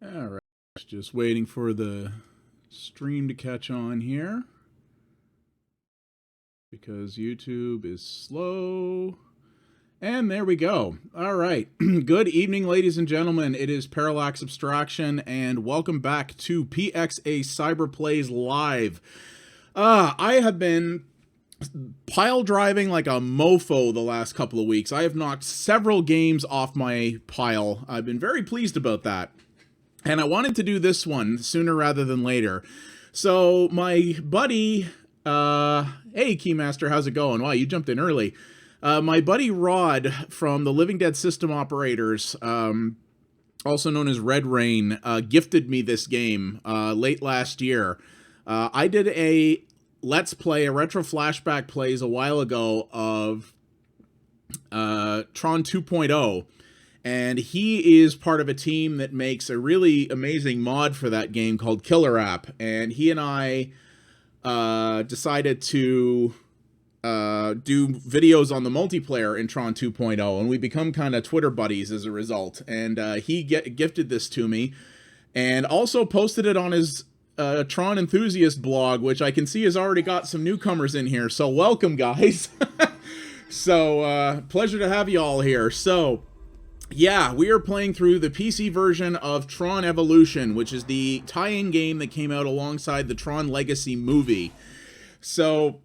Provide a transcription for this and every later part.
All right, just waiting for the stream to catch on here because YouTube is slow. And there we go. All right. Good evening, ladies and gentlemen. It is Parallax Abstraction, and welcome back to PXA Cyberplays Live. I have been pile driving like a mofo the last couple of weeks. I have knocked several games off my pile. I've been very pleased about that. And I wanted to do this one sooner rather than later. So my buddy, hey Keymaster, how's it going? Wow, you jumped in early. My buddy Rod from the Living Dead System Operators, also known as Red Rain, gifted me this game late last year. I did a Let's Play, a retro flashback plays a while ago of TRON 2.0. And he is part of a team that makes a really amazing mod for that game called Killer App. And he and I decided to do videos on the multiplayer in TRON 2.0. And we become kind of Twitter buddies as a result. And he gifted this to me and also posted it on his TRON Enthusiast blog, which I can see has already got some newcomers in here. So welcome, guys. So pleasure to have you all here. So yeah, we are playing through the PC version of TRON Evolution, which is the tie-in game that came out alongside the TRON Legacy movie. So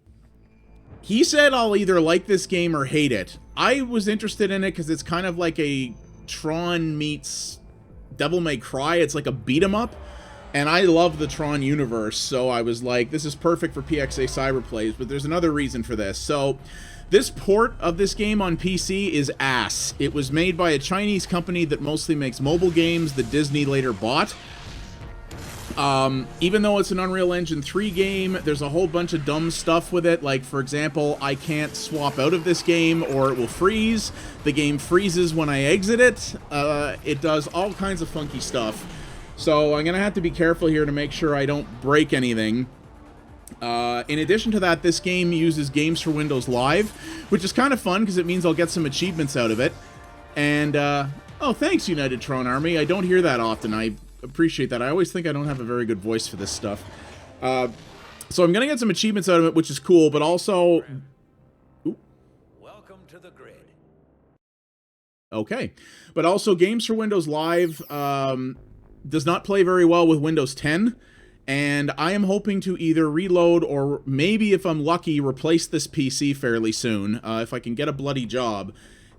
he said I'll either like this game or hate it. I was interested in it because it's kind of like a TRON meets Devil May Cry. It's like a beat-em-up, and I love the TRON universe, so I was like, this is perfect for PXA Cyberplays, but there's another reason for this. So this port of this game on PC is ass. It was made by a Chinese company that mostly makes mobile games that Disney later bought. Even though it's an Unreal Engine 3 game, there's a whole bunch of dumb stuff with it. Like, for example, I can't swap out of this game or it will freeze. The game freezes when I exit it. It does all kinds of funky stuff. So I'm going to have to be careful here to make sure I don't break anything. In addition to that, this game uses Games for Windows Live, which is kind of fun because it means I'll get some achievements out of it. And, oh, thanks, United Tron Army. I don't hear that often. I appreciate that. I always think I don't have a very good voice for this stuff. So I'm going to get some achievements out of it, which is cool, but also... Ooh. Welcome to the grid. Okay. But also, Games for Windows Live does not play very well with Windows 10. And I am hoping to either reload or maybe, if I'm lucky, replace this PC fairly soon, if I can get a bloody job.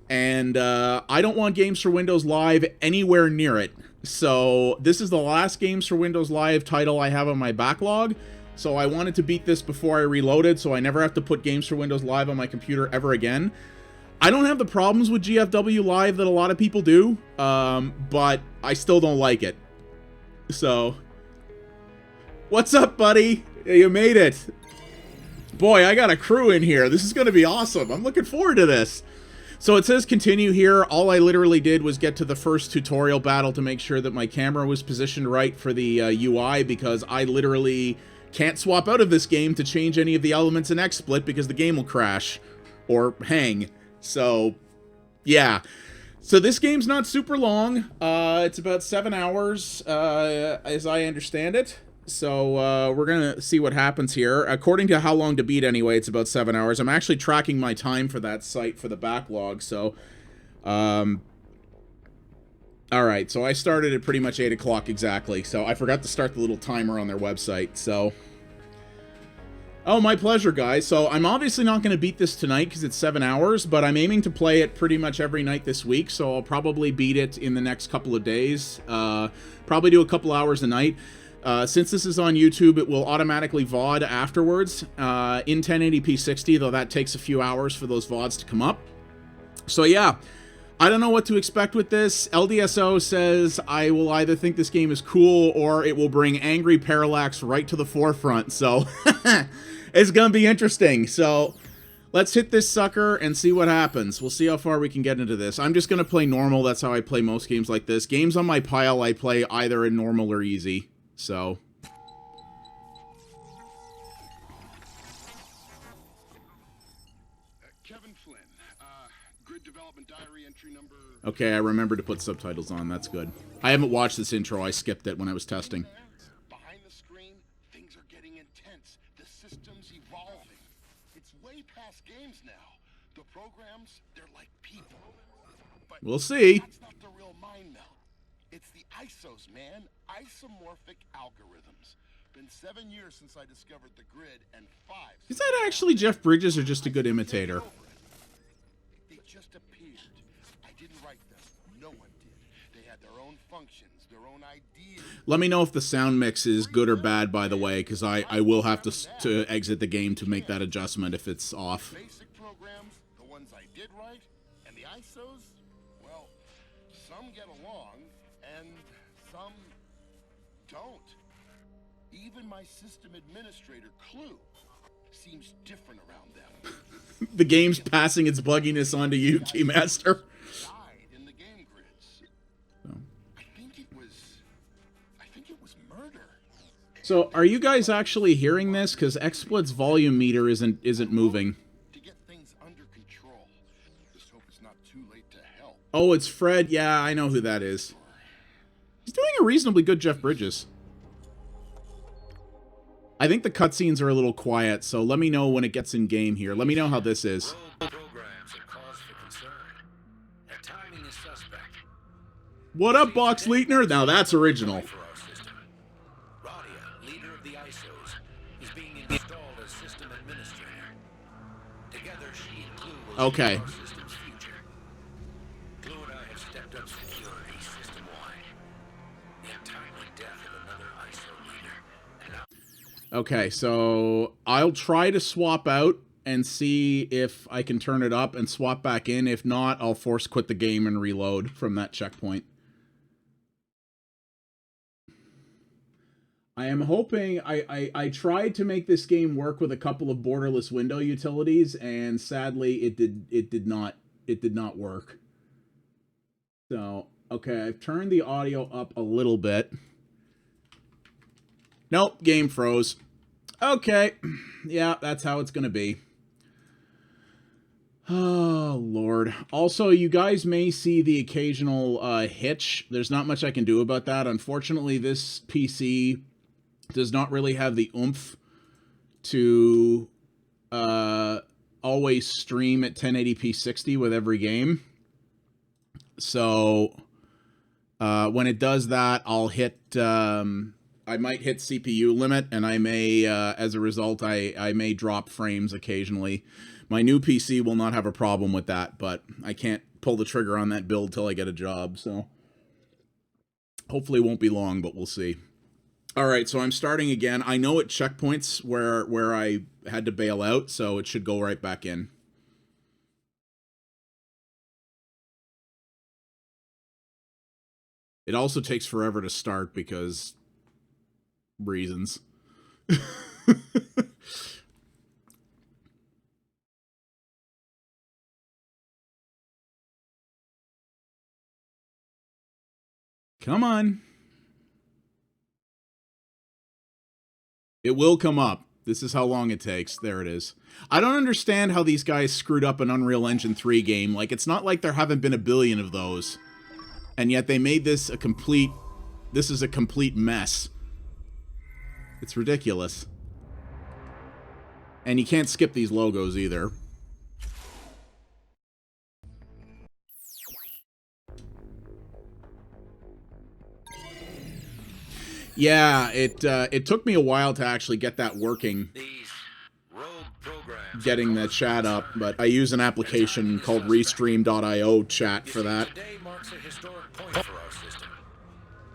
And I don't want Games for Windows Live anywhere near it. So this is the last Games for Windows Live title I have on my backlog. So I wanted to beat this before I reloaded, so I never have to put Games for Windows Live on my computer ever again. I don't have the problems with GFW Live that a lot of people do, but I still don't like it. So... What's up, buddy? You made it. Boy, I got a crew in here. This is going to be awesome. I'm looking forward to this. So it says continue here. All I literally did was get to the first tutorial battle to make sure that my camera was positioned right for the UI, because I literally can't swap out of this game to change any of the elements in XSplit because the game will crash or hang. So, yeah. So this game's not super long. It's about 7 hours, as I understand it. So we're going to see what happens here. According to How Long to Beat anyway, it's about 7 hours. I'm actually tracking my time for that site for the backlog. So, alright, so I started at pretty much 8 o'clock exactly. So I forgot to start the little timer on their website. So, oh, my pleasure, guys. So I'm obviously not going to beat this tonight because it's 7 hours, but I'm aiming to play it pretty much every night this week. So I'll probably beat it in the next couple of days. Probably do a couple hours a night. Since this is on YouTube, it will automatically VOD afterwards in 1080p 60, though that takes a few hours for those VODs to come up. So yeah, I don't know what to expect with this. LDSO says I will either think this game is cool or it will bring angry Parallax right to the forefront. So it's going to be interesting. So let's hit this sucker and see what happens. We'll see how far we can get into this. I'm just going to play normal. That's how I play most games like this. Games on my pile, I play either in normal or easy. So, Kevin Flynn, grid development diary entry number Okay, I remember to put subtitles on. That's good. I haven't watched this intro. I skipped it when I was testing. Behind the screen, things are getting intense. The system's evolving. It's way past games now. The programs, they're like people. But we'll see. that's not the real mind meld. It's the ISOs, man. Isomorphic algorithms. Been 7 years since I discovered the grid, and 5. Is that actually Jeff Bridges or just a good imitator? They just appeared. I didn't write them. No one did. They had their own functions, their own ideas. Let me know if the sound mix is good or bad, by the way, because I will have to exit the game to make that adjustment if it's off. Basic programs, the ones I did write, and the ISOs, well, some get along, and some don't. Even my system administrator, Clue, seems different around them. The game's passing its bugginess on to you, Keymaster. Died in the game grids. Oh. I think it was murder. So, are you guys actually hearing this? Because XSplit's volume meter isn't moving. To get things under control. Just hope it's not too late to help. Oh, it's Fred. Yeah, I know who that is. He's doing a reasonably good Jeff Bridges. I think the cutscenes are a little quiet, so let me know when it gets in game here. Let me know how this is. Programs are cause for concern. Their timing is suspect. What up, Box Leitner? Now that's original. For our system. Radia, leader of the ISOs, is being installed as system administrator. Together, she and Clue will Okay. shape our system's future. Clue and I have stepped up security system-wide. The untimely death of another ISO leader, and now Okay, so I'll try to swap out and see if I can turn it up and swap back in. If not, I'll force quit the game and reload from that checkpoint. I am hoping... I tried to make this game work with a couple of borderless window utilities, and sadly it did not work. So, okay, I've turned the audio up a little bit. Nope, game froze. Okay. Yeah, that's how it's going to be. Oh, Lord. Also, you guys may see the occasional hitch. There's not much I can do about that. Unfortunately, this PC does not really have the oomph to always stream at 1080p 60 with every game. So, when it does that, I'll hit... I might hit CPU limit, and I may, as a result, I may drop frames occasionally. My new PC will not have a problem with that, but I can't pull the trigger on that build till I get a job, so... Hopefully it won't be long, but we'll see. Alright, so I'm starting again. I know at checkpoints where I had to bail out, so it should go right back in. It also takes forever to start because... reasons. Come on. It will come up. This is how long it takes. There it is. I don't understand how these guys screwed up an Unreal Engine 3 game. Like, it's not like there haven't been a billion of those. And yet they made this a complete... This is a complete mess. It's ridiculous. And you can't skip these logos either. Yeah, it took me a while to actually get that working. these rogue programs Getting the chat up, but I use an application called Restream.io chat for that. Today marks a historic point for our system.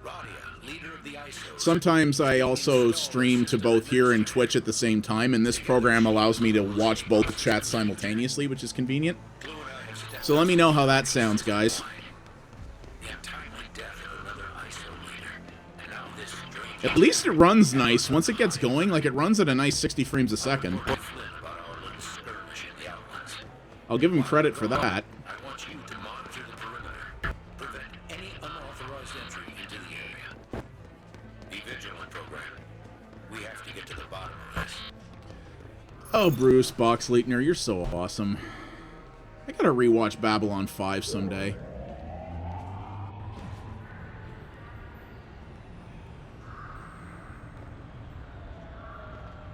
Radia, leader of the ISOs. Sometimes I also stream to both here and Twitch at the same time, and this program allows me to watch both chats simultaneously, which is convenient. Clue and I have stepped So let me know how that sounds, guys. the untimely death of another ISO leader, and now this strange At least it runs nice. Once it gets going, like, it runs at a nice 60 frames a second. Flynn about our little skirmish in the outlands. I'll give him credit for that. I want you to monitor the perimeter, prevent any unauthorized entry into the area. Be vigilant, program. We have to get to the bottom of this. Oh, Bruce Boxleitner, you're so awesome. I gotta rewatch Babylon 5 someday.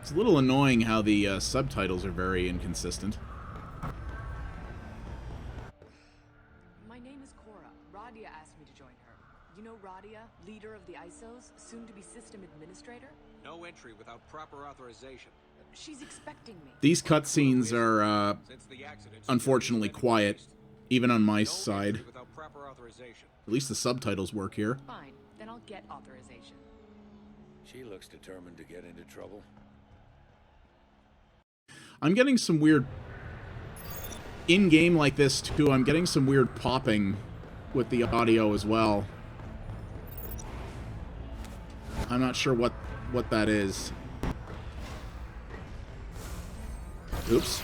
It's a little annoying how the subtitles are very inconsistent. My name is Cora. Radia asked me to join her. You know Radia, leader of the ISOs, soon to be system administrator? No entry without proper authorization. She's expecting me. These cutscenes are, unfortunately quiet, even on my side. At least the subtitles work here. Fine, then I'll get authorization. She looks determined to get into trouble. I'm getting some weird... In-game like this, too, I'm getting some weird popping with the audio as well. I'm not sure what that is. Oops.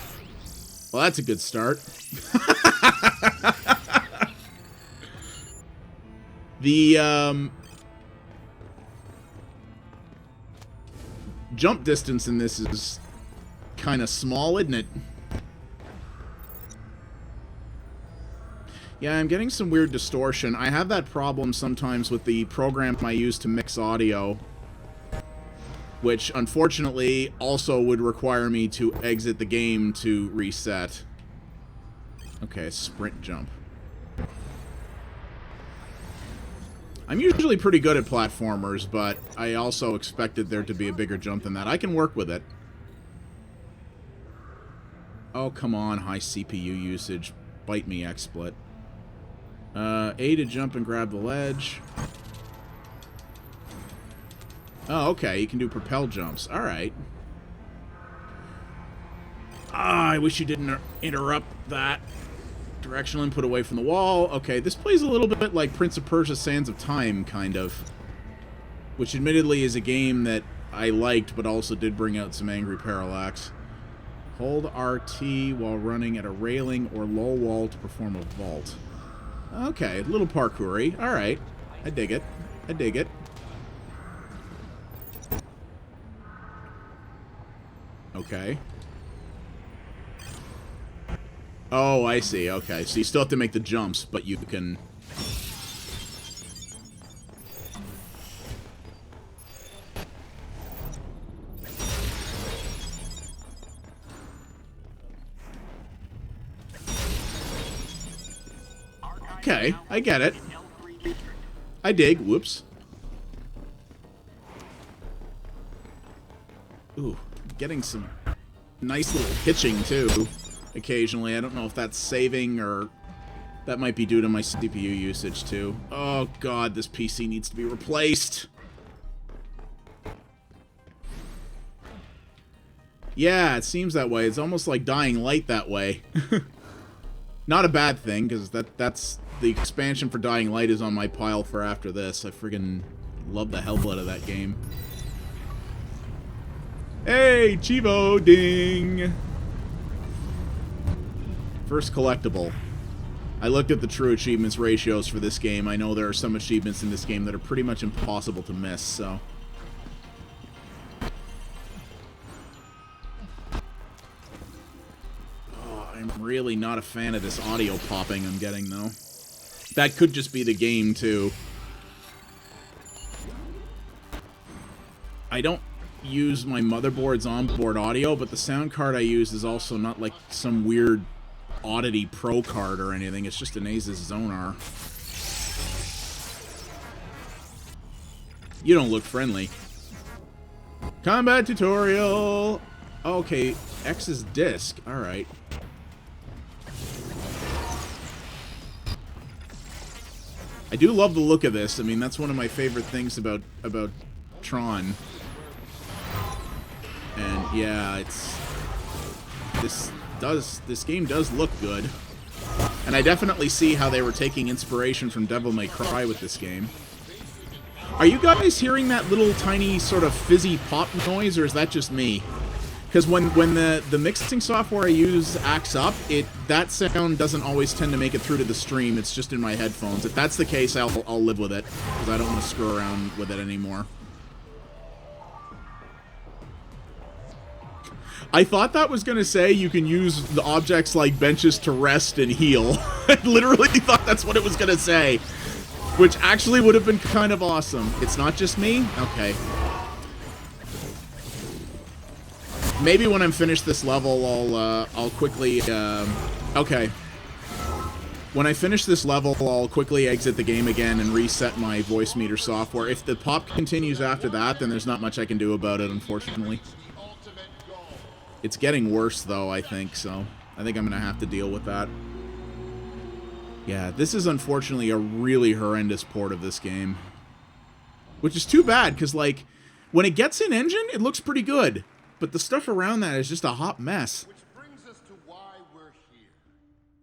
Well, that's a good start. The, jump distance in this is kind of small, isn't it? Yeah, I'm getting some weird distortion. I have that problem sometimes with the program I use to mix audio, which unfortunately also would require me to exit the game to reset. Okay, sprint jump. I'm usually pretty good at platformers, but I also expected there to be a bigger jump than that. I can work with it. Oh, come on, high CPU usage. Bite me, XSplit. A to jump and grab the ledge. Oh, okay, you can do propel jumps. Alright. Ah, I wish you didn't interrupt that. Directional input away from the wall. Okay, this plays a little bit like Prince of Persia Sands of Time, kind of. Which admittedly is a game that I liked, but also did bring out some angry parallax. Hold RT while running at a railing or low wall to perform a vault. Okay, a little parkour-y. Alright. I dig it. I dig it. Okay. Oh, I see. Okay, so you still have to make the jumps, but you can... Okay, I get it. I dig. Whoops. Ooh, getting some nice little hitching, too. Occasionally. I don't know if that's saving or that might be due to my CPU usage too. Oh god, this PC needs to be replaced. Yeah, it seems that way. It's almost like Dying Light that way. Not a bad thing, because that's the expansion for Dying Light is on my pile for after this. I friggin' love the hell out of that game. Hey, Chivo, ding! First collectible. I looked at the true achievements ratios for this game. I know there are some achievements in this game that are pretty much impossible to miss, so... Oh, I'm really not a fan of this audio popping I'm getting, though. That could just be the game, too. I don't use my motherboard's onboard audio, but the sound card I use is also not like some weird Oddity Pro card or anything. It's just an Asus Zonar. You don't look friendly. Combat tutorial! Okay, X is disc. Alright. I do love the look of this. I mean, that's one of my favorite things about TRON. And yeah, it's... This game does look good. And I definitely see how they were taking inspiration from Devil May Cry with this game. Are you guys hearing that little tiny sort of fizzy pop noise, or is that just me? Because when the mixing software I use acts up, that sound doesn't always tend to make it through to the stream. It's just in my headphones. If that's the case, I'll live with it, because I don't want to screw around with it anymore. I thought that was going to say you can use the objects like benches to rest and heal. I literally thought that's what it was going to say. Which actually would have been kind of awesome. It's not just me? Okay. Maybe when I'm finished this level, I'll quickly, okay. When I finish this level, I'll quickly exit the game again and reset my voice meter software. If the pop continues after that, then there's not much I can do about it, unfortunately. It's getting worse, though, I think, so I think I'm going to have to deal with that. Yeah, this is unfortunately a really horrendous port of this game. Which is too bad, because, like, when it gets in engine, it looks pretty good. But the stuff around that is just a hot mess. Which brings us to why we're here.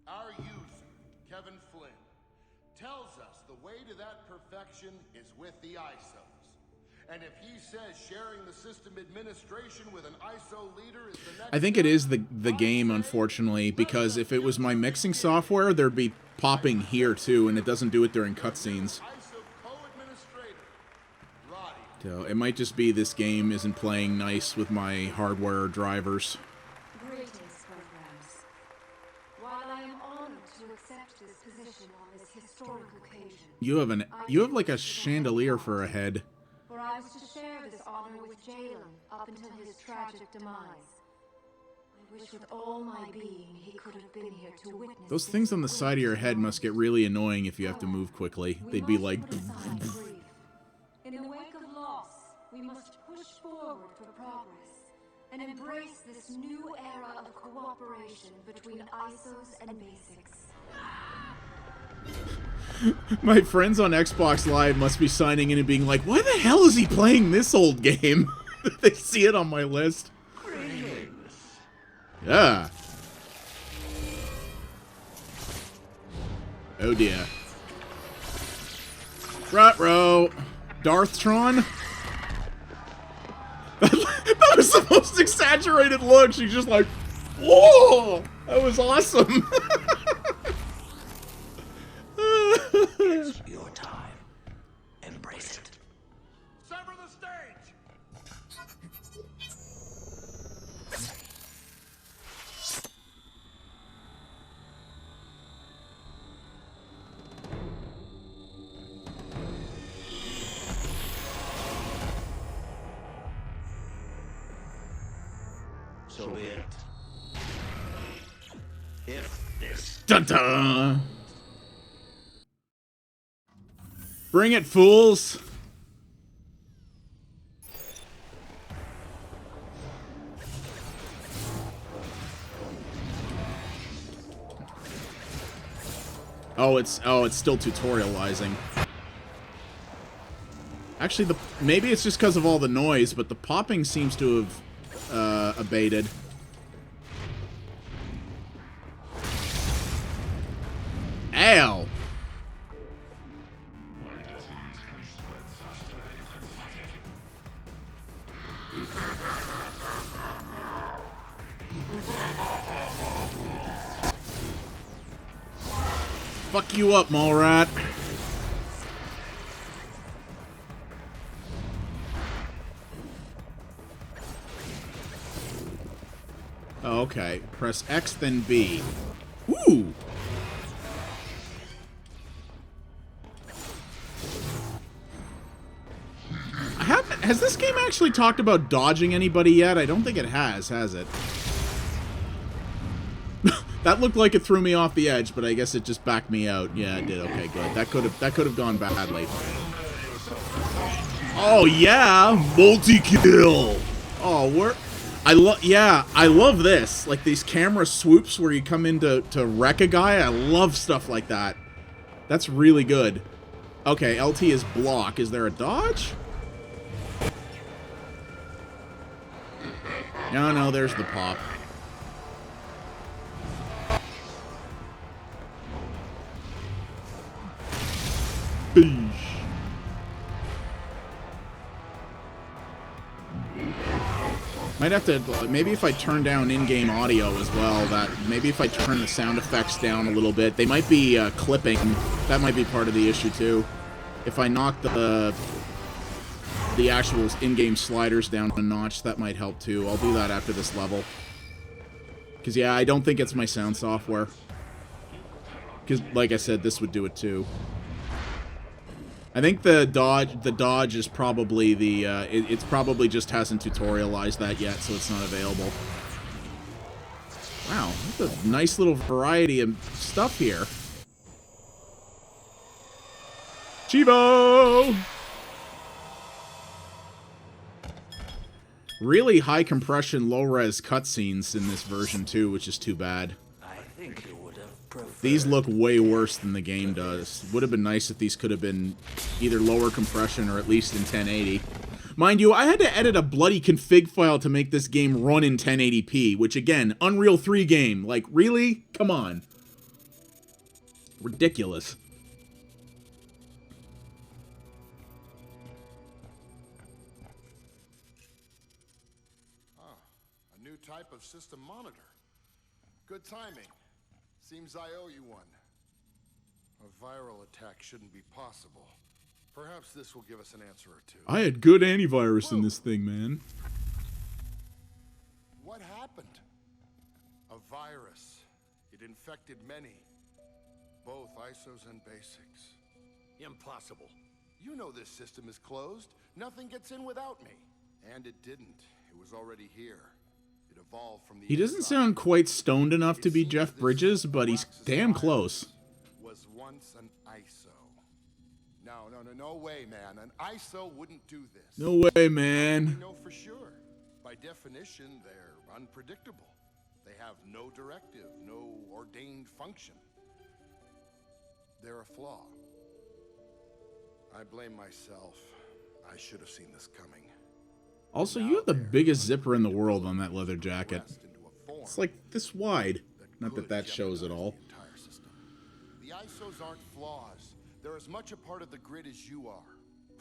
Our user, Kevin Flynn, tells us the way to that perfection is with the ISOs. And if he says sharing the system administration with an ISO leader is the next... I think it is the game, unfortunately, because if it was my mixing software, there'd be popping here, too, and it doesn't do it during cutscenes. So it might just be this game isn't playing nice with my hardware drivers. Greetings, programs. While I am honored to accept this position on this historic occasion, You have like a chandelier for a head. for I was to share this honor with Jalen up until his tragic demise. I wish with all my being he could have been here to witness. Those things on the side of your head must get really annoying if you have to move quickly. They'd be like... In the wake of loss, we must push forward for progress and embrace this new era of cooperation between ISOs and basics. My friends on Xbox Live must be signing in and being like, why the hell is he playing this old game? They see it on my list. Yeah. Oh dear. Ruh-roh. TRON? That was the most exaggerated look. She's just like, whoa! That was awesome. It's your time. Embrace it. Sever the stage! So be it. If this Dun-dun! Bring it, fools! Oh, it's still tutorializing. Actually, maybe it's just because of all the noise, but the popping seems to have abated. Ow! Fuck you up, Mallrat. Oh, okay. Press X, then B. Ooh! Has this game actually talked about dodging anybody yet? I don't think it has it? That looked like it threw me off the edge, but I guess it just backed me out. Yeah, it did. Okay, good. That could have gone badly. Oh yeah, multi-kill. Oh, I love this. Like these camera swoops where you come in to wreck a guy. I love stuff like that. That's really good. Okay, LT is block. Is there a dodge? No, there's the pop. Beesh. Might have to, maybe if I turn down in-game audio as well, maybe if I turn the sound effects down a little bit, they might be clipping. That might be part of the issue too. If I knock the actual in-game sliders down a notch, that might help too. I'll do that after this level. Because yeah, I don't think it's my sound software. Because like I said, this would do it too. I think the dodge is probably the, it's probably just hasn't tutorialized that yet, so it's not available. Wow, that's a nice little variety of stuff here. Chivo! Really high compression, low res cutscenes in this version too, which is too bad. I think you would have preferred. These look way worse than the game does. Would have been nice if these could have been either lower compression or at least in 1080. Mind you, I had to edit a bloody config file to make this game run in 1080p, which again, Unreal 3 game. Like, really? Come on. Ridiculous. A new type of system monitor. Good timing. Seems I owe you one. A viral attack shouldn't be possible. Perhaps this will give us an answer or two. I had good antivirus in this thing, man. What happened? A virus. It infected many. Both ISOs and basics. Impossible. You know this system is closed. Nothing gets in without me. And it didn't. It was already here. It evolved from the He doesn't inside. sound quite stoned enough to be It Jeff seems Bridges, this but he's Roxas damn virus close. Was once an ISO. No way, man. An ISO wouldn't do this. No way, We man. know for sure. By definition, they're unpredictable. They have no directive, no ordained function. They're a flaw. I blame myself. I should have seen this coming. Also, you have the biggest zipper in the world on that leather jacket. Pressed into a form It's like this wide. Not could that that shows at jeopardize all. the entire system. The ISOs aren't flaws. They're as much a part of the grid as you are.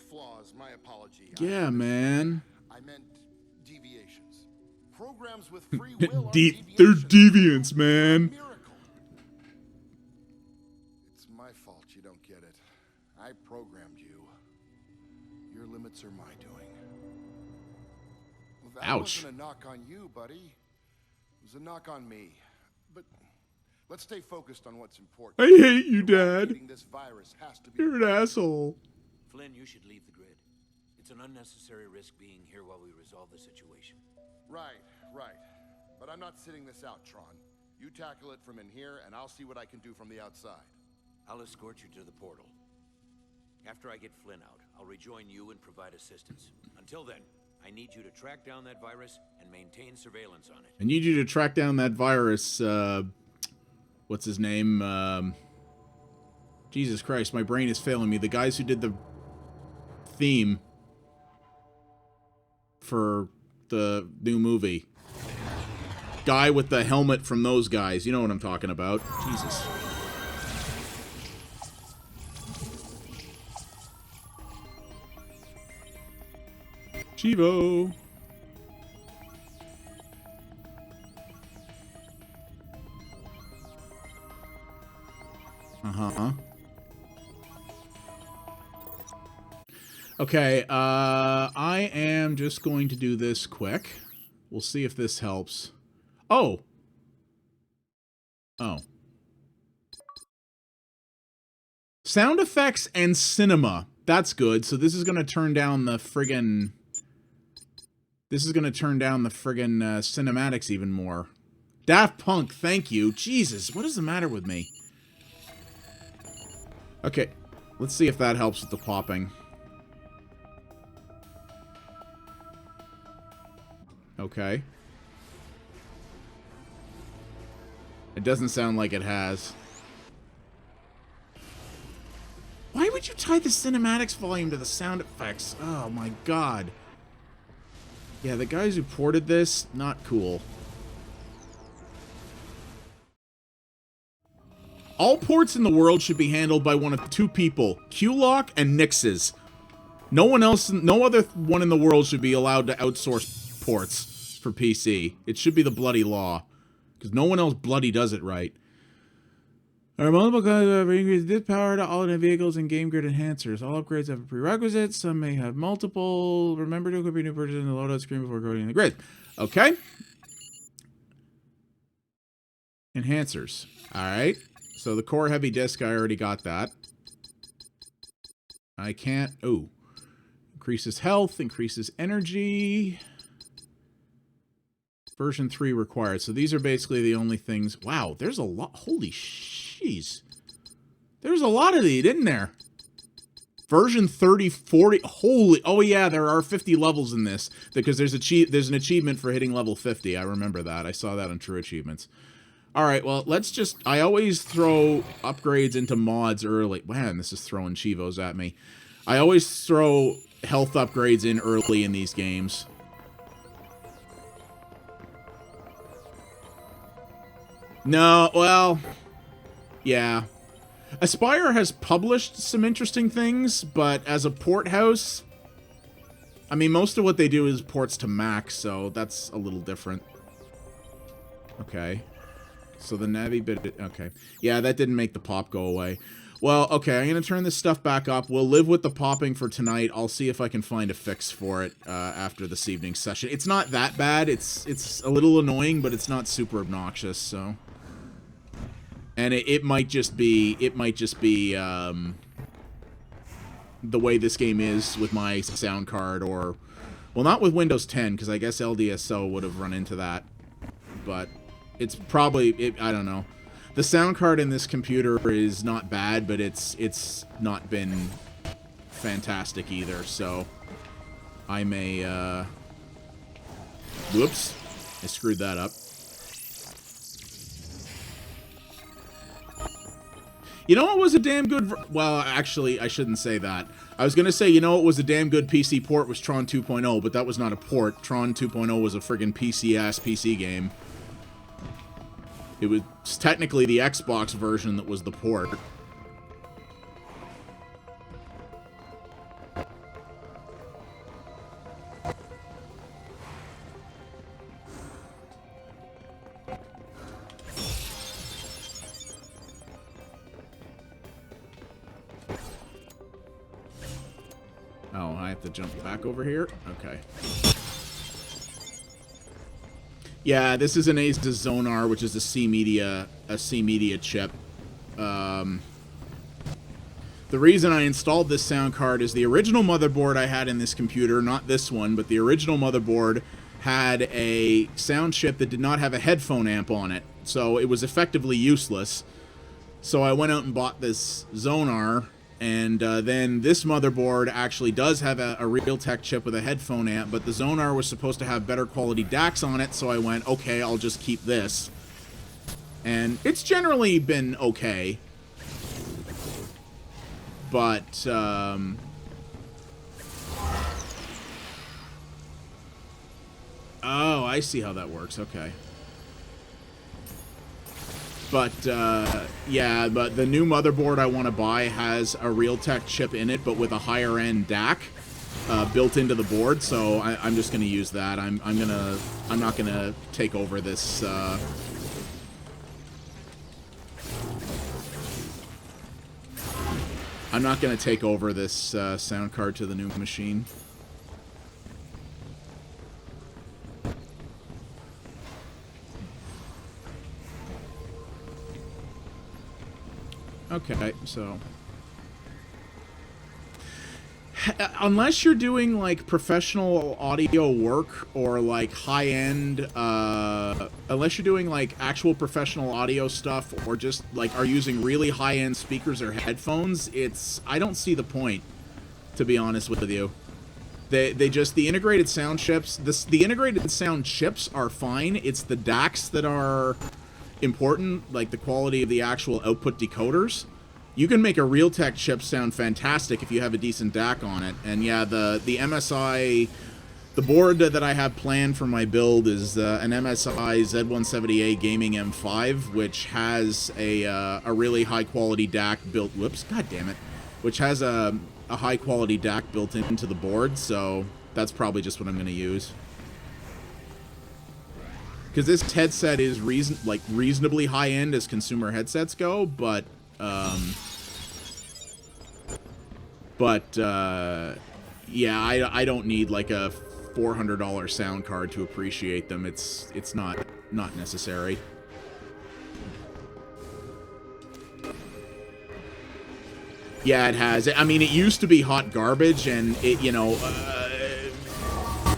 Flaws, my apology. Yeah, man. I meant deviations. Programs with free will are They're deviations. deviants, man. Miracle. It's my fault you don't get it. I programmed you. Your limits are my doing. Well, that Ouch. wasn't a knock on you, buddy. It was a knock on me. But let's stay focused on what's important. I hate you, Dad. Eradicating this virus has to be. You're an asshole. Flynn, you should leave the grid. It's an unnecessary risk being here while we resolve the situation. Right. But I'm not sitting this out, Tron. You tackle it from in here, and I'll see what I can do from the outside. I'll escort you to the portal. After I get Flynn out, I'll rejoin you and provide assistance. Until then, I need you to track down that virus and maintain surveillance on it. I need you to track down that virus, what's his name? Jesus Christ, my brain is failing me. The guys who did the theme for the new movie. Guy with the helmet from those guys. You know what I'm talking about. Jesus. Chivo. Uh-huh. Okay, I am just going to do this quick. We'll see if this helps. Oh. Sound effects and cinema. That's good. So this is going to turn down the friggin... cinematics even more. Daft Punk, thank you. Jesus, what is the matter with me? Okay, let's see if that helps with the popping. Okay. It doesn't sound like it has. Why would you tie the cinematics volume to the sound effects? Oh my god. Yeah, the guys who ported this, not cool. All ports in the world should be handled by one of two people, QLock and Nixes. No one else, no other one in the world should be allowed to outsource ports for PC. It should be the bloody law. Because no one else bloody does it right. There are multiple kinds of increased this power to all the vehicles and game grid enhancers. All upgrades have a prerequisite. Some may have multiple. Remember to equip your new purchase in the loadout screen before going in the grid. Okay. Enhancers. Alright. So the core heavy disc, I already got that. I can't... Oh. Increases health, increases energy. Version 3 required. So these are basically the only things... Wow, there's a lot... Holy sheesh. There's a lot of these, isn't there? Version 30, 40... Holy... Oh, yeah, there are 50 levels in this. Because there's an achievement for hitting level 50. I remember that. I saw that on True Achievements. Alright, well, let's just... I always throw upgrades into mods early. Man, this is throwing Chivos at me. I always throw health upgrades in early in these games. No, well... Yeah. Aspire has published some interesting things, but as a port house... I mean, most of what they do is ports to Mac, so that's a little different. Okay. So the Navi bit... Okay. Yeah, that didn't make the pop go away. Well, okay, I'm going to turn this stuff back up. We'll live with the popping for tonight. I'll see if I can find a fix for it after this evening's session. It's not that bad. It's a little annoying, but it's not super obnoxious, so... And it might just be... the way this game is with my sound card, or... Well, not with Windows 10, because I guess LDSO would have run into that. But... It's probably, I don't know. The sound card in this computer is not bad, but it's not been fantastic either, so I may, whoops, I screwed that up. You know what was a damn good, well, actually, I shouldn't say that. I was going to say, you know what was a damn good PC port was TRON 2.0, but that was not a port. TRON 2.0 was a friggin' PC-ass PC game. It was technically the Xbox version that was the port. Oh, I have to jump back over here? Okay. Yeah, this is an ASUS Zonar, which is a C Media chip. The reason I installed this sound card is the original motherboard I had in this computer, not this one, but the original motherboard had a sound chip that did not have a headphone amp on it, so it was effectively useless. So I went out and bought this Zonar, and then this motherboard actually does have a Realtek chip with a headphone amp, but the Zonar was supposed to have better quality DACs on it, so I went, okay, I'll just keep this. And it's generally been okay. But, oh, I see how that works, okay. But, yeah, but the new motherboard I want to buy has a Realtek chip in it, but with a higher-end DAC built into the board, so I'm just going to use that. I'm not going to take over this, I'm not going to take over this sound card to the new machine. Okay, so... Unless you're doing, like, professional audio work or, like, high-end, unless you're doing, like, actual professional audio stuff or just, like, are using really high-end speakers or headphones, I don't see the point, to be honest with you. The integrated sound chips, the integrated sound chips are fine. It's the DACs that are important, like the quality of the actual output decoders. You can make a Realtek chip sound fantastic if you have a decent DAC on it. And yeah, the MSI, the board that I have planned for my build is an MSI Z170A Gaming M5, which has a really high quality DAC built. Whoops, god damn it, which has a high quality DAC built into the board. So that's probably just what I'm going to use. Because this headset is reasonably high end as consumer headsets go, but yeah, I don't need like a $400 sound card to appreciate them. It's not necessary. Yeah, it has. I mean, it used to be hot garbage, and it, you know,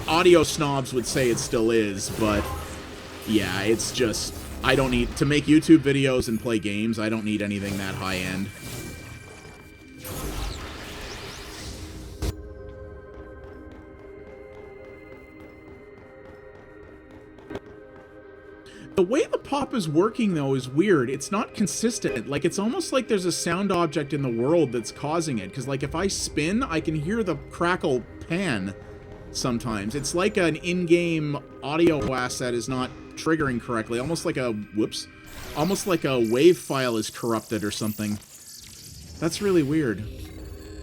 audio snobs would say it still is, but yeah, it's just, I don't need to make YouTube videos and play games. I don't need anything that high end. The way the pop is working, though, is weird. It's not consistent. Like, it's almost like there's a sound object in the world that's causing it. Because, like, if I spin, I can hear the crackle pan sometimes. It's like an in-game audio asset is not triggering correctly. Almost like a, whoops, almost like a wave file is corrupted or something. That's really weird.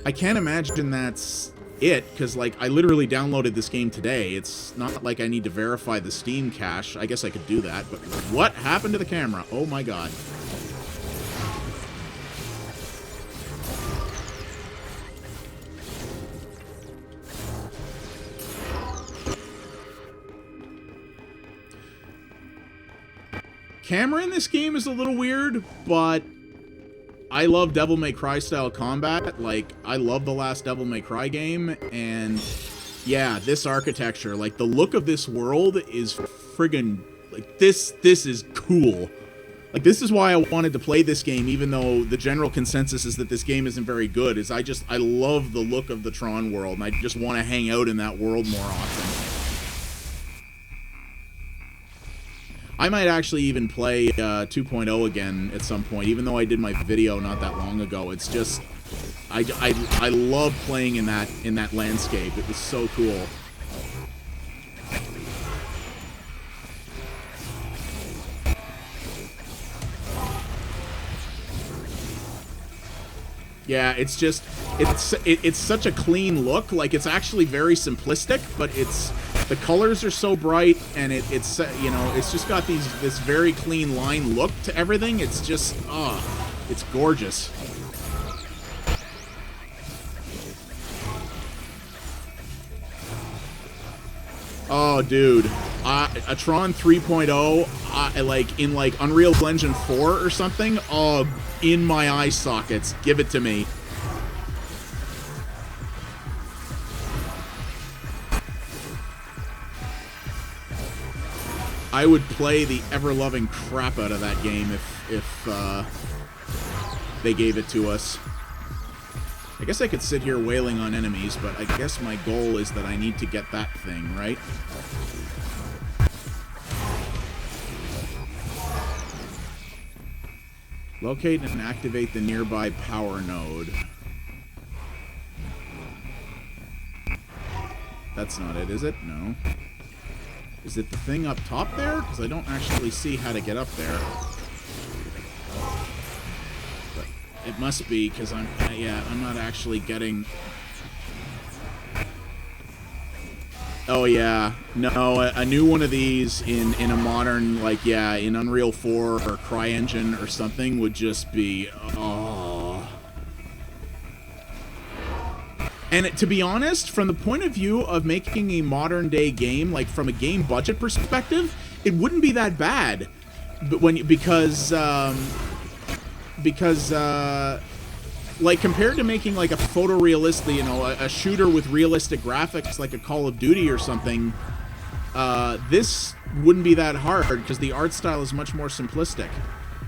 I can't imagine that's it, because, like, I literally downloaded this game today. It's not like I need to verify the Steam cache. I guess I could do that, but what happened to the camera? Oh my god. Camera in this game is a little weird, but I love Devil May Cry style combat. Like, I love the last Devil May Cry game, and yeah, this architecture, like, the look of this world is friggin', like, this is cool. Like, this is why I wanted to play this game, even though the general consensus is that this game isn't very good, is I love the look of the Tron world, and I just want to hang out in that world more often. I might actually even play 2.0 again at some point, even though I did my video not that long ago. It's just, I love playing in that landscape. It was so cool. Yeah, it's just, it's such a clean look. Like, it's actually very simplistic, but the colors are so bright, and it's you know, it's just got this very clean line look to everything. It's just, it's gorgeous. Oh, dude, a Tron 3.0, like in like Unreal Engine 4 or something. Oh, in my eye sockets, give it to me. I would play the ever-loving crap out of that game if they gave it to us. I guess I could sit here wailing on enemies, but I guess my goal is that I need to get that thing, right? Locate and activate the nearby power node. That's not it, is it? No. Is it the thing up top there? Because I don't actually see how to get up there. But it must be, because I'm not actually getting... Oh yeah, no, a new one of these in a modern, like, yeah, in Unreal 4 or CryEngine or something would just be, oh. And to be honest, from the point of view of making a modern day game, like from a game budget perspective, it wouldn't be that bad. But because like, compared to making, like, a photorealistic, you know, a shooter with realistic graphics like a Call of Duty or something, this wouldn't be that hard, because the art style is much more simplistic.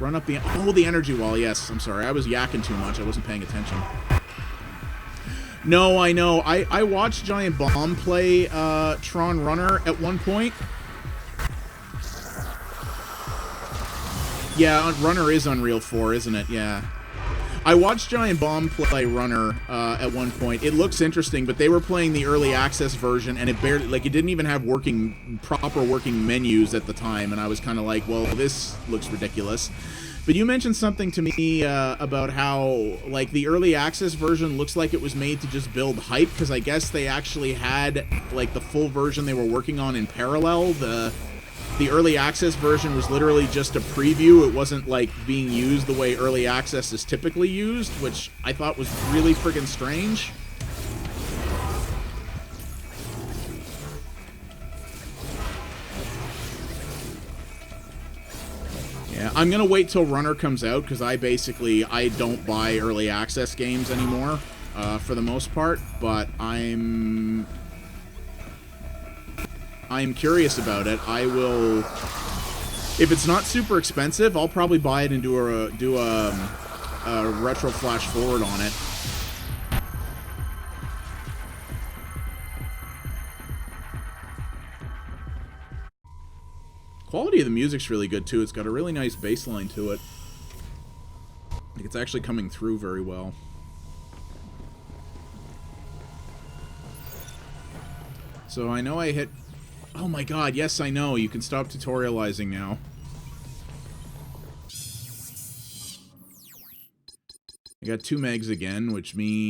Run up the... Oh, the energy wall, yes. I'm sorry, I was yakking too much. I wasn't paying attention. No, I know. I watched Giant Bomb play Tron Runner at one point. Yeah, Runner is Unreal 4, isn't it? Yeah. I watched Giant Bomb play Runner at one point. It looks interesting, but they were playing the early access version, and it barely, like, it didn't even have proper working menus at the time, and I was kind of like, well, this looks ridiculous. But you mentioned something to me about how, like, the early access version looks like it was made to just build hype, because I guess they actually had, like, the full version they were working on in parallel. The early access version was literally just a preview. It wasn't, like, being used the way early access is typically used, which I thought was really friggin' strange. Yeah, I'm gonna wait till Runner comes out, because I don't buy early access games anymore, for the most part, but I'm curious about it. I will, if it's not super expensive, I'll probably buy it and do a retro flash forward on it. Quality of the music's really good too. It's got a really nice bass line to it. Like it's actually coming through very well. So I know I hit... Oh my god, yes I know. You can stop tutorializing now. I got 2 megs again, which means...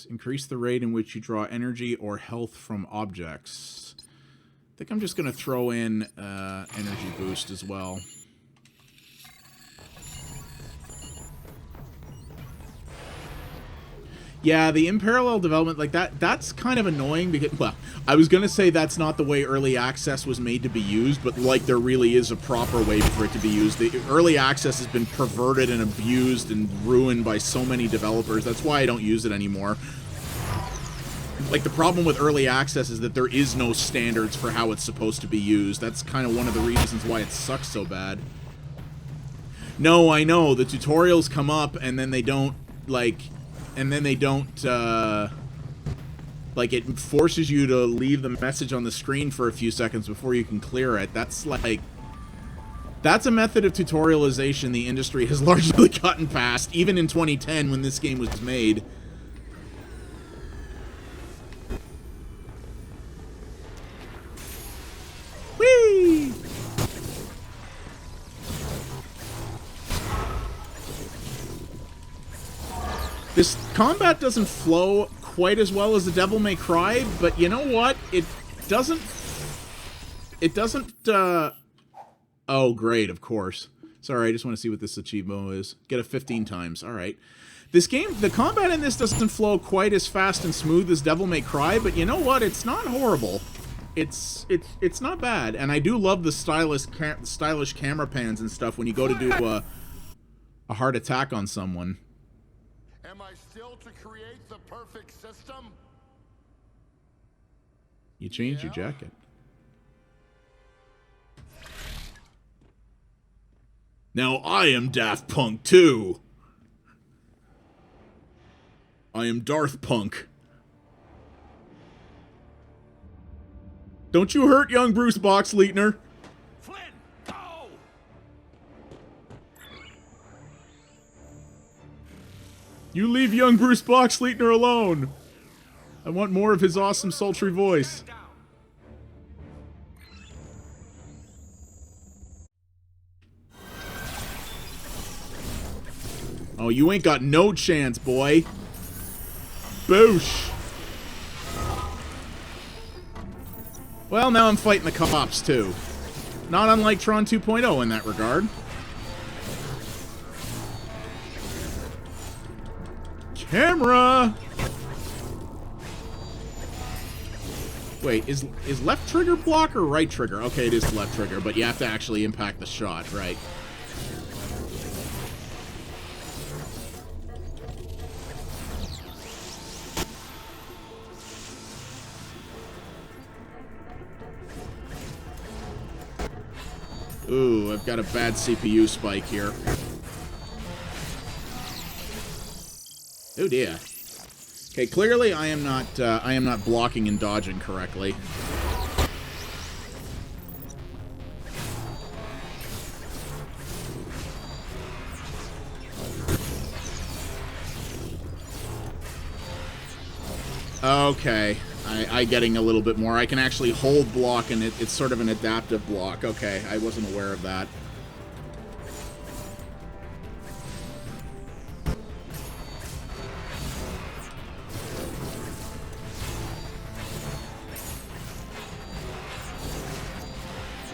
increase the rate in which you draw energy or health from objects. I think I'm just going to throw in energy boost as well. Yeah, the in parallel development, like that's kind of annoying because, well, I was going to say that's not the way early access was made to be used, but like there really is a proper way for it to be used. The early access has been perverted and abused and ruined by so many developers. That's why I don't use it anymore. Like, the problem with early access is that there is no standards for how it's supposed to be used. That's kind of one of the reasons why it sucks so bad. No, I know, the tutorials come up and then they don't, like, like, it forces you to leave the message on the screen for a few seconds before you can clear it. That's, like, that's a method of tutorialization the industry has largely gotten past, even in 2010 when this game was made. Whee! This combat doesn't flow quite as well as the Devil May Cry, but you know what? It doesn't, oh, great, of course. Sorry, I just want to see what this achievement is. Get it 15 times, alright. This game, the combat in this doesn't flow quite as fast and smooth as Devil May Cry, but you know what? It's not horrible. It's not bad, and I do love the stylish camera pans and stuff when you go to do a hard attack on someone. Am I still to create the perfect system? You changed your jacket. Now I am Daft Punk too. I am Darth Punk. Don't you hurt young Bruce Boxleitner. Flynn, go! You leave young Bruce Boxleitner alone. I want more of his awesome sultry voice. Oh, you ain't got no chance, boy. Boosh. Well, now I'm fighting the cops, too. Not unlike Tron 2.0 in that regard. Camera! Wait, is left trigger block or right trigger? Okay, it is left trigger, but you have to actually impact the shot, right? Ooh, I've got a bad CPU spike here. Oh dear. Okay, clearly I am not blocking and dodging correctly. Okay, I getting a little bit more. I can actually hold block, and it's sort of an adaptive block. Okay, I wasn't aware of that.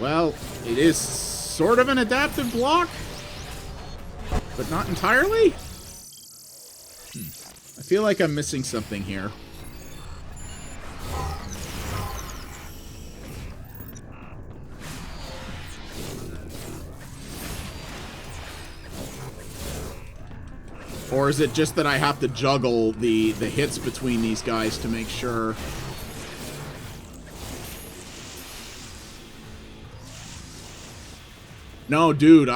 Well, it is sort of an adaptive block, but not entirely. I feel like I'm missing something here. Or is it just that I have to juggle the hits between these guys to make sure? No, dude,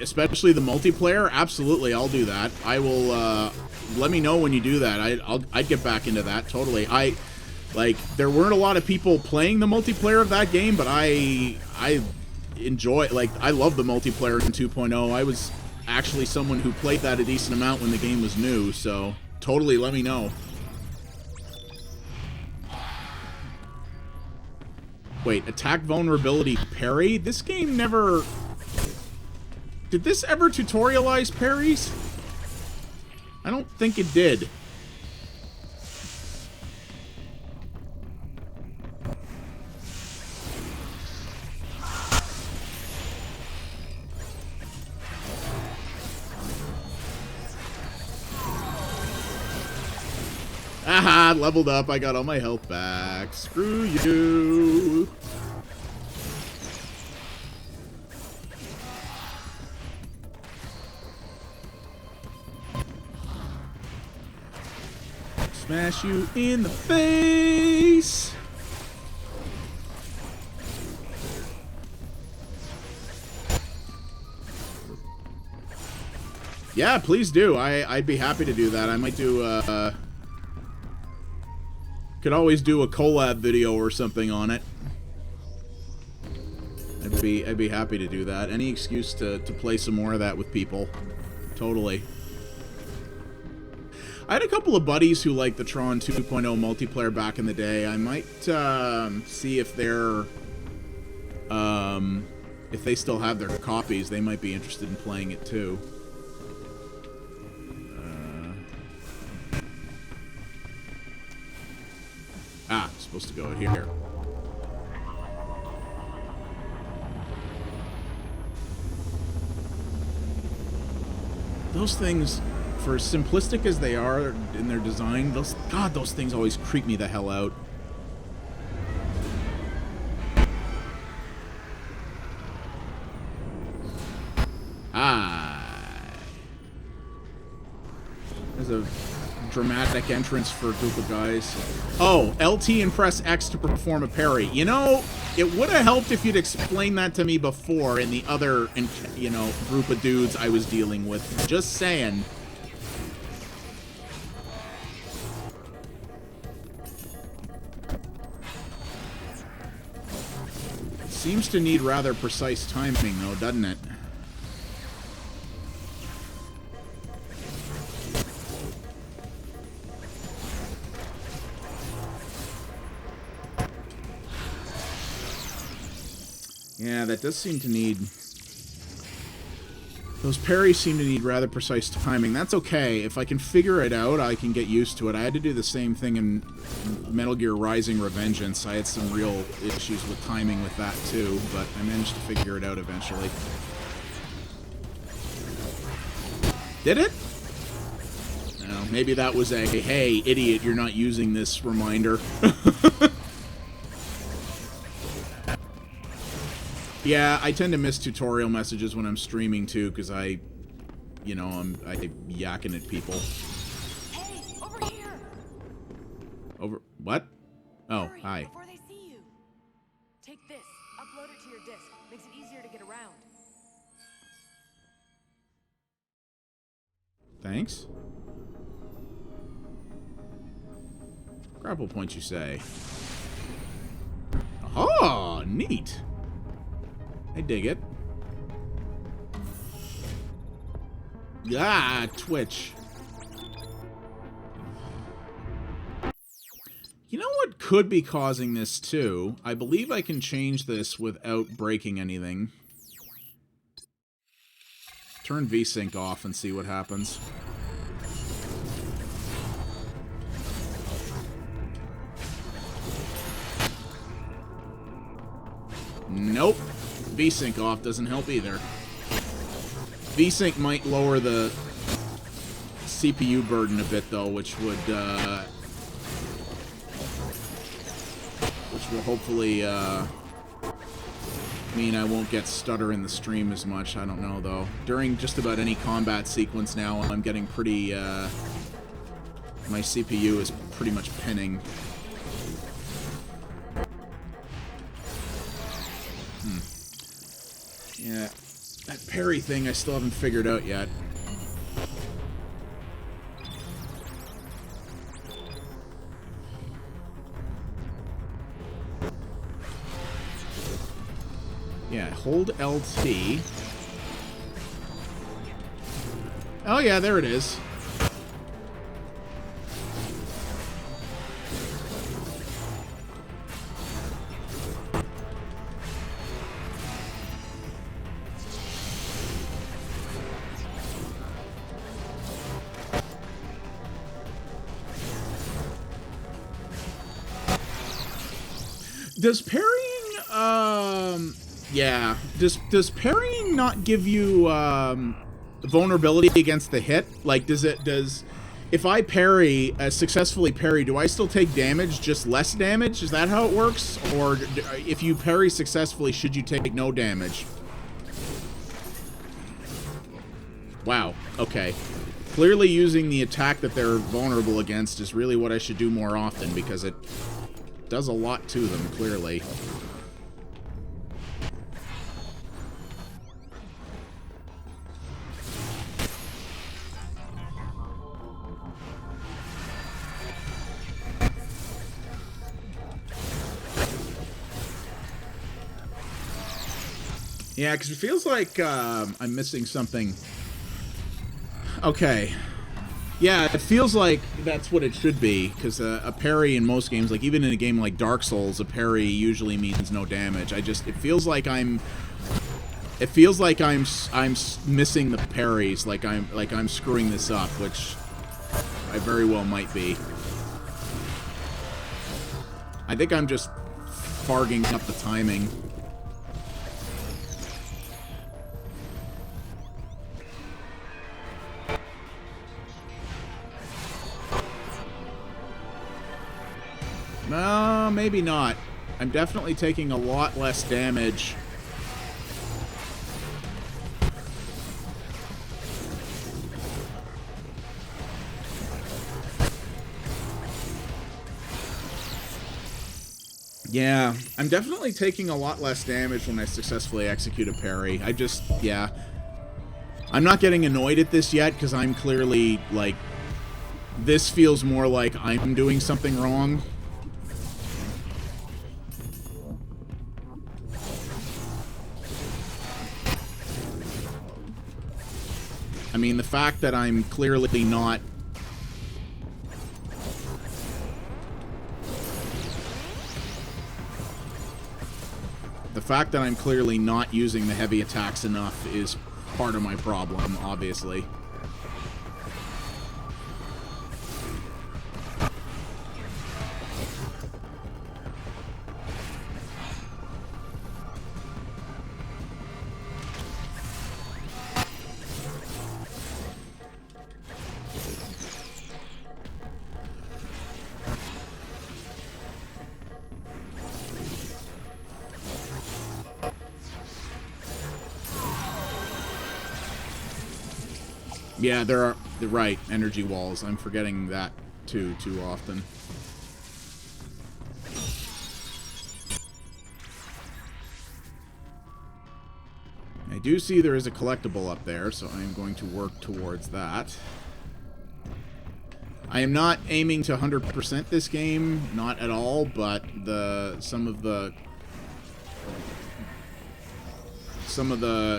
especially the multiplayer, absolutely, I'll do that. I will, let me know when you do that. I'd get back into that, totally. Like, there weren't a lot of people playing the multiplayer of that game, but I enjoy, like, I love the multiplayer in 2.0. I was actually someone who played that a decent amount when the game was new, so totally let me know. Wait, attack vulnerability parry? This game never... Did this ever tutorialize parries? I don't think it did. Aha, leveled up. I got all my health back. Screw you. Smash you in the face. Yeah, please do. I'd be happy to do that. I might do could always do a collab video or something on it. I'd be happy to do that. Any excuse to play some more of that with people. Totally. I had a couple of buddies who liked the TRON 2.0 multiplayer back in the day. I might see if they're if they still have their copies. They might be interested in playing it too. Supposed to go here. Those things, for as simplistic as they are in their design, those things always creep me the hell out. There's a dramatic entrance for a group of guys. Oh, LT and press X to perform a parry. You know, it would have helped if you'd explained that to me before in the other, you know, group of dudes I was dealing with. Just saying. It seems to need rather precise timing, though, doesn't it? Yeah, that does seem to need... Those parries seem to need rather precise timing. That's okay. If I can figure it out, I can get used to it. I had to do the same thing in Metal Gear Rising Revengeance. I had some real issues with timing with that, too, but I managed to figure it out eventually. Did it? No, maybe that was a, hey, idiot, you're not using this reminder. Yeah, I tend to miss tutorial messages when I'm streaming too, because I'm yakking at people. Hey, over here! Over what? Oh, Hurry, hi. before they see you. Take this, upload it to your disk. Makes it easier to get around. Thanks. Grapple point, you say? Oh, neat. I dig it. Ah, Twitch. You know what could be causing this too? I believe I can change this without breaking anything. Turn VSync off and see what happens. Nope. VSync off doesn't help either. VSync might lower the CPU burden a bit though, which will hopefully mean I won't get stutter in the stream as much. I don't know, though. During just about any combat sequence now, I'm getting pretty, my CPU is pretty much pinning. Yeah, that parry thing I still haven't figured out yet. Yeah, hold LT. Oh yeah, there it is. Does parrying, yeah. Does parrying not give you, vulnerability against the hit? Like, if I parry, successfully parry, do I still take damage, just less damage? Is that how it works? Or if you parry successfully, should you take no damage? Wow, okay. Clearly using the attack that they're vulnerable against is really what I should do more often, because it does a lot to them, clearly. Yeah, because it feels like I'm missing something. Okay. Yeah, it feels like that's what it should be, because a parry in most games, like even in a game like Dark Souls, a parry usually means no damage. It feels like I'm missing the parries, like I'm screwing this up, which I very well might be. I think I'm just farging up the timing. No, maybe not. I'm definitely taking a lot less damage. Yeah, I'm definitely taking a lot less damage when I successfully execute a parry. Yeah. I'm not getting annoyed at this yet, because I'm clearly, like, this feels more like I'm doing something wrong. I mean, the fact that I'm clearly not... The fact that I'm clearly not using the heavy attacks enough is part of my problem, obviously. Yeah, they're right, energy walls. I'm forgetting that too often. I do see there is a collectible up there, so I'm going to work towards that. I am not aiming to 100% this game, not at all, but some of the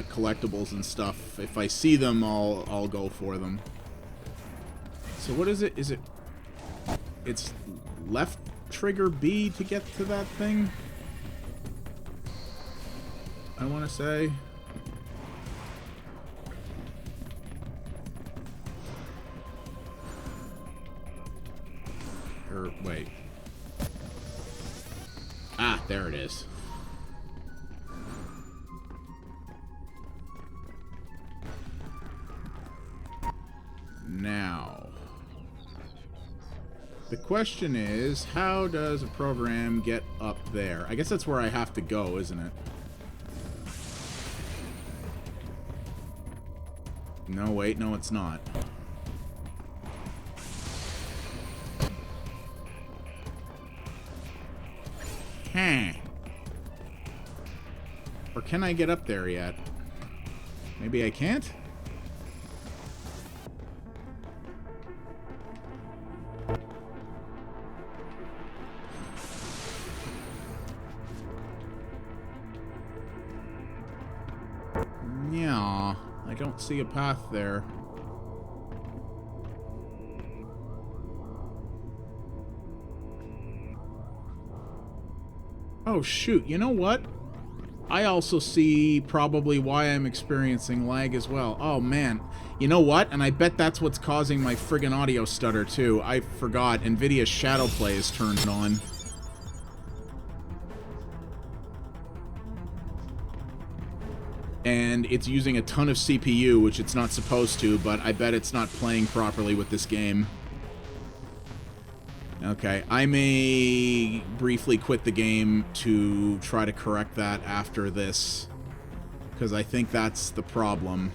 collectibles and stuff, if I see them, I'll go for them. So what is it? It's left trigger B to get to that thing? I want to say. Or, wait. Ah, there it is. Now, the question is, how does a program get up there? I guess that's where I have to go, isn't it? No, wait, no, it's not. Or can I get up there yet? Maybe I can't? Yeah, I don't see a path there. Oh shoot, you know what? I also see probably why I'm experiencing lag as well. Oh man, you know what? And I bet that's what's causing my friggin' audio stutter too. I forgot, NVIDIA Shadowplay is turned on. And it's using a ton of CPU, which it's not supposed to, but I bet it's not playing properly with this game. Okay, I may briefly quit the game to try to correct that after this, because I think that's the problem.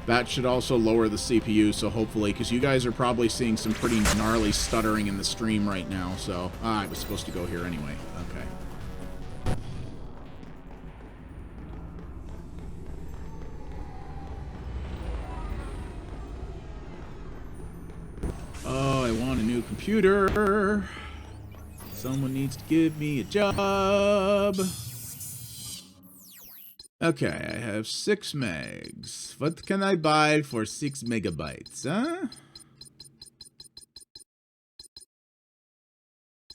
That should also lower the CPU, so hopefully, because you guys are probably seeing some pretty gnarly stuttering in the stream right now, so... I was supposed to go here anyway. Okay. Oh, I want a new computer. Someone needs to give me a job. Okay, I have 6 megs. What can I buy for 6 megabytes, huh?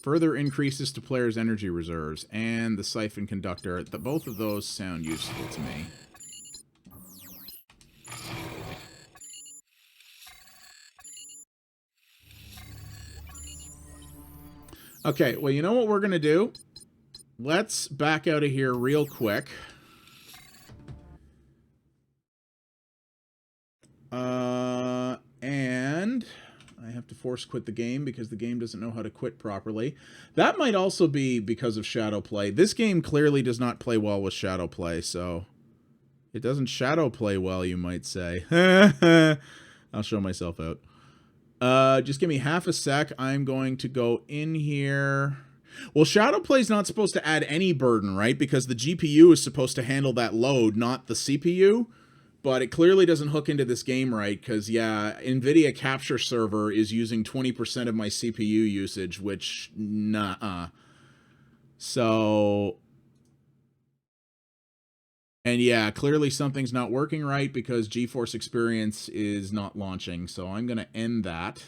Further increases to players' energy reserves and the siphon conductor. Both of those sound useful to me. Okay, well, you know what we're going to do? Let's back out of here real quick. And I have to force quit the game because the game doesn't know how to quit properly. That might also be because of Shadowplay. This game clearly does not play well with Shadowplay, so... It doesn't Shadowplay well, you might say. I'll show myself out. Just give me half a sec. I'm going to go in here... Well, Shadowplay's not supposed to add any burden, right? Because the GPU is supposed to handle that load, not the CPU. But it clearly doesn't hook into this game right, because, yeah, NVIDIA Capture Server is using 20% of my CPU usage, which, nah. So, and yeah, clearly something's not working right, because GeForce Experience is not launching, so I'm going to end that.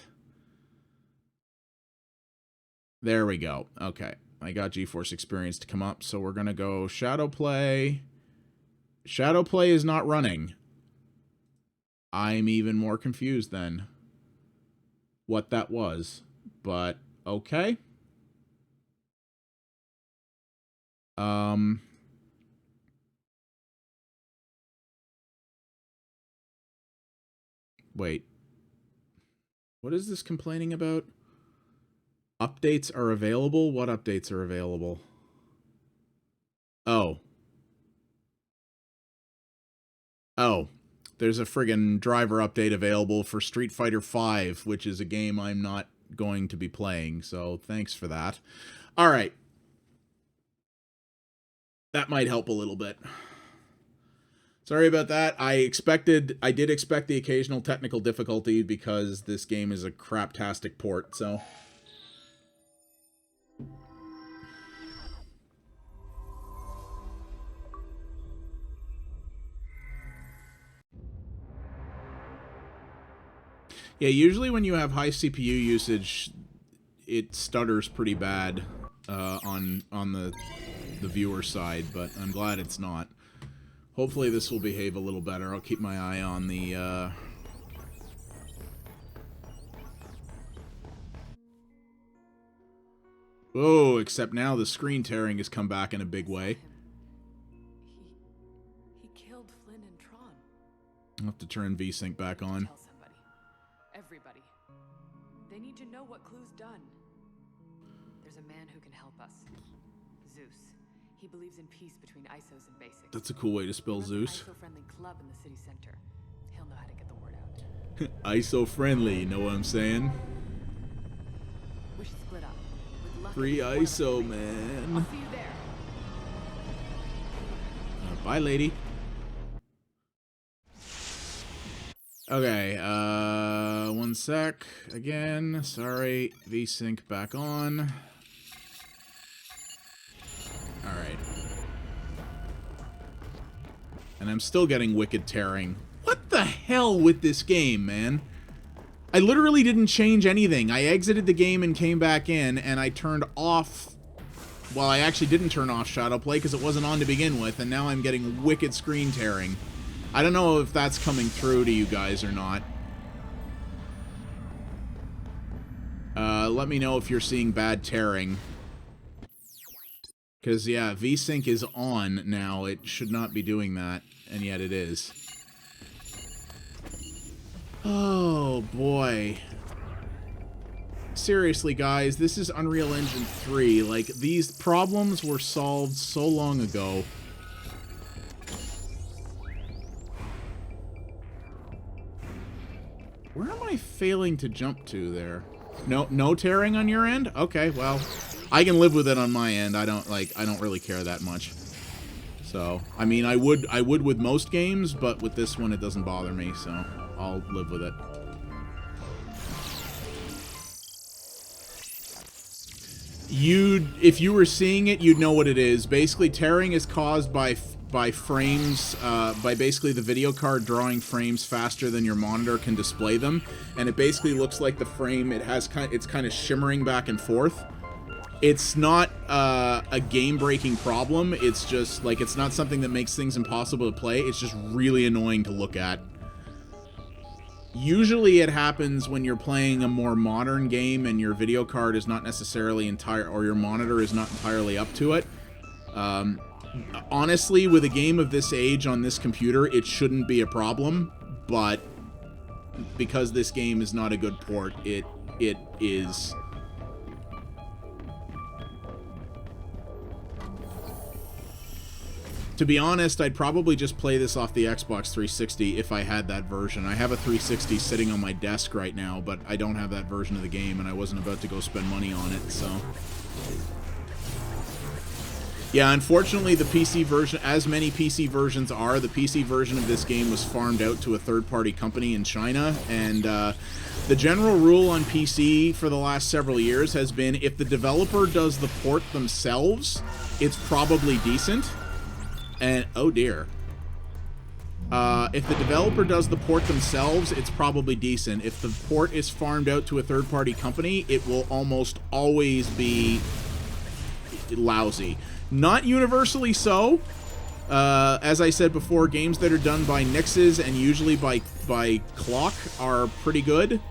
There we go. Okay, I got GeForce Experience to come up, so we're going to go Shadowplay. Shadowplay is not running. I'm even more confused than what that was, but okay. Wait. What is this complaining about? Updates are available? What updates are available? Oh. Oh. There's a friggin' driver update available for Street Fighter V, which is a game I'm not going to be playing, so thanks for that. Alright. That might help a little bit. Sorry about that. I did expect the occasional technical difficulty because this game is a craptastic port, so... Yeah, usually when you have high CPU usage, it stutters pretty bad on the viewer side, but I'm glad it's not. Hopefully this will behave a little better. I'll keep my eye on the... Oh, except now the screen tearing has come back in a big way. I'll have to turn VSync back on. Tell somebody. Everybody. They need to know what Clue's done. There's a man who can help us. Zeus. He believes in peace between ISOs and basics. That's a cool way to spell Zeus. ISO-friendly club in the city center. He'll know how to get the word out. ISO friendly, you know what I'm saying? We should split up. With luck, Free one of us ISO, will make it. man. I'll see you there. Bye, lady. Okay, one sec. Again, sorry. VSync back on. Alright. And I'm still getting wicked tearing. What the hell with this game, man? I literally didn't change anything. I exited the game and came back in, and I turned off... Well, I actually didn't turn off Shadowplay because it wasn't on to begin with, and now I'm getting wicked screen tearing. I don't know if that's coming through to you guys or not. Let me know if you're seeing bad tearing. Because, yeah, VSync is on now. It should not be doing that, and yet it is. Oh, boy. Seriously, guys, this is Unreal Engine 3. Like, these problems were solved so long ago. Where am I failing to jump to there? No tearing on your end? Okay, well, I can live with it on my end. I don't really care that much. So, I mean, I would with most games, but with this one it doesn't bother me, so I'll live with it. If you were seeing it, you'd know what it is. Basically, tearing is caused by frames, by basically the video card drawing frames faster than your monitor can display them, and it basically looks like the frame it's kind of shimmering back and forth. It's not a game-breaking problem. It's just like it's not something that makes things impossible to play. It's just really annoying to look at. Usually it happens when you're playing a more modern game and your video card is not necessarily or your monitor is not entirely up to it. Honestly, with a game of this age on this computer, it shouldn't be a problem, but because this game is not a good port, it is. To be honest, I'd probably just play this off the Xbox 360 if I had that version. I have a 360 sitting on my desk right now, but I don't have that version of the game, and I wasn't about to go spend money on it, so... Yeah, unfortunately, the PC version, as many PC versions are, the PC version of this game was farmed out to a third-party company in China, and the general rule on PC for the last several years has been if the developer does the port themselves, it's probably decent. And, oh dear. If the developer does the port themselves, it's probably decent. If the port is farmed out to a third-party company, it will almost always be lousy. Not universally so. As I said before, games that are done by Nixes and usually by Clock are pretty good.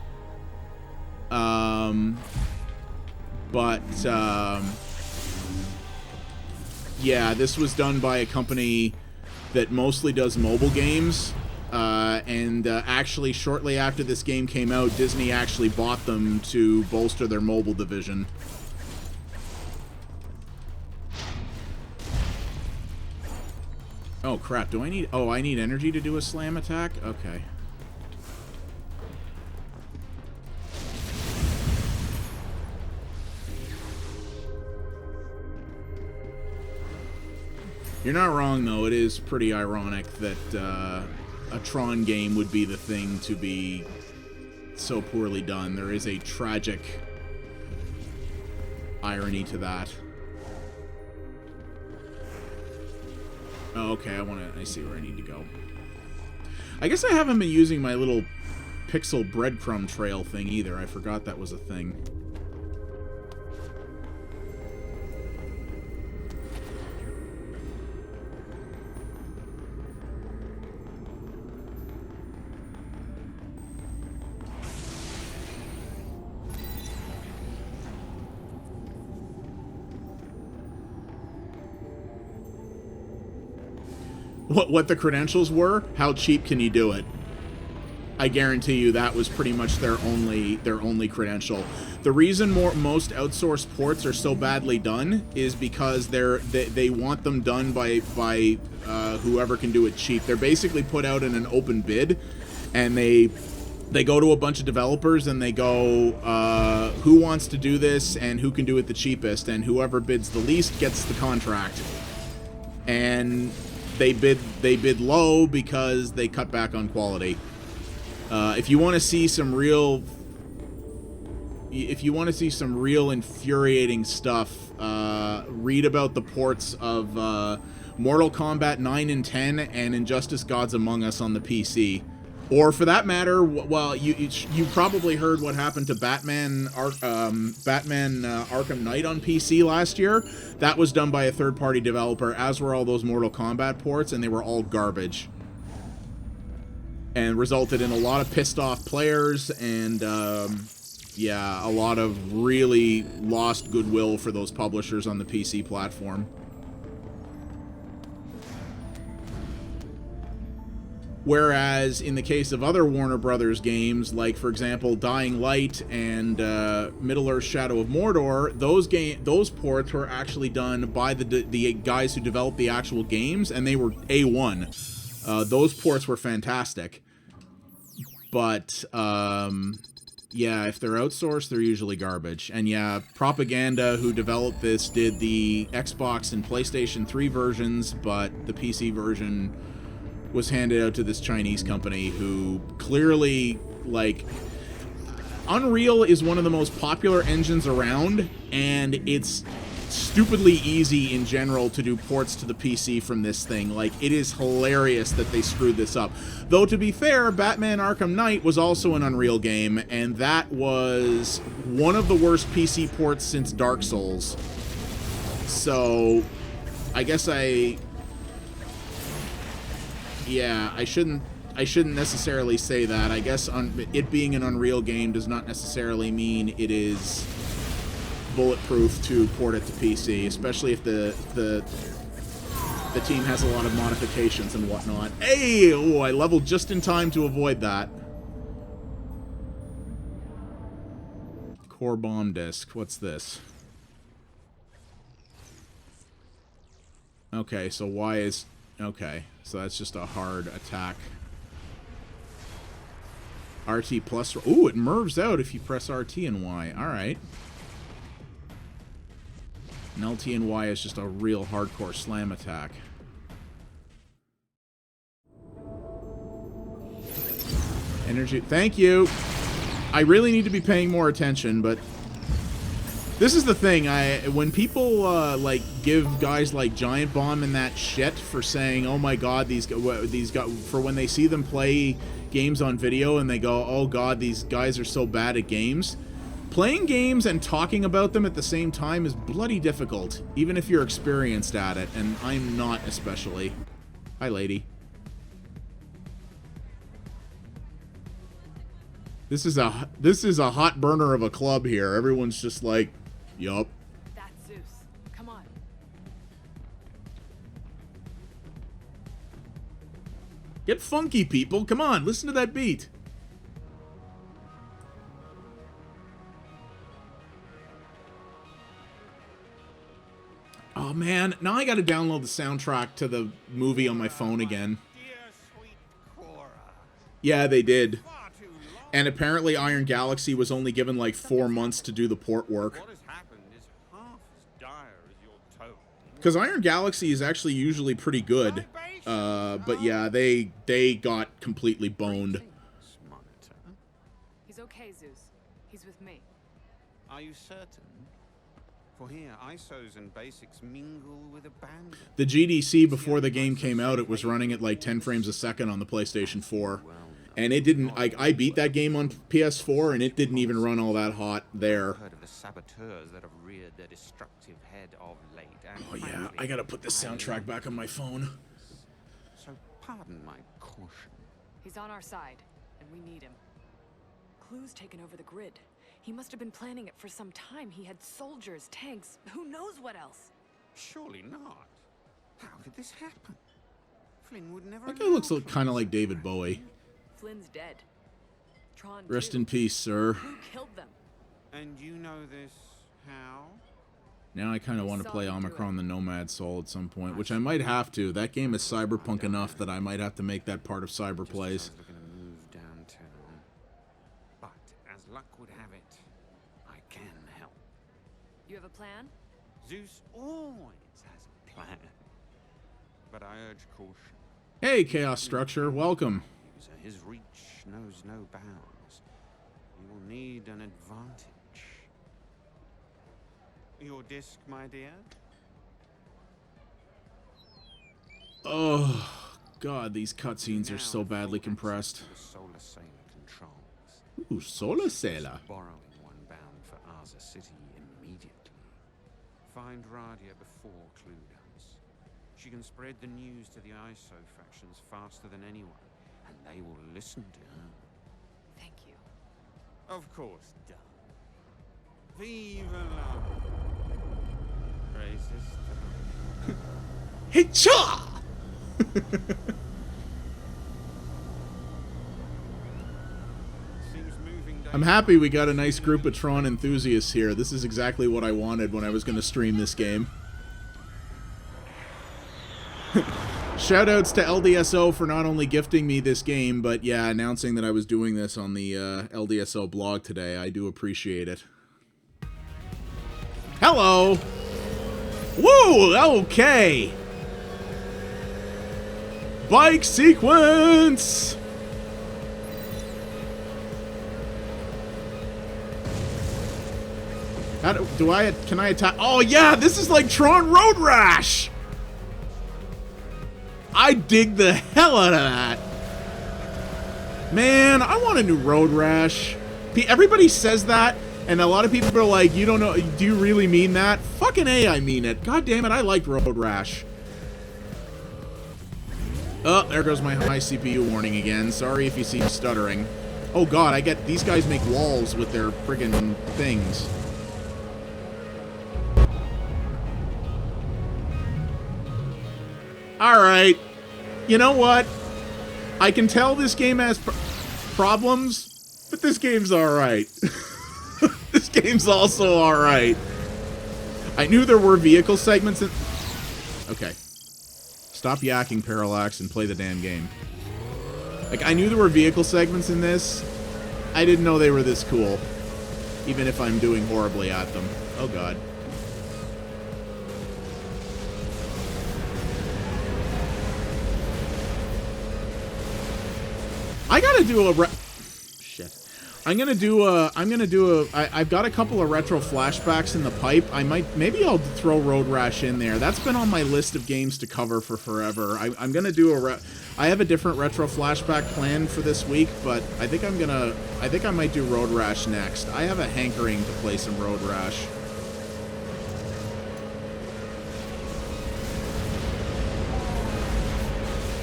Yeah, this was done by a company that mostly does mobile games, and actually shortly after this game came out, Disney actually bought them to bolster their mobile division. Oh crap, do I need... Oh, I need energy to do a slam attack? Okay. You're not wrong, though. It is pretty ironic that a TRON game would be the thing to be so poorly done. There is a tragic irony to that. Oh, okay, I see where I need to go. I guess I haven't been using my little pixel breadcrumb trail thing either. I forgot that was a thing. What the credentials were? How cheap can you do it? I guarantee you that was pretty much their only credential. The reason most outsourced ports are so badly done is because they want them done by whoever can do it cheap. They're basically put out in an open bid, and they go to a bunch of developers and they go, who wants to do this and who can do it the cheapest, and whoever bids the least gets the contract. And they bid low because they cut back on quality. If you want to see some real infuriating stuff, read about the ports of Mortal Kombat 9 and 10 and Injustice Gods Among Us on the PC. Or for that matter, well, you probably heard what happened to Batman Arkham Knight on PC last year. That was done by a third-party developer, as were all those Mortal Kombat ports, and they were all garbage. And resulted in a lot of pissed off players and, yeah, a lot of really lost goodwill for those publishers on the PC platform. Whereas in the case of other Warner Brothers games, like, for example, Dying Light and Middle-earth: Shadow of Mordor, those ports were actually done by the guys who developed the actual games, and they were A1. Those ports were fantastic. But, yeah, if they're outsourced, they're usually garbage. And yeah, Propaganda, who developed this, did the Xbox and PlayStation 3 versions, but the PC version was handed out to this Chinese company who clearly, like... Unreal is one of the most popular engines around, and it's stupidly easy in general to do ports to the PC from this thing. Like, it is hilarious that they screwed this up. Though, to be fair, Batman Arkham Knight was also an Unreal game, and that was one of the worst PC ports since Dark Souls. So, I guess yeah, I shouldn't necessarily say that. I guess it being an Unreal game does not necessarily mean it is bulletproof to port it to PC, especially if the team has a lot of modifications and whatnot. Hey! Oh, I leveled just in time to avoid that. Core bomb disc. What's this? Okay, so Y is... Okay, so that's just a hard attack. RT plus... Ooh, it merves out if you press RT and Y. Alright. And LT and Y is just a real hardcore slam attack. Energy... Thank you! I really need to be paying more attention, but... This is the thing, when people, like, give guys like Giant Bomb and that shit for saying, oh my god, these guys, for when they see them play games on video and they go, oh god, these guys are so bad at games. Playing games and talking about them at the same time is bloody difficult, even if you're experienced at it, and I'm not especially. Hi, lady. This is a hot burner of a club here. Everyone's just like, yup. That's Zeus. Come on. Get funky, people. Come on, listen to that beat. Oh, man. Now I gotta download the soundtrack to the movie on my phone again. Yeah, they did. And apparently Iron Galaxy was only given like 4 months to do the port work. Because Iron Galaxy is actually usually pretty good. But yeah, they got completely boned. He's okay, Zeus. He's with me. Are you certain? For here, ISOs and basics mingle with abandon. The GDC, before the game came out, it was running at like 10 frames a second on the PlayStation 4. And it didn't, I beat that game on PS4, and it didn't even run all that hot there. Heard of the saboteurs that have reared their destructive head of late. And Oh yeah, I gotta put this soundtrack back on my phone. So pardon my caution. He's on our side, and we need him. Clue's taken over the grid. He must have been planning it for some time. He had soldiers, tanks, who knows what else. Surely not. How could this happen? Flynn would never. That guy looks kind of like David Bowie. Flynn's dead. Tron Rest too. in peace, sir. Who killed them? And you know this how? Now I kind of want to saw play him do Omicron the Nomad Soul at some point, which I might have to. That game is cyberpunk enough that I might have to make that part of Cyberplays. I was looking to move downtown. But as luck would have it, I can help. You have a plan? Zeus always has a plan. But I urge caution. Hey, Chaos Structure, welcome. User, his reach knows no bounds. You will need an advantage. Your disc, my dear? Oh, God, these cutscenes are so badly compressed. The Solar Sailor controls. Ooh, Solar Sailor. Borrowing one bound for Arza City immediately. Find Radia before Clue does. She can spread the news to the ISO factions faster than anyone, and they will listen to her. Thank you. Of course, duh. Vive la racist. Hey, cha! I'm happy we got a nice group of Tron enthusiasts here. This is exactly what I wanted when I was going to stream this game. Shoutouts to LDSO for not only gifting me this game, but yeah, announcing that I was doing this on the LDSO blog today. I do appreciate it. Hello! Woo! Okay! Bike sequence! Can I attack? Oh yeah, this is like Tron Road Rash! I dig the hell out of that. Man, I want a new Road Rash. Everybody says that, and a lot of people are like, you don't know, do you really mean that? Fucking A, I mean it. God damn it, I liked Road Rash. Oh, there goes my high CPU warning again. Sorry if you see me stuttering. Oh god, these guys make walls with their friggin' things. Alright. You know what? I can tell this game has problems, but this game's alright. This game's also alright. I knew there were vehicle segments in... Okay. Stop yakking, Parallax, and play the damn game. Like, I knew there were vehicle segments in this. I didn't know they were this cool. Even if I'm doing horribly at them. Oh god. I gotta do a shit. I've got a couple of retro flashbacks in the pipe. Maybe I'll throw Road Rash in there. That's been on my list of games to cover for forever. I'm gonna do I have a different retro flashback planned for this week, but I think I might do Road Rash next. I have a hankering to play some Road Rash.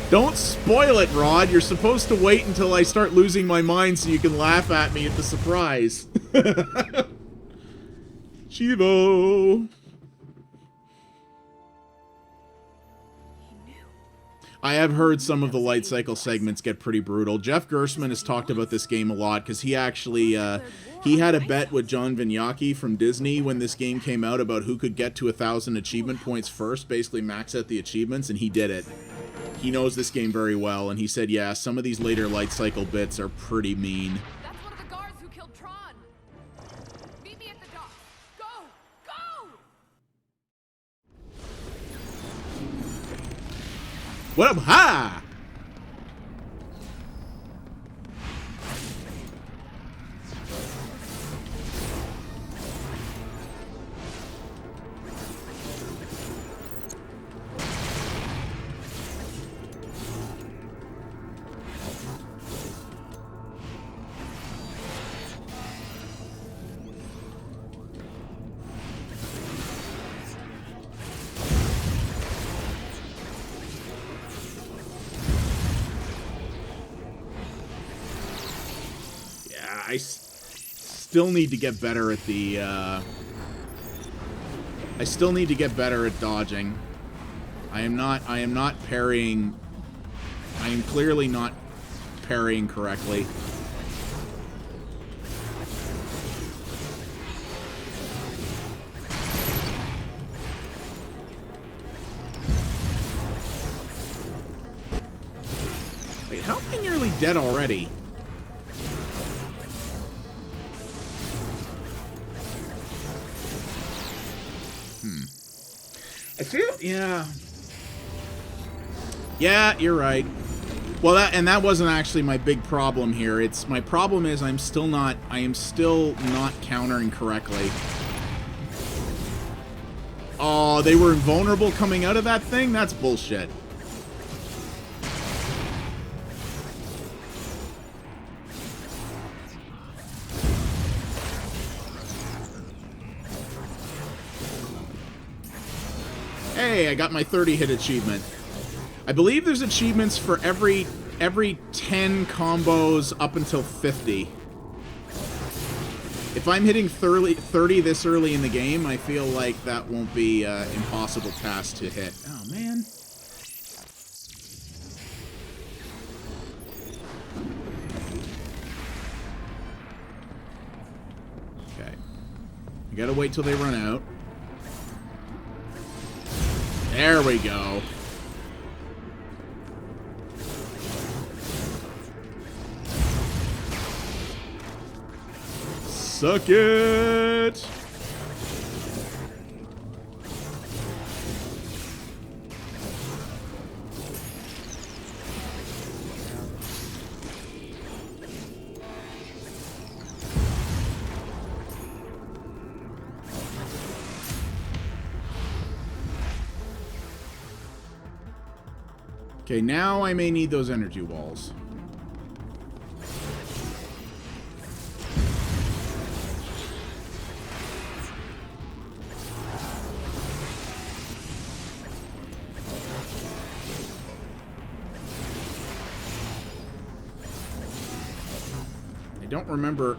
Don't spoil it, Rod. You're supposed to wait until I start losing my mind so you can laugh at me at the surprise. Chivo. I have heard some of the light cycle segments get pretty brutal. Jeff Gersman has talked about this game a lot because he actually he had a bet with John Vignacchi from Disney when this game came out about who could get to 1,000 achievement points first, basically max out the achievements, and he did it. He knows this game very well, and he said, yeah, some of these later light cycle bits are pretty mean. That's one of the guards who killed Tron. Meet me at the dock. Go! Go! What up? Ha! I still need to get better at the, I still need to get better at dodging. I am not parrying. I am clearly not parrying correctly. dead already. I feel, yeah. Yeah, you're right. Well, that wasn't actually my big problem here. My problem is I am still not countering correctly. Oh, they were invulnerable coming out of that thing? That's bullshit. Hey, I got my 30-hit achievement. I believe there's achievements for every 10 combos up until 50. If I'm hitting 30 this early in the game, I feel like that won't be an impossible task to hit. Oh, man. Okay. You gotta wait till they run out. There we go. Suck it! Okay, now I may need those energy walls. I don't remember.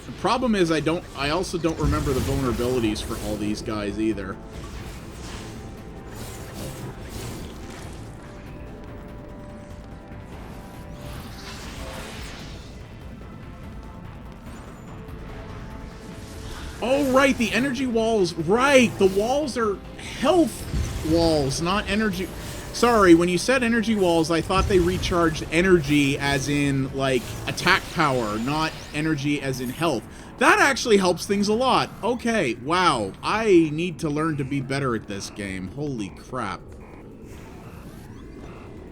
The problem is I also don't remember the vulnerabilities for all these guys either. Oh, right, the energy walls. Right, the walls are health walls, not energy. Sorry, when you said energy walls, I thought they recharged energy as in, like, attack power, not energy as in health. That actually helps things a lot. Okay, wow. I need to learn to be better at this game. Holy crap.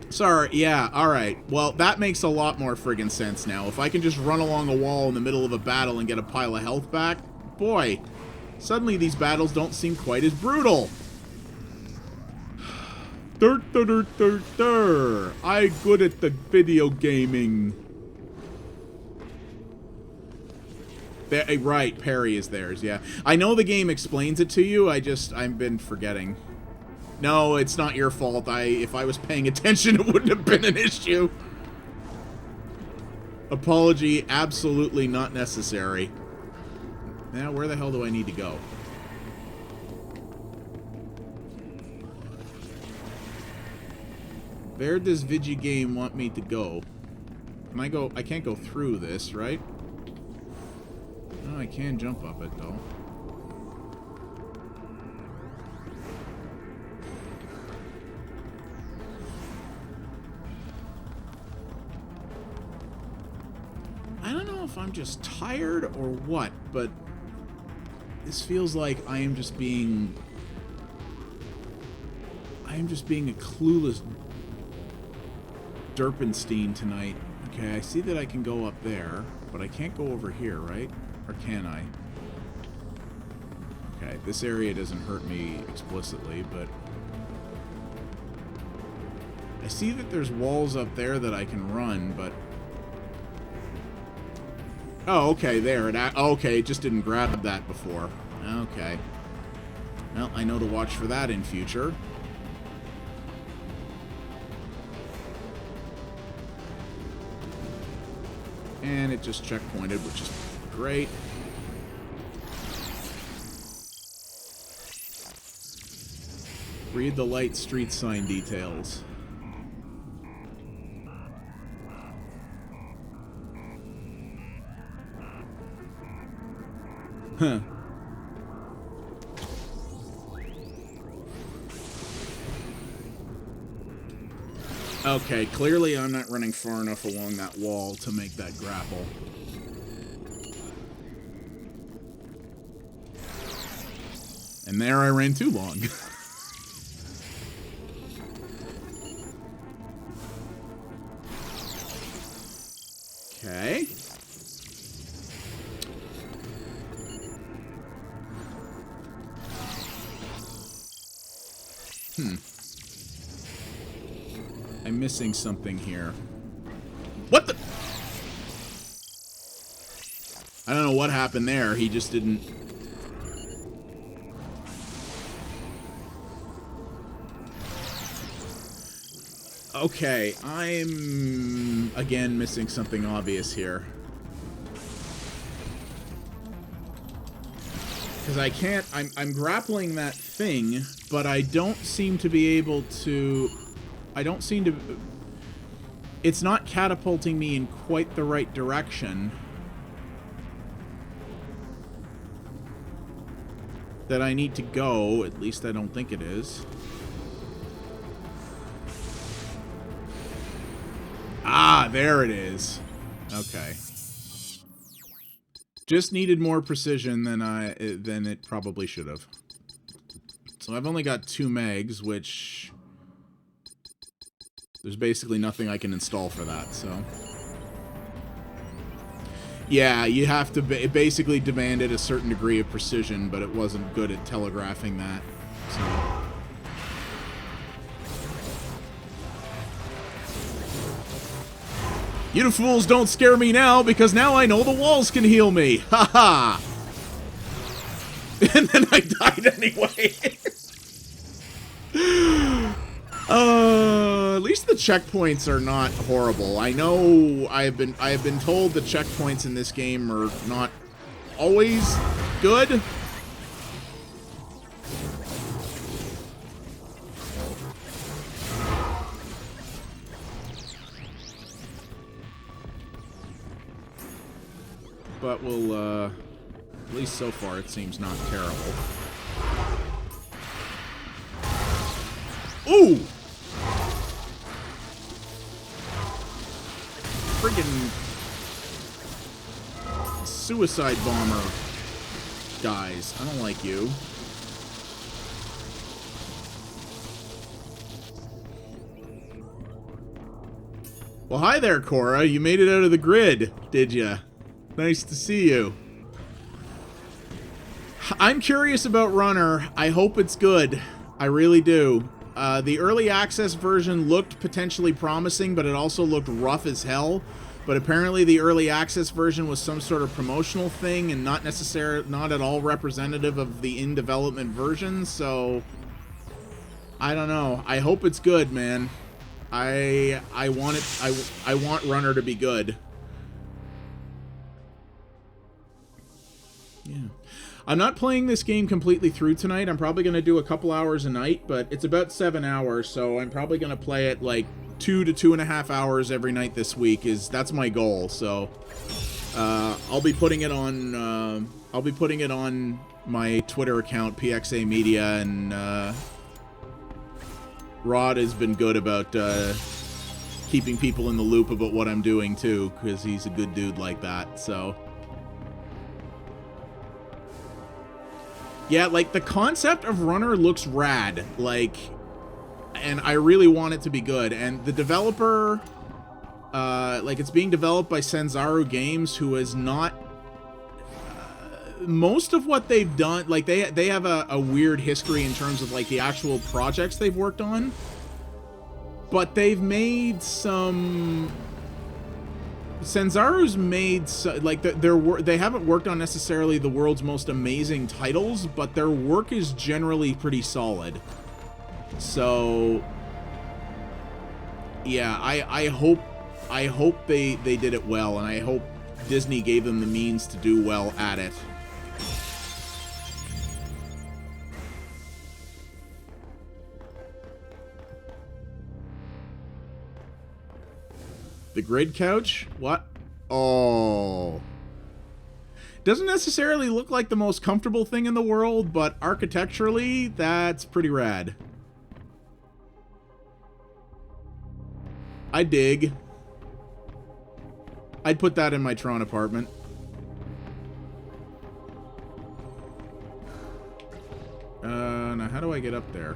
Sorry, yeah, alright. Well, that makes a lot more friggin' sense now. If I can just run along a wall in the middle of a battle and get a pile of health back, boy, suddenly these battles don't seem quite as brutal. I good at the video gaming. There, right, parry is theirs, yeah. I know the game explains it to you, I've been forgetting. No, it's not your fault. If I was paying attention, it wouldn't have been an issue. Apology absolutely not necessary. Now, where the hell do I need to go? Where does Vigi game want me to go? Can I go? I can't go through this, right? No, I can jump up it, though. I don't know if I'm just tired or what, but this feels like I am just being a clueless Derpenstein tonight. Okay, I see that I can go up there, but I can't go over here, right? Or can I? Okay, this area doesn't hurt me explicitly, but I see that there's walls up there that I can run, but oh, okay, there. Okay, it just didn't grab that before. Okay. Well, I know to watch for that in future. And it just checkpointed, which is great. Read the light street sign details. Huh. Okay, clearly I'm not running far enough along that wall to make that grapple. And there I ran too long. Okay. I'm missing something here. What the? I don't know what happened there. He just didn't... Okay, I'm again missing something obvious here. Because I can't... I'm grappling that thing, but I don't seem to be able to... I don't seem to... It's not catapulting me in quite the right direction that I need to go. At least I don't think it is. Ah, there it is. Okay. Just needed more precision than it probably should have. So I've only got 2 megs, which... There's basically nothing I can install for that, so... Yeah, you have to... It basically demanded a certain degree of precision, but it wasn't good at telegraphing that, so... You fools don't scare me now, because now I know the walls can heal me! Ha ha! And then I died anyway! At least the checkpoints are not horrible. I know I have been told the checkpoints in this game are not always good. But we'll, at least so far it seems not terrible. Ooh! Friggin' suicide bomber guys. I don't like you. Well, hi there, Cora. You made it out of the grid, did ya? Nice to see you. I'm curious about Runner. I hope it's good. I really do. The early access version looked potentially promising, but it also looked rough as hell. But apparently the early access version was some sort of promotional thing and not at all representative of the in-development version, so... I don't know. I hope it's good, man. I want Runner to be good. Yeah. I'm not playing this game completely through tonight. I'm probably going to do a couple hours a night, but it's about 7 hours, so I'm probably going to play it like 2 to 2.5 hours every night this week. That's my goal. So I'll be putting it on my Twitter account, PXA Media, and Rod has been good about keeping people in the loop about what I'm doing too, because he's a good dude like that. So. Yeah, like, the concept of Runner looks rad, like, and I really want it to be good. And the developer, like, it's being developed by Sanzaru Games, who is not, most of what they've done, like, they have a weird history in terms of, like, the actual projects they've worked on, but they've made some... Sanzaru's made, like, they haven't worked on necessarily the world's most amazing titles, but their work is generally pretty solid. So, yeah, I hope they did it well, and I hope Disney gave them the means to do well at it. The grid couch? What? Oh. Doesn't necessarily look like the most comfortable thing in the world, but architecturally, that's pretty rad. I dig. I'd put that in my Tron apartment. Now how do I get up there?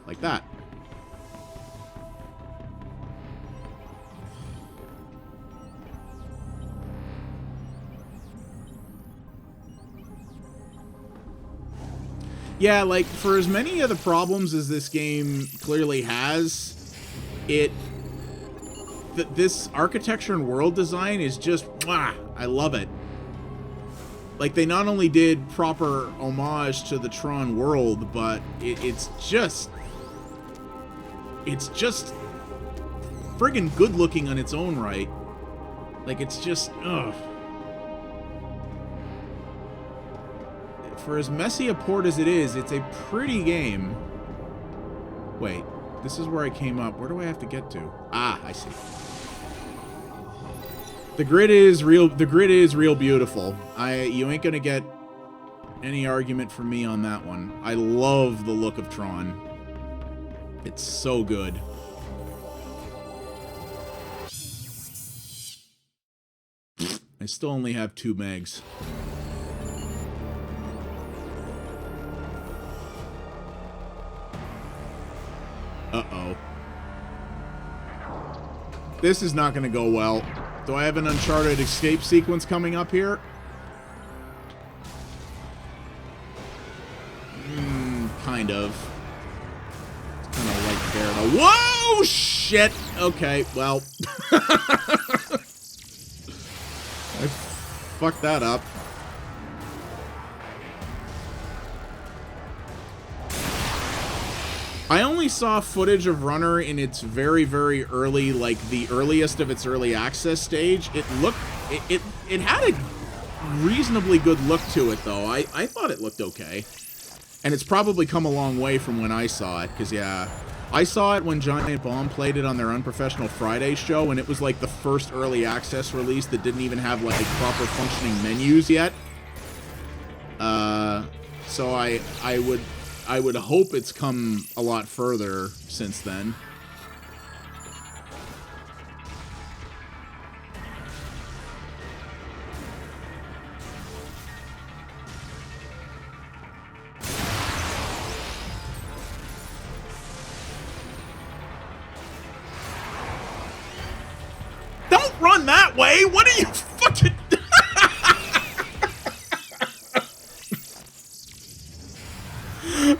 Like that. Yeah, like, for as many of the problems as this game clearly has, this architecture and world design is just, mwah, I love it. Like, they not only did proper homage to the Tron world, but it's just friggin' good looking on its own right. Like, it's just, ugh. For as messy a port as it is, it's a pretty game. Wait, this is where I came up. Where do I have to get to? Ah, I see. The grid is real beautiful. You ain't gonna get any argument from me on that one. I love the look of Tron. It's so good. I still only have 2 megs. Uh-oh. This is not going to go well. Do I have an Uncharted escape sequence coming up here? Kind of. It's kind of like there. Whoa! Shit! Okay, well. I fucked that up. I only saw footage of Runner in its very, very early, like the earliest of its early access stage. It looked, it had a reasonably good look to it, though. I thought it looked okay. And it's probably come a long way from when I saw it, because, yeah, I saw it when Giant Bomb played it on their Unprofessional Friday show, and it was like the first early access release that didn't even have, like, proper functioning menus yet. So I would hope it's come a lot further since then. Don't run that way! What are you fucking...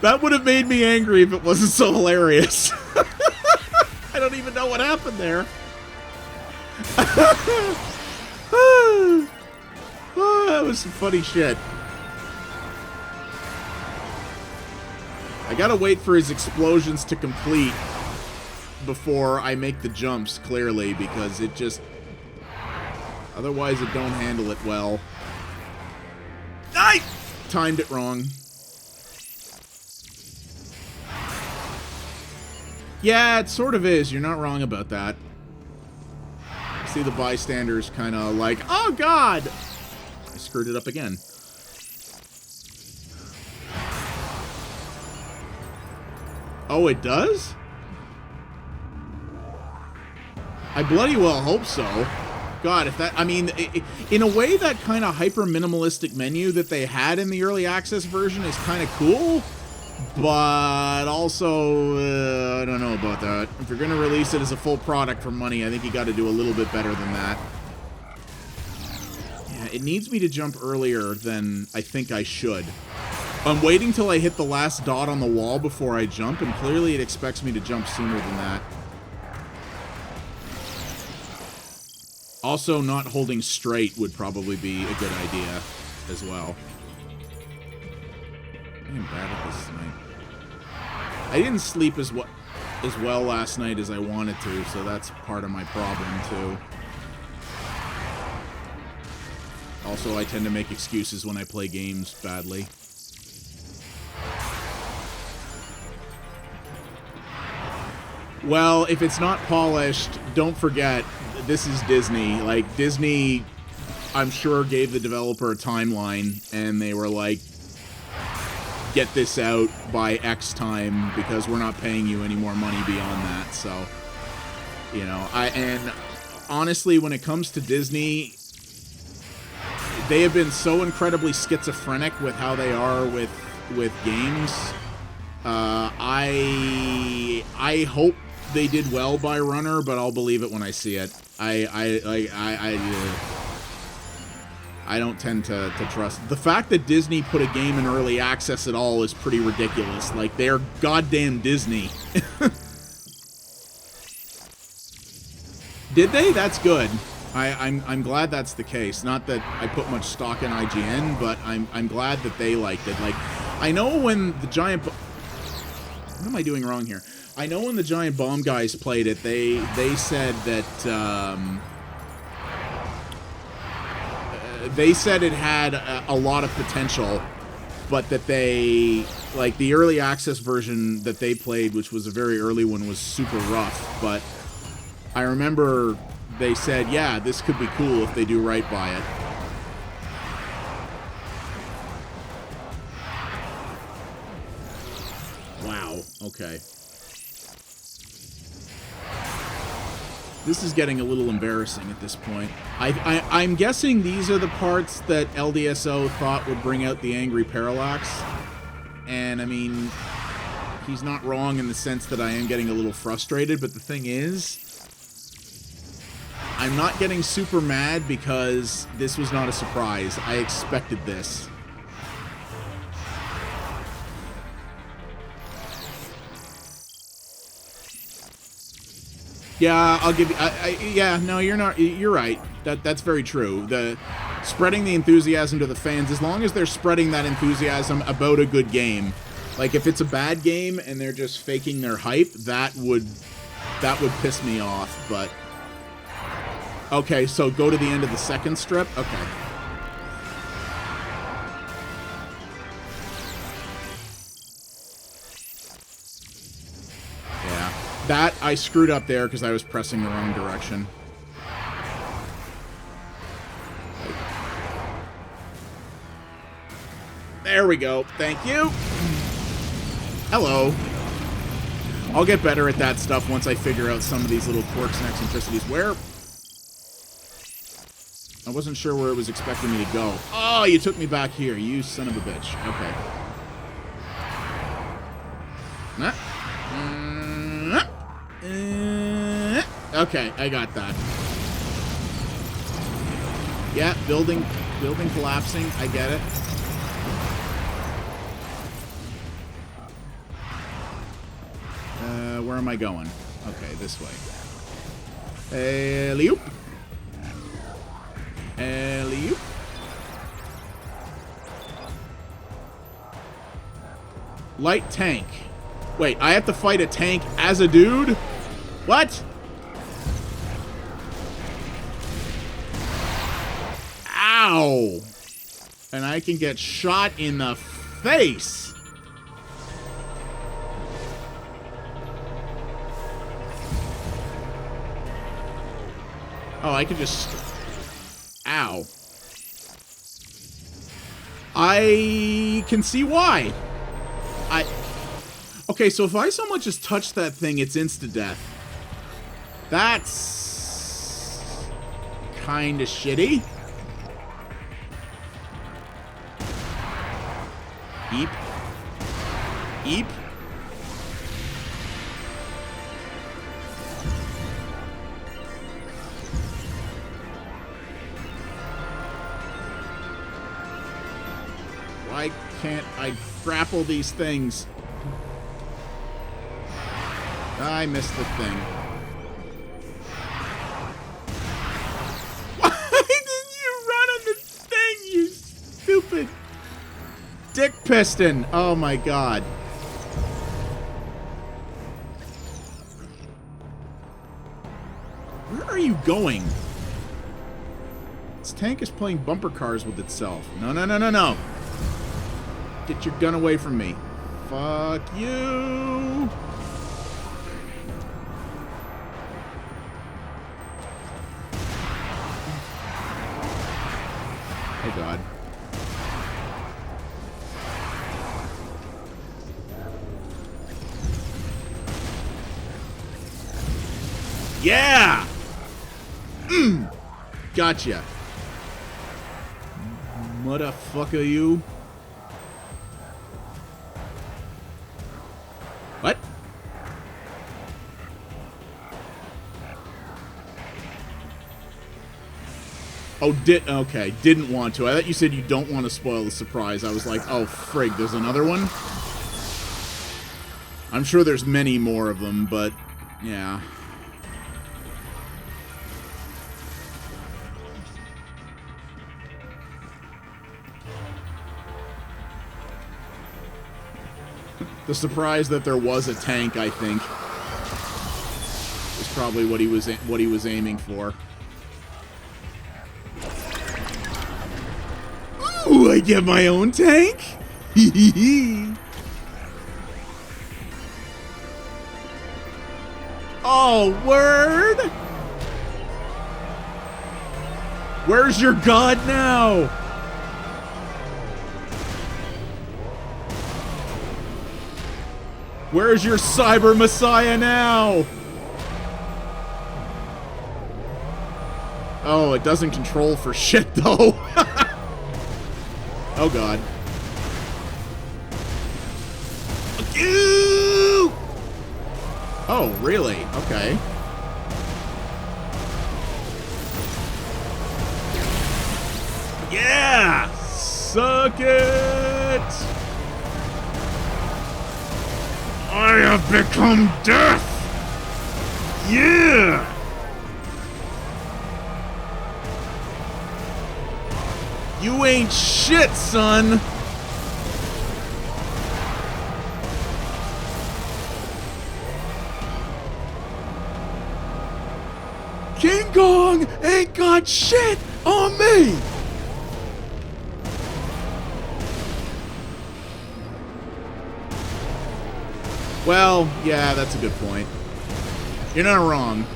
That would have made me angry if it wasn't so hilarious. I don't even know what happened there. Oh, that was some funny shit. I gotta wait for his explosions to complete before I make the jumps, clearly, because it just... Otherwise, it don't handle it well. I timed it wrong. Yeah, it sort of is. You're not wrong about that. See the bystanders kind of like, oh god! I screwed it up again. Oh, it does? I bloody well hope so. God, if that... I mean, in a way, that kind of hyper-minimalistic menu that they had in the early access version is kind of cool. But also, I don't know about that. If you're going to release it as a full product for money, I think you got to do a little bit better than that. Yeah, it needs me to jump earlier than I think I should. I'm waiting till I hit the last dot on the wall before I jump, and clearly it expects me to jump sooner than that. Also, not holding straight would probably be a good idea as well. I'm bad at this tonight. I didn't sleep as well last night as I wanted to, so that's part of my problem, too. Also, I tend to make excuses when I play games badly. Well, if it's not polished, don't forget, this is Disney. Like, Disney, I'm sure, gave the developer a timeline, and they were like, get this out by X time because we're not paying you any more money beyond that, so You know, and honestly, when it comes to Disney, they have been so incredibly schizophrenic with how they are with games. I hope they did well by Runner, but I'll believe it when I see it. I don't tend to trust. The fact that Disney put a game in early access at all is pretty ridiculous. Like, they're goddamn Disney. Did they? That's good. I'm glad that's the case. Not that I put much stock in IGN, but I'm glad that they liked it. Like, I know when the Giant... What am I doing wrong here? I know when the Giant Bomb guys played it, they said that... they said it had a lot of potential, but that they... Like, the early access version that they played, which was a very early one, was super rough, but I remember they said, yeah, this could be cool if they do right by it. Wow, okay. This is getting a little embarrassing at this point. I'm guessing these are the parts that LDSO thought would bring out the angry Parallax. And, I mean, he's not wrong in the sense that I am getting a little frustrated, but the thing is, I'm not getting super mad because this was not a surprise. I expected this. Yeah, I'll give you... yeah, no, you're not... You're right. That's very true. The spreading the enthusiasm to the fans, as long as they're spreading that enthusiasm about a good game. Like, if it's a bad game and they're just faking their hype, that would piss me off, but... Okay, so go to the end of the second strip? Okay. Yeah. That, I screwed up there because I was pressing the wrong direction. There we go. Thank you. Hello. I'll get better at that stuff once I figure out some of these little quirks and eccentricities. Where... I wasn't sure where it was expecting me to go. Oh, you took me back here, you son of a bitch. Okay. Okay, I got that. Yeah, building collapsing. I get it. Where am I going? Okay, this way. Alley-oop. Alley-oop. Light tank. Wait, I have to fight a tank as a dude? What? Ow! And I can get shot in the face. Oh, I can just... Ow. I can see why. Okay, so if I so much as touch that thing, it's insta-death. That's... kinda shitty. Eep. Eep. Why can't I grapple these things? I missed the thing. Why didn't you run on the thing, you stupid dick piston? Oh my god. Where are you going? This tank is playing bumper cars with itself. No, no, no, no, no. Get your gun away from me. Fuck you. Oh god. Yeah! Gotcha. Motherfucker, you. What? Oh, okay, didn't want to. I thought you said you don't want to spoil the surprise. I was like, oh, frig, there's another one? I'm sure there's many more of them, but, yeah. The surprise that there was a tank, I think, is probably what he was aiming for. Ooh, I get my own tank? Oh, word? Where's your god now? Where's your cyber messiah now? Oh, it doesn't control for shit, though. Oh, God. Ew! Oh, really? Okay. Yeah! Suck it! I have become death! Yeah! You ain't shit, son! King Kong ain't got shit on me! Well, yeah, that's a good point. You're not wrong.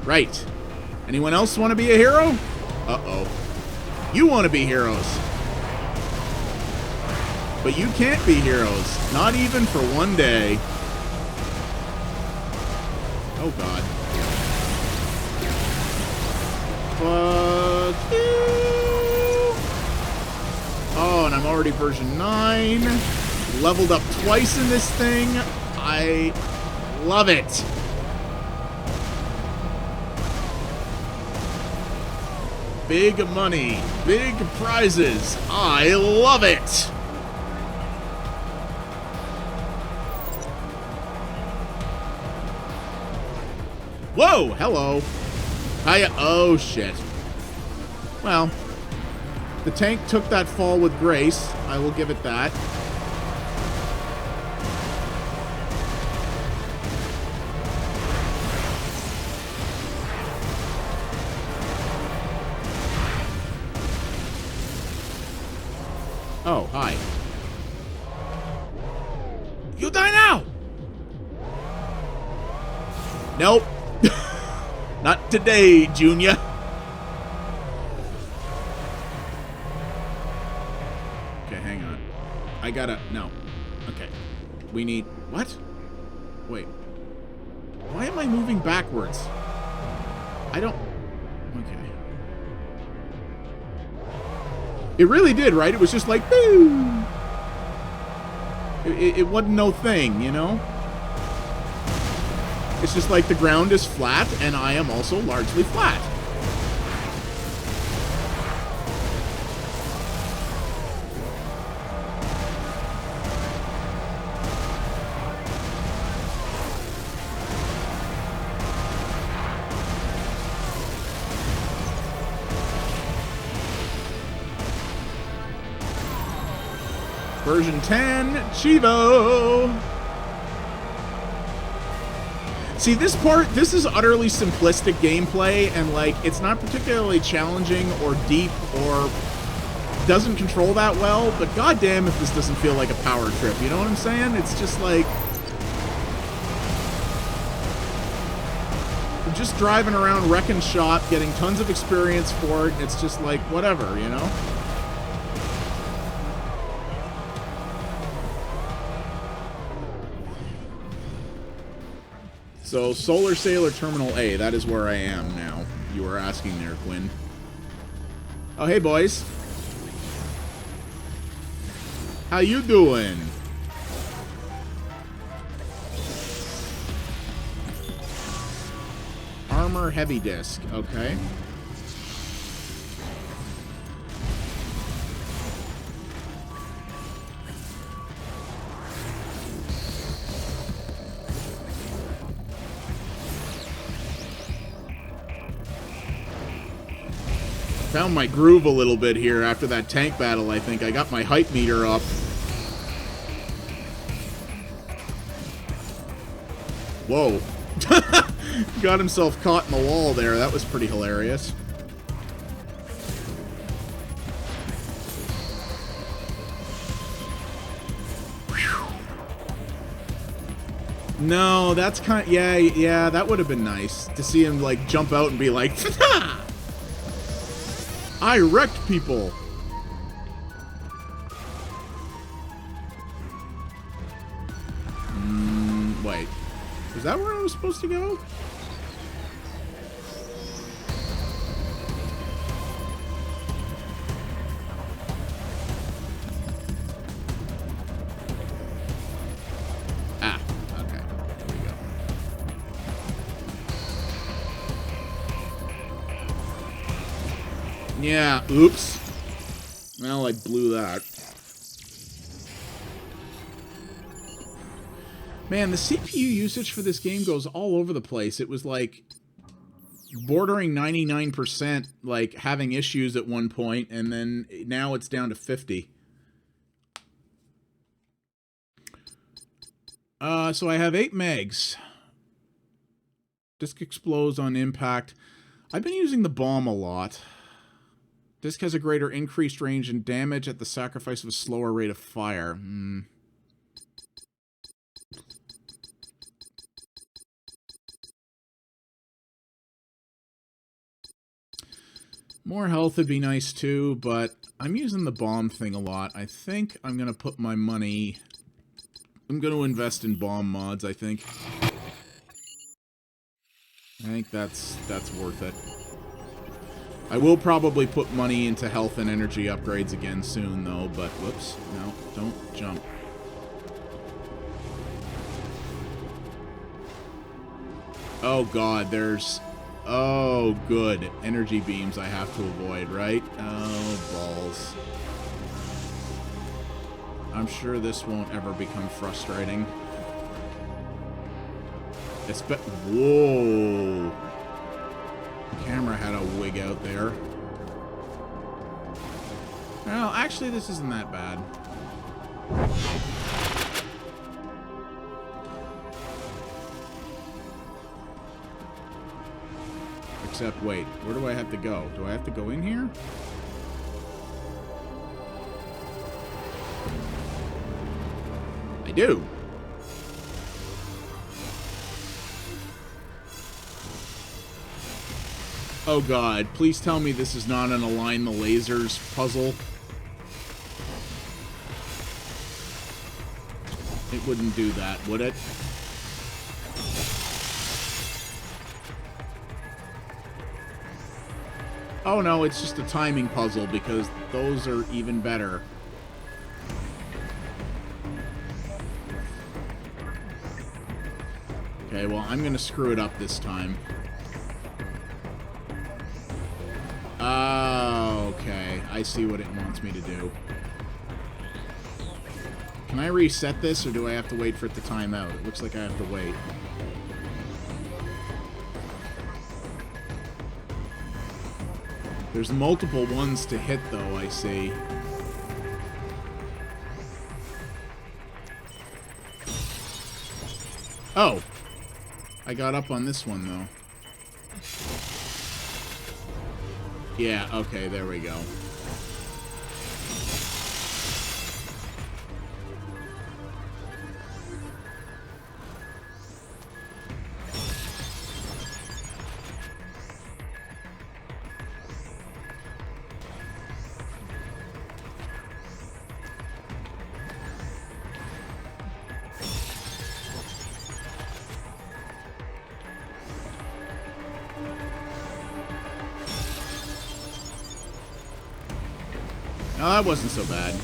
Right. Anyone else want to be a hero? Uh-oh. You want to be heroes. But you can't be heroes. Not even for one day. Oh, God. Fuck you. Oh, and I'm already version 9. Leveled up twice in this thing. I love it. Big money, big prizes. I love it. Whoa, hello. Hiya. Oh, shit. Well, the tank took that fall with grace. I will give it that. Oh, hi. You die now! Nope. Not today, Junior. Okay, hang on. I gotta... No. Okay. We need... What? Wait. Why am I moving backwards? I don't... Okay. It really did, right? It was just like, boo! It wasn't no thing, you know? It's just like the ground is flat, and I am also largely flat. Version 10, Chivo! See, this is utterly simplistic gameplay, and, like, it's not particularly challenging or deep or doesn't control that well, but goddamn if this doesn't feel like a power trip, you know what I'm saying? It's just like... I'm just driving around wrecking shop, getting tons of experience for it, and it's just like, whatever, you know? So, Solar Sailor Terminal A, that is where I am now. You were asking there, Quinn. Oh, hey, boys. How you doing? Armor heavy disc, okay. Found my groove a little bit here after that tank battle, I think. I got my hype meter up. Whoa. Got himself caught in the wall there. That was pretty hilarious. Whew. No, that's kind of... Yeah, that would have been nice. To see him, like, jump out and be like, "Ha! I wrecked people." Wait. Is that where I was supposed to go? Ah, okay. There we go. Yeah, oops. Well, I blew that. Man, the CPU usage for this game goes all over the place. It was like bordering 99%, like having issues at one point, and then now it's down to 50. So I have 8 megs. Disc explodes on impact. I've been using the bomb a lot. Disc has a greater increased range and damage at the sacrifice of a slower rate of fire. More health would be nice too, but I'm using the bomb thing a lot. I think I'm going to put my money... I'm going to invest in bomb mods, I think. I think that's worth it. I will probably put money into health and energy upgrades again soon, though, but whoops. No, don't jump. Oh, God, there's... Oh, good. Energy beams I have to avoid, right? Oh, balls. I'm sure this won't ever become frustrating. Whoa. The camera had a wig out there. Well, actually, this isn't that bad. Except, wait, where do I have to go? Do I have to go in here? I do. Oh God, please tell me this is not an align the lasers puzzle. It wouldn't do that, would it? Oh no, it's just a timing puzzle because those are even better. Okay, well, I'm gonna screw it up this time. Okay, I see what it wants me to do. Can I reset this, or do I have to wait for it to time out? It looks like I have to wait. There's multiple ones to hit, though, I see. Oh! I got up on this one, though. Yeah, okay, there we go. Oh, that wasn't so bad.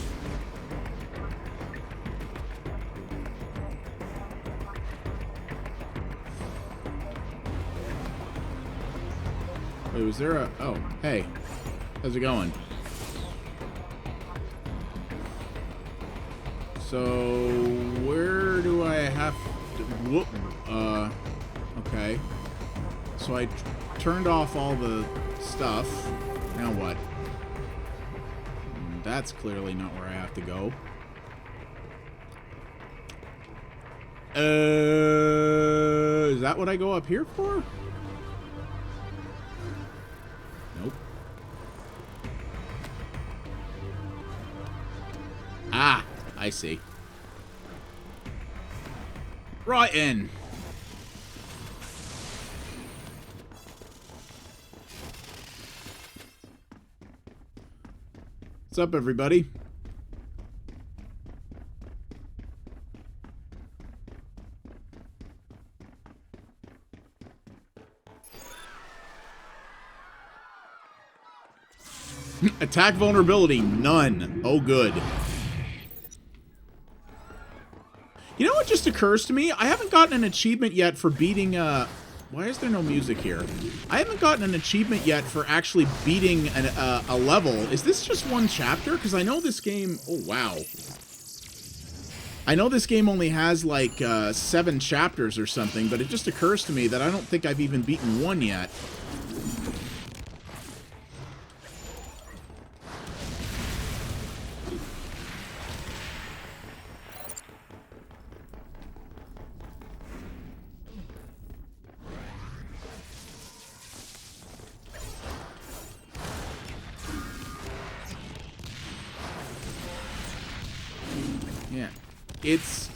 Wait, was there a... Oh, hey. How's it going? So, where do I have to... Whoop. Okay. So I turned off all the stuff. Now what? That's clearly not where I have to go. Is that what I go up here for? Nope. Ah, I see. Right in. What's up, everybody? Attack vulnerability, none. Oh, good. You know what just occurs to me? I haven't gotten an achievement yet for beating, why is there no music here? I haven't gotten an achievement yet for actually beating a level. Is this just one chapter? Because I know this game... Oh, wow. I know this game only has, like, 7 chapters or something, but it just occurs to me that I don't think I've even beaten one yet. Yeah. It's...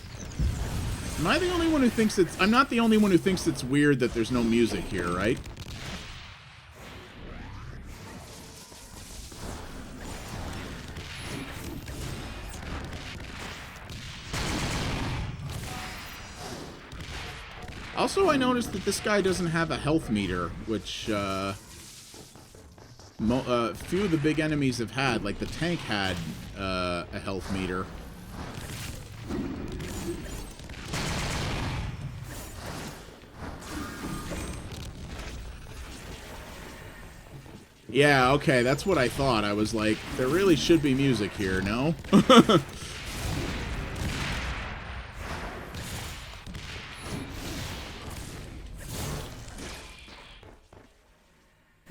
Am I the only one who thinks it's... I'm not the only one who thinks it's weird that there's no music here, right? Also, I noticed that this guy doesn't have a health meter, which, few of the big enemies have had. Like, the tank had, a health meter. Yeah, okay, that's what I thought. I was like, there really should be music here, no?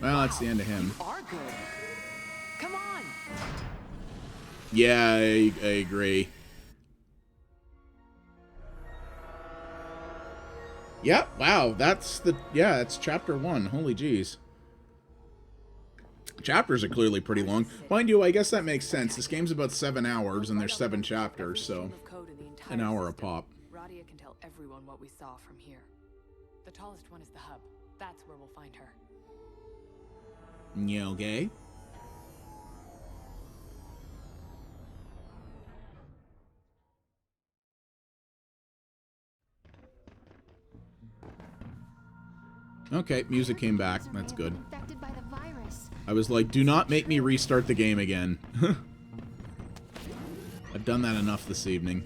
Well, that's the end of him. You are good. Come on. Yeah, I agree. Yep, wow, that's the... Yeah, it's chapter 1. Holy jeez. Chapters are clearly pretty long. Mind you, I guess that makes sense. This game's about 7 hours, and there's 7 chapters, so... An hour a pop. Radia can tell everyone what we saw from here. The tallest one is the hub. That's where we'll find her. Yeah, okay. Okay, music came back. That's good. I was like, do not make me restart the game again. I've done that enough this evening.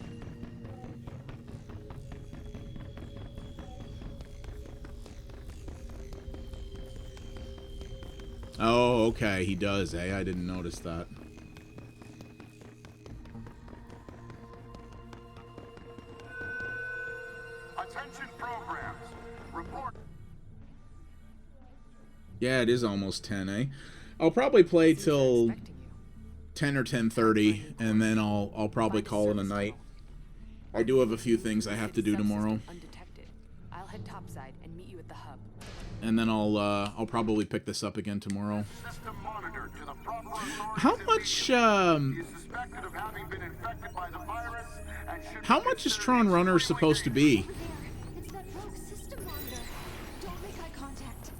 Oh, okay, he does, eh? I didn't notice that. Attention programs. Report. Yeah, it is almost 10, eh? I'll probably play till 10 or 10:30, and then I'll probably call it a night. I do have a few things I have to do tomorrow. I'll head topside and meet you at the hub. And then I'll probably pick this up again tomorrow. How much how much is Tron Runner supposed to be? It's that rogue system monitor. Don't make eye contact.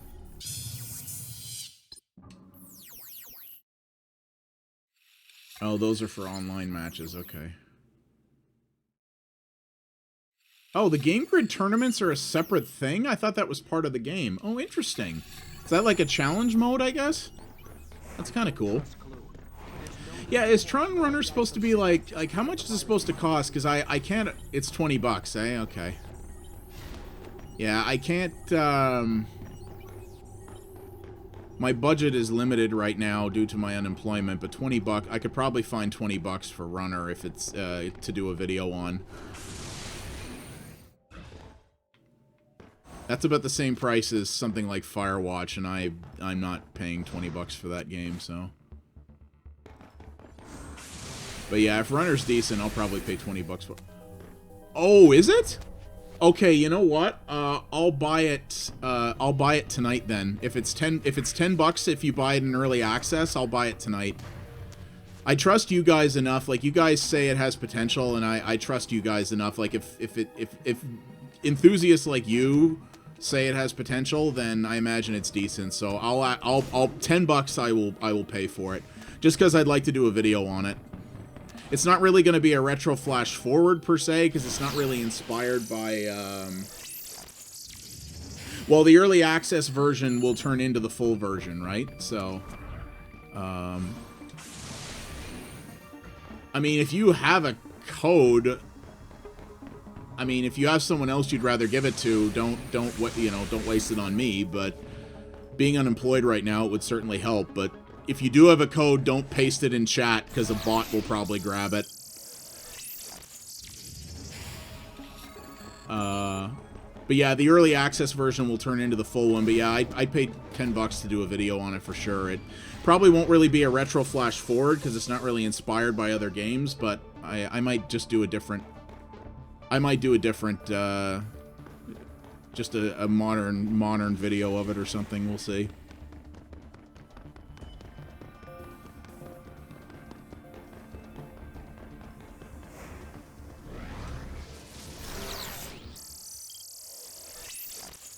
Oh, those are for online matches. Okay. Oh, the Game Grid tournaments are a separate thing? I thought that was part of the game. Oh, interesting. Is that like a challenge mode, I guess? That's kind of cool. Yeah, is Tron Runner supposed to be like how much is it supposed to cost? Because I can't. It's $20, eh? Okay. Yeah, I can't. My budget is limited right now due to my unemployment, but $20. I could probably find $20 for Runner if it's to do a video on. That's about the same price as something like Firewatch, and I'm not paying $20 for that game, so. But yeah, if Runner's decent, I'll probably pay $20 for. Oh, is it? Okay, you know what? I'll buy it. I'll buy it tonight then. If it's $10, if you buy it in early access, I'll buy it tonight. I trust you guys enough. Like, you guys say it has potential, and I trust you guys enough. Like, if enthusiasts like you say it has potential, then I imagine it's decent. So I'll $10 I will pay for it, just because I'd like to do a video on it. It's not really going to be a retro flash forward per se, because it's not really inspired by well, the early access version will turn into the full version, right? So I mean, if you have a code, I mean, if you have someone else you'd rather give it to, don't waste it on me. But being unemployed right now, it would certainly help. But if you do have a code, don't paste it in chat, because a bot will probably grab it. But yeah, the early access version will turn into the full one. But yeah, I paid $10 to do a video on it for sure. It probably won't really be a retro flash forward, because it's not really inspired by other games. But I might just do a different. I might do a different, just a modern video of it or something. We'll see.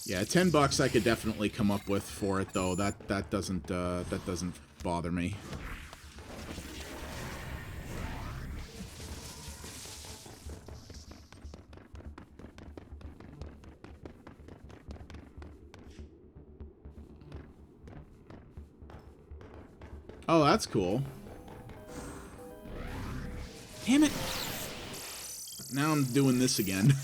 Yeah, $10 I could definitely come up with for it, though. That doesn't bother me. Oh, that's cool. Damn it. Now I'm doing this again.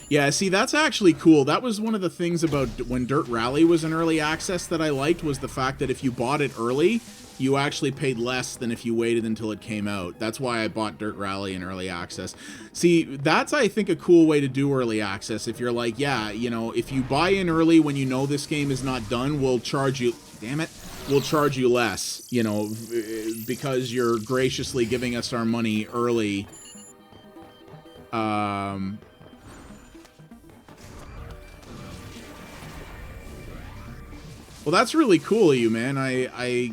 Yeah, see, that's actually cool. That was one of the things about when Dirt Rally was in early access that I liked, was the fact that if you bought it early, you actually paid less than if you waited until it came out. That's why I bought Dirt Rally in early access. See, that's, I think, a cool way to do early access. If you're like, yeah, you know, if you buy in early when you know this game is not done, we'll charge you, damn it, we'll charge you less, you know, because you're graciously giving us our money early. Well, that's really cool of you, man. I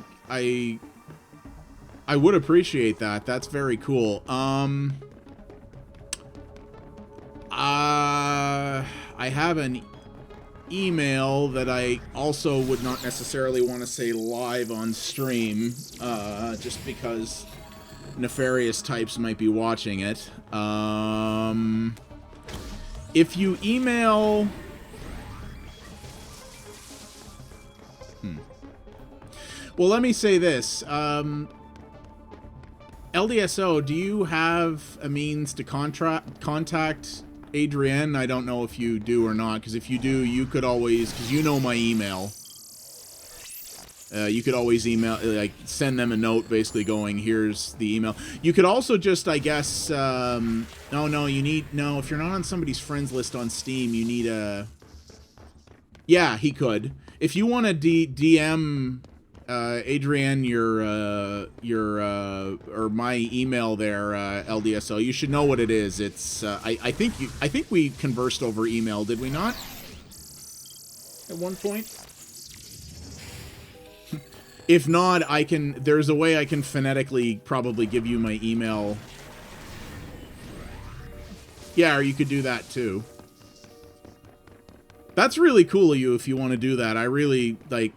would appreciate that. That's very cool. I have an email that I also would not necessarily want to say live on stream, just because nefarious types might be watching it. If you email... Well, let me say this. LDSO, do you have a means to contact Adrienne? I don't know if you do or not, because if you do, you could always, because you know my email. You could always email, like, send them a note basically going, here's the email. You could also just, I guess, no, if you're not on somebody's friends list on Steam, you need a... Yeah, he could. If you want to DM... Adrienne, or my email there, LDSO, you should know what it is. It's, I think we conversed over email, did we not? At one point? If not, there's a way I can phonetically probably give you my email. Yeah, or you could do that too. That's really cool of you if you want to do that. I really, like...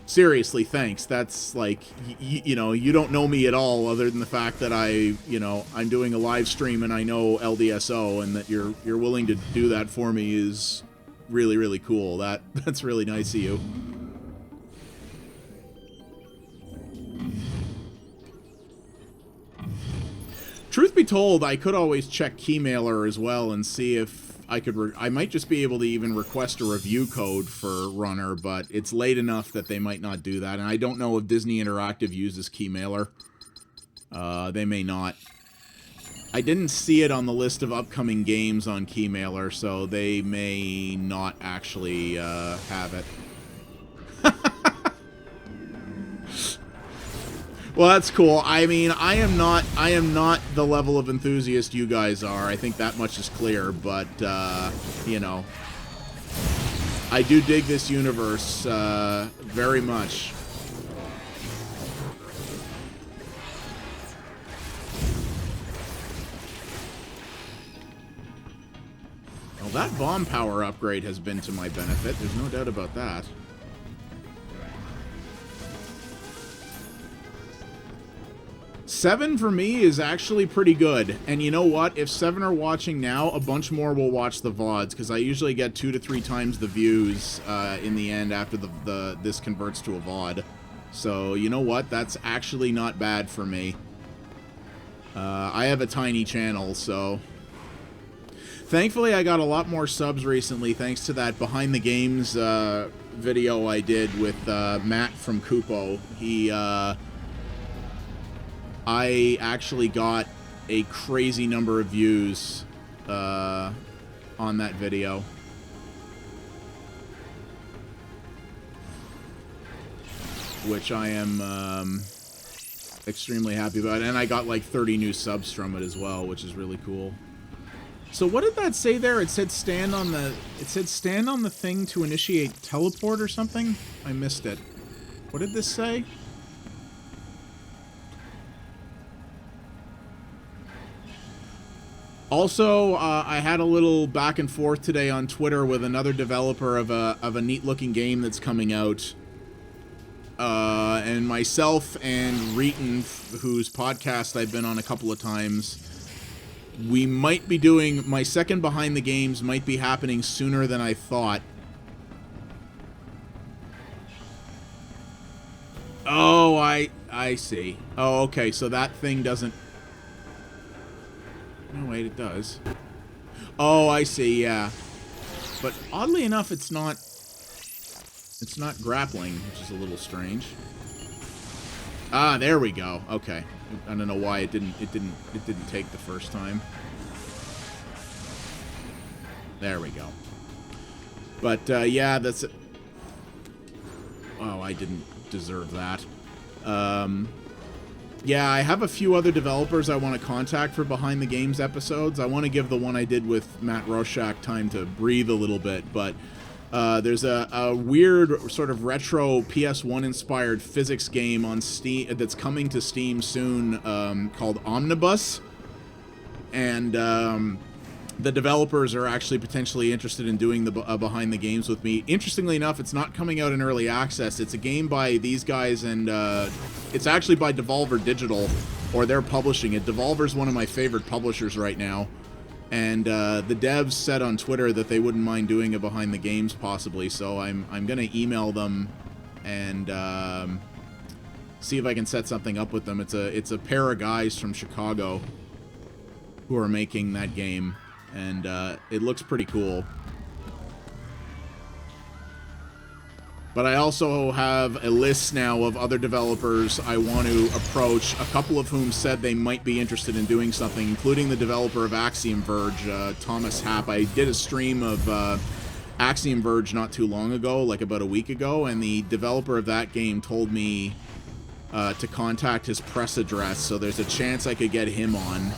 Seriously, thanks. That's like, you know, you don't know me at all other than the fact that I'm doing a live stream and I know LDSO, and that you're willing to do that for me is really, really cool. That's really nice of you. be told, I could always check Keymailer as well and see if I could... I might just be able to even request a review code for Runner, but it's late enough that they might not do that. And I don't know if Disney Interactive uses Keymailer. They may not. I didn't see it on the list of upcoming games on Keymailer, so they may not actually have it. Well, that's cool. I mean, I am not the level of enthusiast you guys are. I think that much is clear, but you know, I do dig this universe very much. Well, that bomb power upgrade has been to my benefit. There's no doubt about that. 7 for me is actually pretty good. And you know what? If 7 are watching now, a bunch more will watch the VODs, because I usually get 2 to 3 times the views in the end after this converts to a VOD. So, you know what? That's actually not bad for me. I have a tiny channel, so... Thankfully, I got a lot more subs recently, thanks to that Behind the Games video I did with Matt from Kupo. I actually got a crazy number of views on that video. Which I am extremely happy about. And I got like 30 new subs from it as well, which is really cool. So what did that say there? It said stand on the thing to initiate teleport or something? I missed it. What did this say? Also, I had a little back and forth today on Twitter with another developer of a neat-looking game that's coming out. And myself and Reeton, whose podcast I've been on a couple of times, we might be doing... My second Behind the Games might be happening sooner than I thought. Oh, I see. Oh, okay, so that thing doesn't... No, wait, it does. Oh, I see, yeah. But oddly enough, it's not grappling, which is a little strange. Ah, there we go. Okay. I don't know why it didn't take the first time. There we go. But yeah, that's it. Oh, I didn't deserve that. Yeah, I have a few other developers I want to contact for Behind the Games episodes. I want to give the one I did with Matt Rorschach time to breathe a little bit, but there's a weird sort of retro PS1-inspired physics game on Steam that's coming to Steam soon called Omnibus, and the developers are actually potentially interested in doing the Behind the Games with me. Interestingly enough, it's not coming out in early access. It's a game by these guys, and it's actually by Devolver Digital, or they're publishing it. Devolver's one of my favorite publishers right now, and the devs said on Twitter that they wouldn't mind doing a Behind the Games possibly, so I'm going to email them and see if I can set something up with them. It's a pair of guys from Chicago who are making that game. And it looks pretty cool. But I also have a list now of other developers I want to approach, a couple of whom said they might be interested in doing something, including the developer of Axiom Verge, Thomas Happ. I did a stream of Axiom Verge not too long ago, like about a week ago, and the developer of that game told me to contact his press address, so there's a chance I could get him on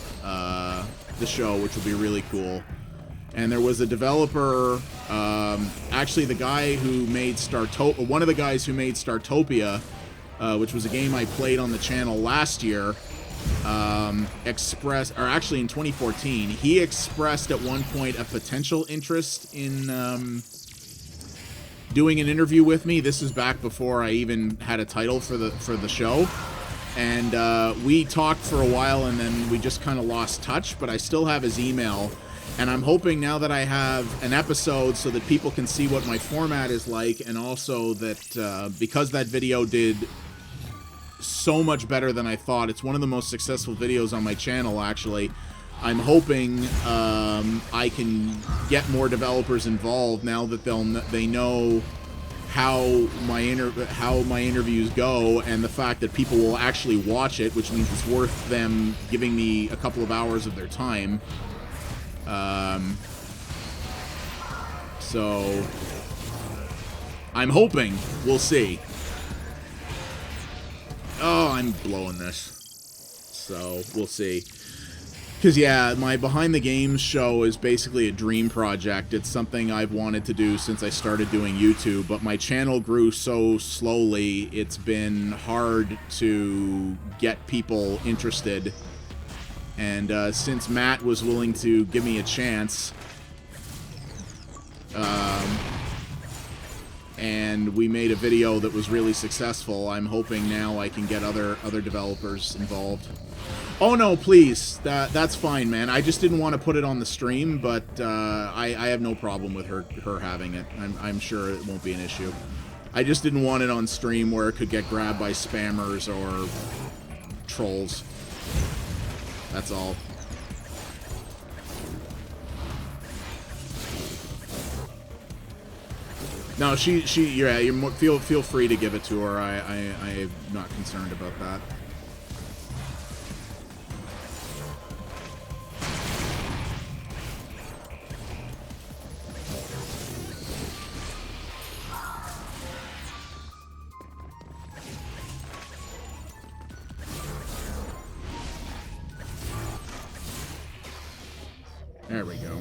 the show, which would be really cool. And there was a developer, actually the guy who made one of the guys who made Startopia, which was a game I played on the channel last year, actually in 2014, he expressed at one point a potential interest in doing an interview with me. This is back before I even had a title for the show. And we talked for a while, and then we just kind of lost touch, but I still have his email. And I'm hoping now that I have an episode so that people can see what my format is like, and also that because that video did so much better than I thought. It's one of the most successful videos on my channel, actually. I'm hoping I can get more developers involved now that they know how my interviews go, and the fact that people will actually watch it, which means it's worth them giving me a couple of hours of their time. So I'm hoping. We'll see. Oh, I'm blowing this. So we'll see. Because, yeah, my Behind the Games show is basically a dream project. It's something I've wanted to do since I started doing YouTube, but my channel grew so slowly, it's been hard to get people interested. And since Matt was willing to give me a chance, and we made a video that was really successful, I'm hoping now I can get other developers involved. Oh no, please. That's fine, man. I just didn't want to put it on the stream, but I have no problem with her having it. I'm sure it won't be an issue. I just didn't want it on stream where it could get grabbed by spammers or trolls. That's all. No, yeah, you feel free to give it to her. I'm not concerned about that. There we go.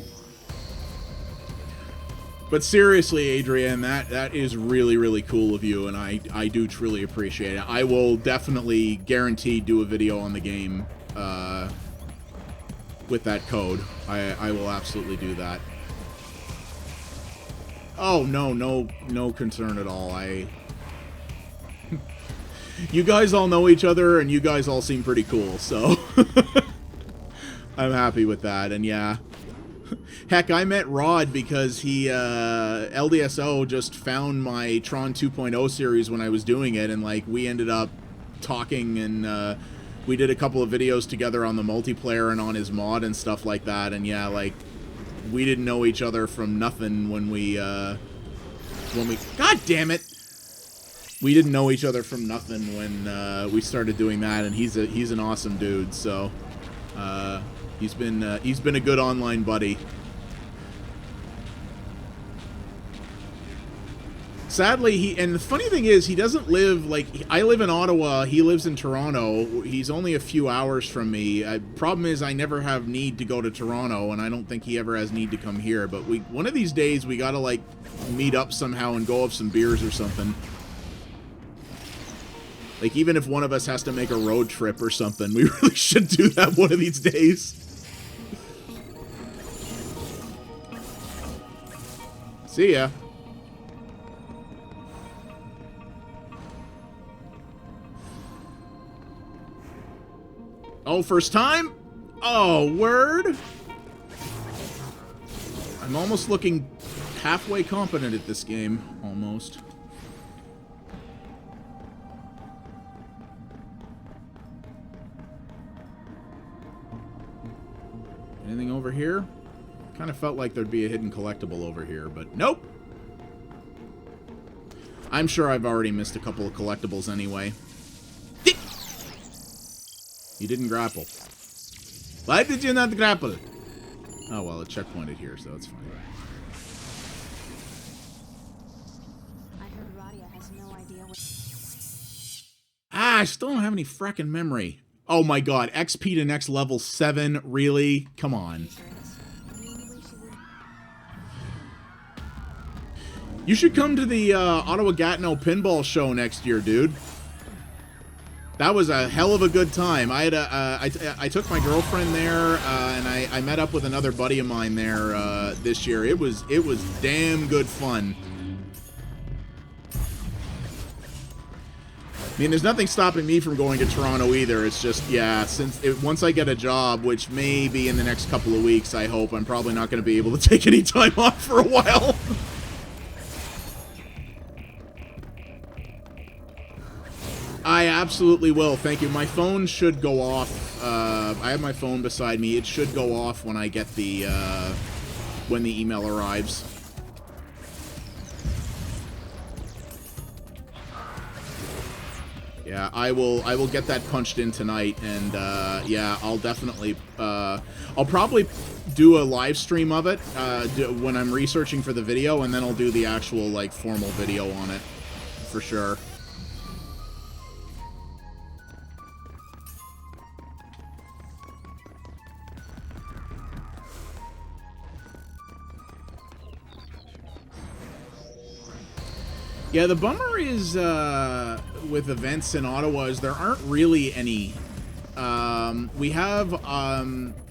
But seriously, Adrian, that is really, really cool of you, and I do truly appreciate it. I will definitely, guaranteed, do a video on the game with that code. I will absolutely do that. Oh, no concern at all. You guys all know each other, and you guys all seem pretty cool, so I'm happy with that, and yeah. Heck, I met Rod because he, LDSO just found my TRON 2.0 series when I was doing it, and, like, we ended up talking, and, we did a couple of videos together on the multiplayer and on his mod and stuff like that, and yeah, like, we didn't know each other from nothing when we, God damn it! We didn't know each other from nothing when, we started doing that, and he's an awesome dude, so, he's been a good online buddy. Sadly, and the funny thing is, he doesn't live, like, I live in Ottawa, he lives in Toronto, he's only a few hours from me. Problem is, I never have need to go to Toronto, and I don't think he ever has need to come here, but one of these days, we gotta, like, meet up somehow and go have some beers or something. Like, even if one of us has to make a road trip or something, we really should do that one of these days. See ya. Oh, first time? Oh, word? I'm almost looking halfway competent at this game. Almost. Anything over here? Kind of felt like there'd be a hidden collectible over here, but nope. I'm sure I've already missed a couple of collectibles anyway. You didn't grapple. Why did you not grapple? Oh, well, it checkpointed here, so it's fine. I heard Radia has no idea what... I still don't have any fracking memory. Oh my god, XP to next level 7? Really? Come on. You should come to the Ottawa Gatineau Pinball Show next year, dude. That was a hell of a good time. I had I took my girlfriend there, and I met up with another buddy of mine there this year. It was damn good fun. I mean, there's nothing stopping me from going to Toronto either. It's just, yeah, once I get a job, which may be in the next couple of weeks, I hope, I'm probably not going to be able to take any time off for a while. I absolutely will. Thank you. My phone should go off. I have my phone beside me. It should go off when I get the when the email arrives. Yeah, I will get that punched in tonight, and yeah, I'll definitely I'll probably do a live stream of it when I'm researching for the video, and then I'll do the actual like formal video on it for sure. Yeah, the bummer is with events in Ottawa is there aren't really any. We have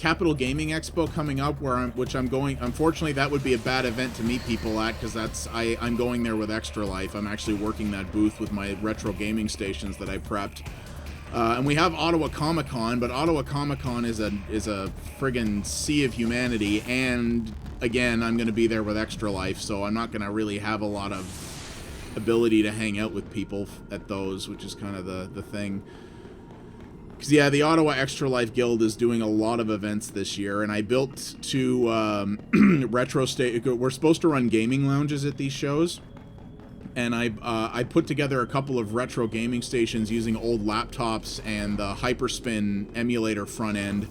Capital Gaming Expo coming up, which I'm going. Unfortunately, that would be a bad event to meet people at because I'm going there with Extra Life. I'm actually working that booth with my retro gaming stations that I prepped. And we have Ottawa Comic Con, but Ottawa Comic Con is a friggin' sea of humanity. And again, I'm going to be there with Extra Life, so I'm not going to really have a lot of ability to hang out with people at those, which is kind of the thing. Because yeah, the Ottawa Extra Life Guild is doing a lot of events this year, and I built two retro we're supposed to run gaming lounges at these shows, and I put together a couple of retro gaming stations using old laptops and the Hyperspin emulator front end.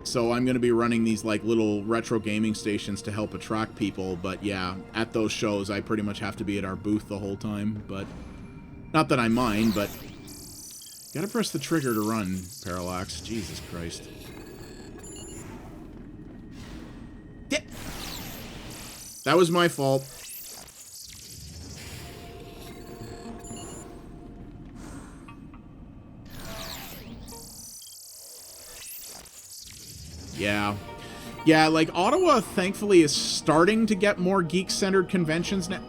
So I'm going to be running these like little retro gaming stations to help attract people. But yeah, at those shows, I pretty much have to be at our booth the whole time. But not that I mind, but gotta press the trigger to run, Parallax. Jesus Christ. Yeah. That was my fault. Yeah. Yeah, like, Ottawa, thankfully, is starting to get more geek-centered conventions now.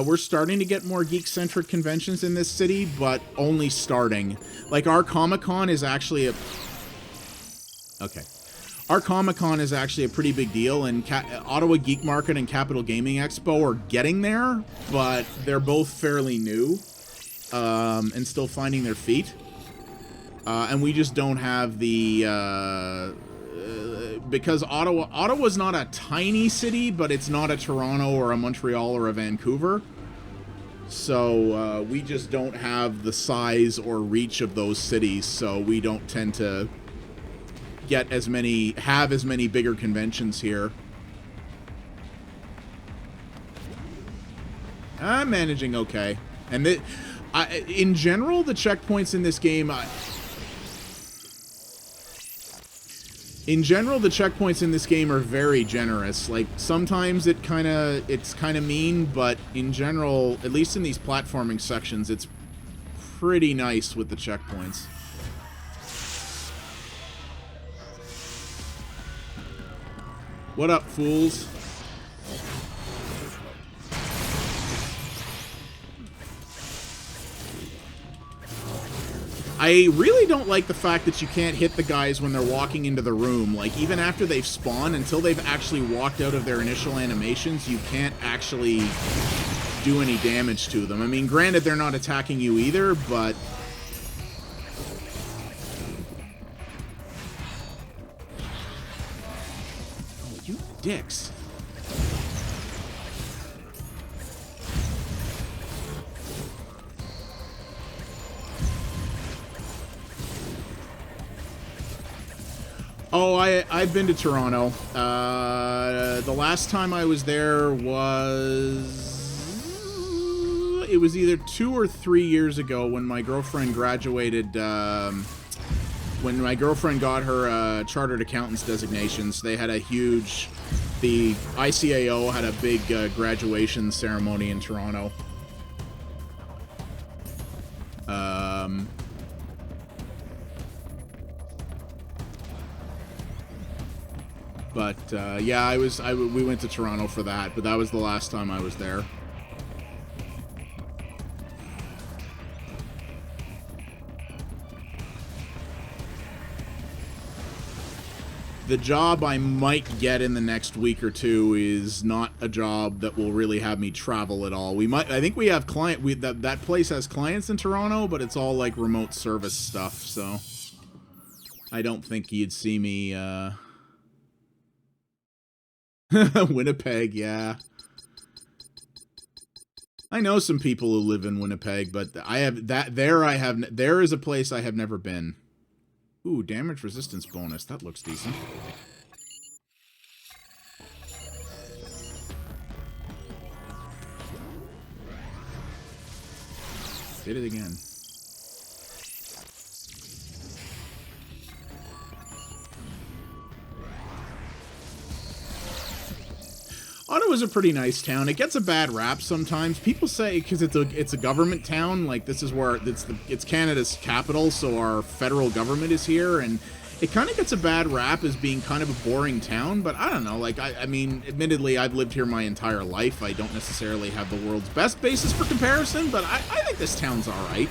We're starting to get more geek-centric conventions in this city, but only starting. Like, our Comic-Con is actually a... Okay. Our Comic-Con is actually a pretty big deal, and Ottawa Geek Market and Capital Gaming Expo are getting there, but they're both fairly new, and still finding their feet. And we just don't have the, because Ottawa's not a tiny city, but it's not a Toronto or a Montreal or a Vancouver. So, we just don't have the size or reach of those cities, so we don't tend to have as many bigger conventions here. I'm managing okay. And in general, the checkpoints in this game... In general, the checkpoints in this game are very generous. Like, sometimes it's kind of mean, but in general, at least in these platforming sections, it's pretty nice with the checkpoints. What up, fools? I really don't like the fact that you can't hit the guys when they're walking into the room. Like, even after they've spawned, until they've actually walked out of their initial animations, you can't actually do any damage to them. I mean, granted, they're not attacking you either, but... Oh, you dicks. Oh, I've been to Toronto. The last time I was there it was either 2 or 3 years ago when my girlfriend graduated, when my girlfriend got her chartered accountant's designations. They had the ICAO had a big graduation ceremony in Toronto. But, yeah, we went to Toronto for that, but that was the last time I was there. the job I might get in the next week or two is not a job that will really have me travel at all. I think we have that place has clients in Toronto, but it's all like remote service stuff, so I don't think you'd see me, Winnipeg, yeah. I know some people who live in Winnipeg, but there is a place I have never been. Ooh, damage resistance bonus. That looks decent. Did it again. Ottawa's a pretty nice town. It gets a bad rap sometimes. People say because it's a government town, like this is where it's Canada's capital, so our federal government is here, and it kind of gets a bad rap as being kind of a boring town. But I don't know. Like I mean, admittedly, I've lived here my entire life. I don't necessarily have the world's best basis for comparison, but I think this town's all right.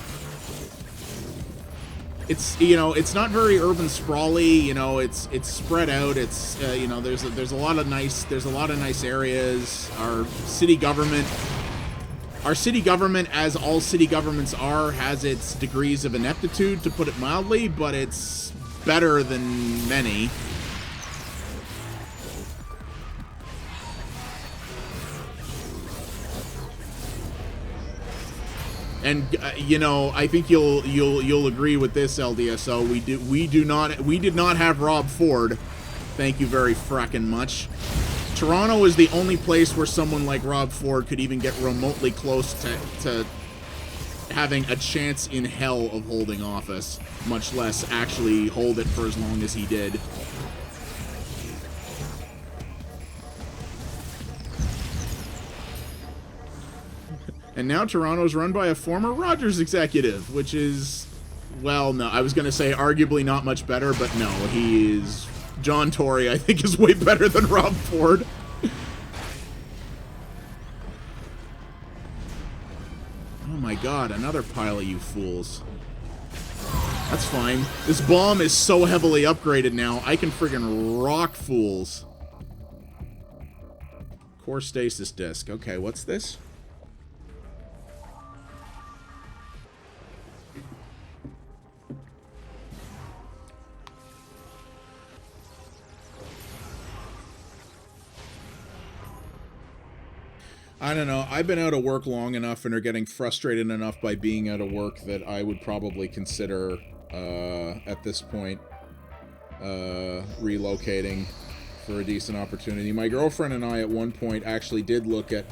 It's, you know, it's not very urban sprawly, you know, it's spread out, it's, you know, there's a lot of nice areas. Our city government, as all city governments are, has its degrees of ineptitude, to put it mildly, but it's better than many. And you know, I think you'll agree with this, LDSO. We did not have Rob Ford. Thank you very frackin' much. Toronto is the only place where someone like Rob Ford could even get remotely close to having a chance in hell of holding office, much less actually hold it for as long as he did. And now Toronto's run by a former Rogers executive, which is, well, no, I was going to say arguably not much better, but no, he is... John Tory, I think, is way better than Rob Ford. Oh my god, another pile of you fools. That's fine. This bomb is so heavily upgraded now, I can friggin' rock fools. Core stasis disk. Okay, what's this? I don't know. I've been out of work long enough and are getting frustrated enough by being out of work that I would probably consider, at this point, relocating for a decent opportunity. My girlfriend and I at one point actually did look at,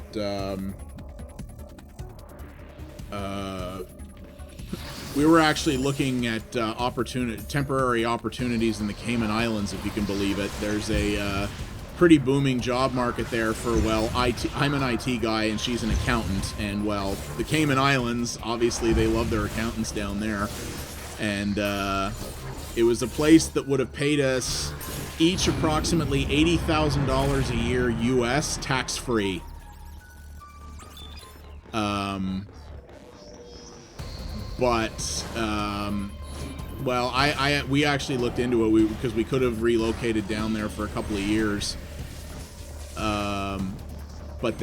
we were actually looking at temporary opportunities in the Cayman Islands, if you can believe it. There's a pretty booming job market there for, well, I'm an IT guy and she's an accountant, and, well, the Cayman Islands, obviously they love their accountants down there, and it was a place that would have paid us each approximately $80,000 a year US, tax-free. Well, we actually looked into it because we could have relocated down there for a couple of years. But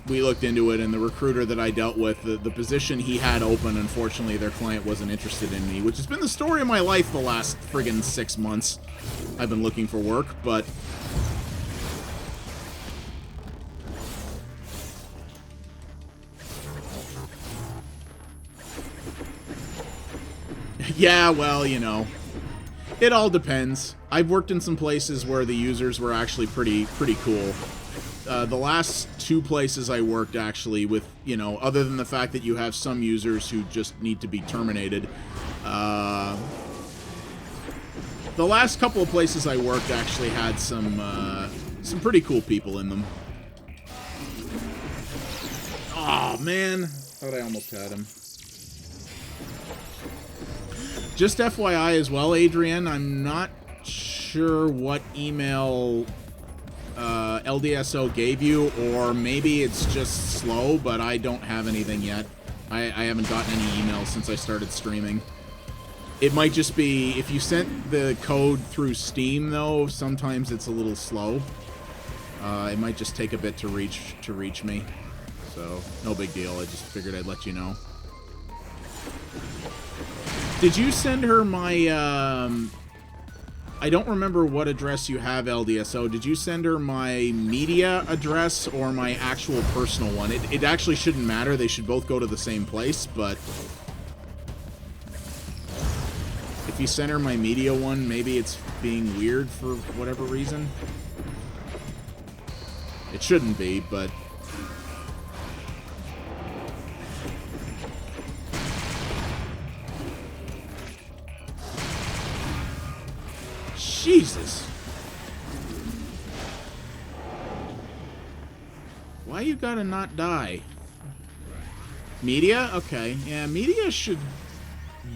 we looked into it, and the recruiter that I dealt with, the position he had open, unfortunately, their client wasn't interested in me, which has been the story of my life the last friggin' 6 months. I've been looking for work, but... Yeah, well, you know, it all depends. I've worked in some places where the users were actually pretty cool. The last 2 places I worked, actually, with, you know, other than the fact that you have some users who just need to be terminated, the last couple of places I worked actually had some pretty cool people in them. Oh man, thought I almost had him. Just FYI as well, Adrian, I'm not sure what email LDSO gave you, or maybe it's just slow, but I don't have anything yet. I haven't gotten any emails since I started streaming. It might just be, if you sent the code through Steam, though, sometimes it's a little slow. It might just take a bit to reach me. So, no big deal. I just figured I'd let you know. Did you send her my, I don't remember what address you have, LDSO. Did you send her my media address or my actual personal one? It actually shouldn't matter. They should both go to the same place, but... if you send her my media one, maybe it's being weird for whatever reason. It shouldn't be, but... Jesus! Why you gotta not die? Media? Okay. Yeah, media should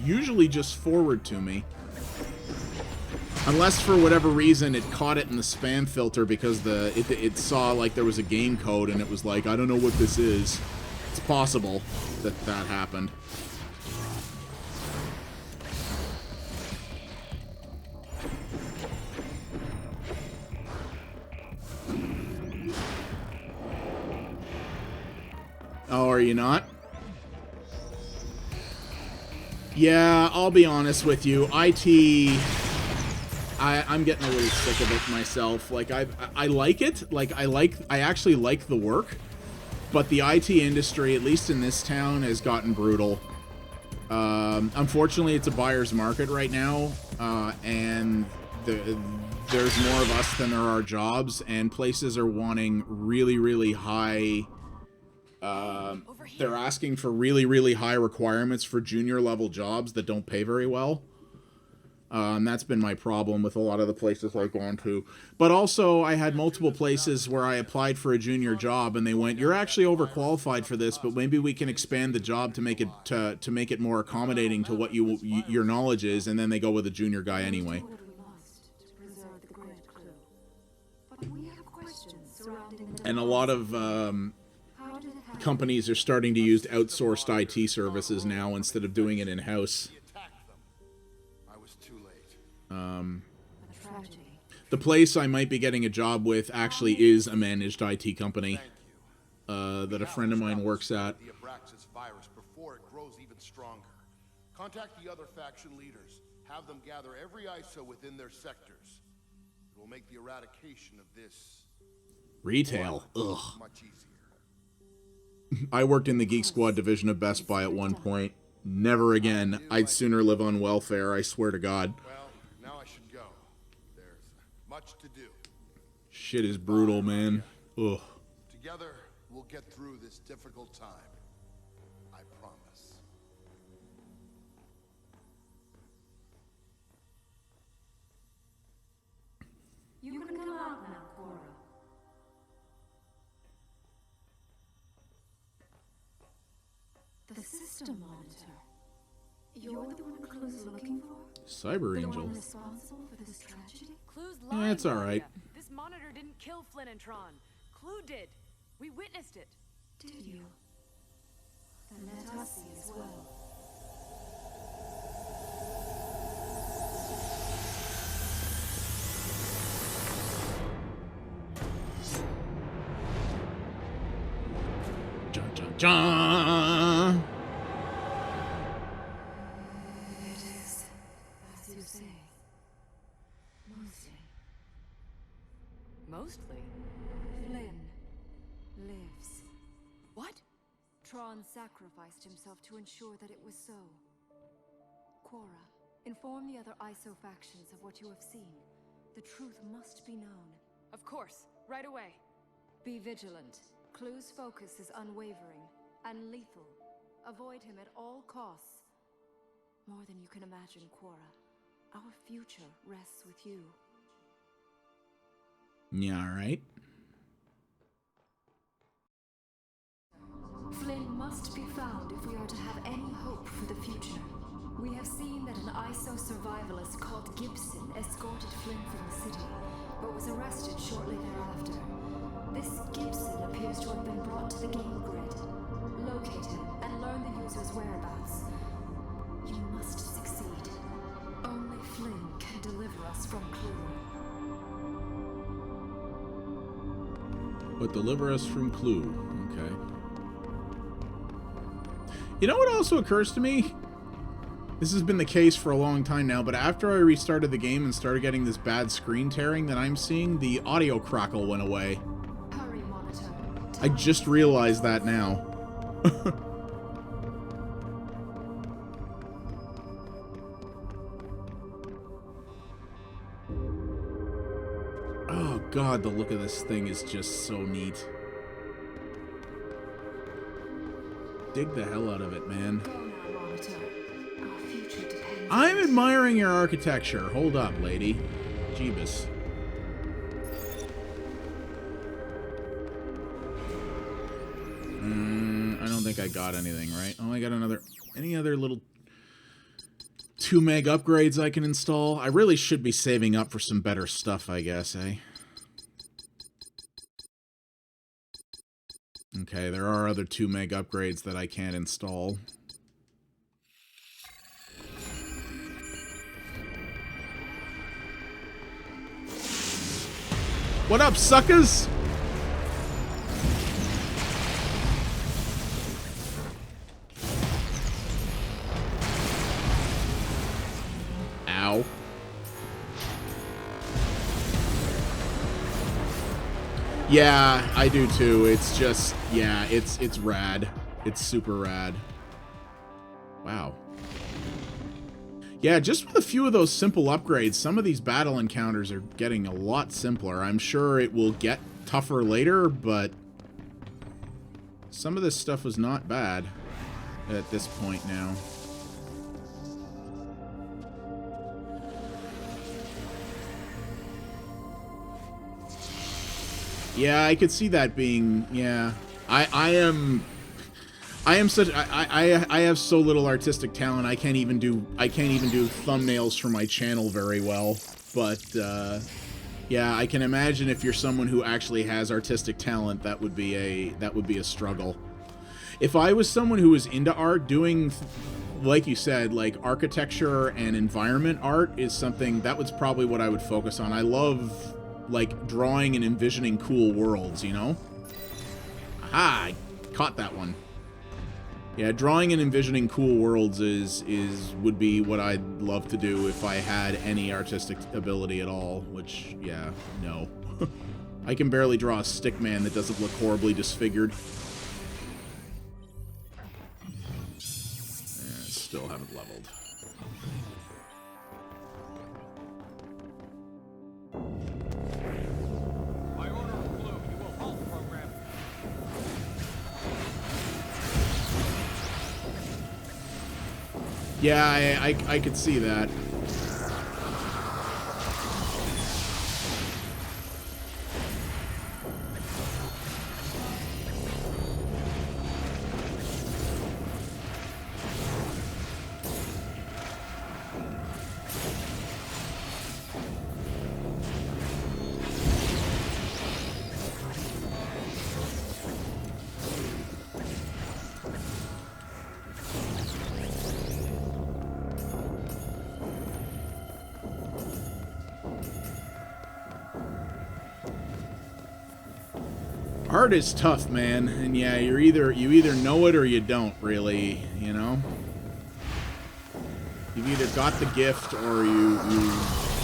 usually just forward to me. Unless for whatever reason it caught it in the spam filter because it saw like there was a game code and it was like, I don't know what this is. It's possible that that happened. Oh, are you not? Yeah, I'll be honest with you. IT... I'm getting a little sick of it myself. Like, I like it. Like, I actually like the work. But the IT industry, at least in this town, has gotten brutal. Unfortunately, it's a buyer's market right now. And there's more of us than there are jobs. And places are wanting really, really high... they're asking for really, really high requirements for junior level jobs that don't pay very well. And that's been my problem with a lot of the places I've gone to. But also, I had multiple places where I applied for a junior job, and they went, "You're actually overqualified for this, but maybe we can expand the job to make it to make it more accommodating to what your knowledge is." And then they go with a junior guy anyway. And a lot of companies are starting to use outsourced IT services now instead of doing it in-house. The place I might be getting a job with actually is a managed IT company that a friend of mine works at. The Abraxas virus before it grows even stronger. Contact the other faction leaders. Have them gather every ISO within their sectors. It will make the eradication of this retail. Ugh. Much easier. I worked in the Geek Squad division of Best Buy at one point. Never again. I'd sooner live on welfare, I swear to God. Well, now I should go. There's much to do. Shit is brutal, man. Ugh. Together, we'll get through this difficult time. I promise. You can come out now, Cora. The system monitor. You're the one Clue's looking for? Cyber The Angel. one responsible for this tragedy? Clue's Yeah, lying. it's all right. Claudia. This monitor didn't kill Flynn and Tron. Clue did. We witnessed it. Did you? Then let us see as well. Dun, dun, dun. It is, as you say, mostly. Mostly. Flynn lives. What? Tron sacrificed himself to ensure that it was so. Cora, inform the other ISO factions of what you have seen. The truth must be known. Of course. Right away. Be vigilant. Clue's focus is unwavering and lethal. Avoid him at all costs. More than you can imagine, Cora. Our future rests with you. Yeah, all right. Flynn must be found if we are to have any hope for the future. We have seen that an ISO survivalist called Gibson escorted Flynn from the city, but was arrested shortly thereafter. This Gibson appears to have been brought to the game grid. Locate him and learn the user's whereabouts. You must succeed. us from Clue. But deliver us from Clue. Okay. You know what also occurs to me? This has been the case for a long time now, but after I restarted the game and started getting this bad screen tearing that I'm seeing, the audio crackle went away. Hurry, Monitor. I just realized that now. Oh god, the look of this thing is just so neat. Dig the hell out of it, man. Go now, Monitor. Our future depends. I'm admiring your architecture. Hold up, lady. Jeebus. I don't think I got anything, right? Oh, I got another... Any other little 2 meg upgrades I can install? I really should be saving up for some better stuff, I guess, eh? Okay, there are other 2 meg upgrades that I can't install. What up, suckers? Ow. Yeah, I do too. It's just, yeah, it's rad. It's super rad. Wow. Yeah, just with a few of those simple upgrades, some of these battle encounters are getting a lot simpler. I'm sure it will get tougher later, but some of this stuff was not bad at this point now. Yeah, I could see that being, yeah. I am such I have so little artistic talent. I can't even do thumbnails for my channel very well. But yeah, I can imagine if you're someone who actually has artistic talent, that would be a struggle. If I was someone who was into art, doing, like you said, like architecture and environment art is something that was probably what I would focus on. I love like drawing and envisioning cool worlds, you know? Aha, I caught that one. Yeah, drawing and envisioning cool worlds would be what I'd love to do if I had any artistic ability at all, which, yeah, no. I can barely draw a stick man that doesn't look horribly disfigured. Still haven't leveled. By order of Blue, you will halt program. Yeah, I could see that. Art is tough, man, and yeah, you either know it or you don't, really, you know? You've either got the gift or you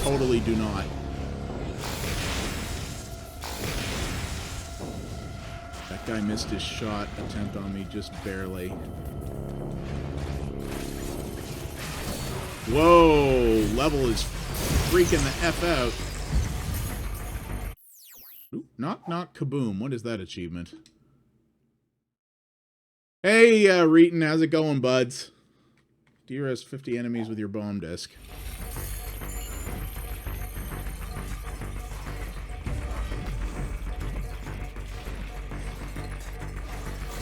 totally do not. That guy missed his shot attempt on me just barely. Whoa, level is freaking the F out. Ooh, knock, knock, kaboom. What is that achievement? Hey, Reeton, how's it going, buds? DRS 50 enemies with your bomb disc.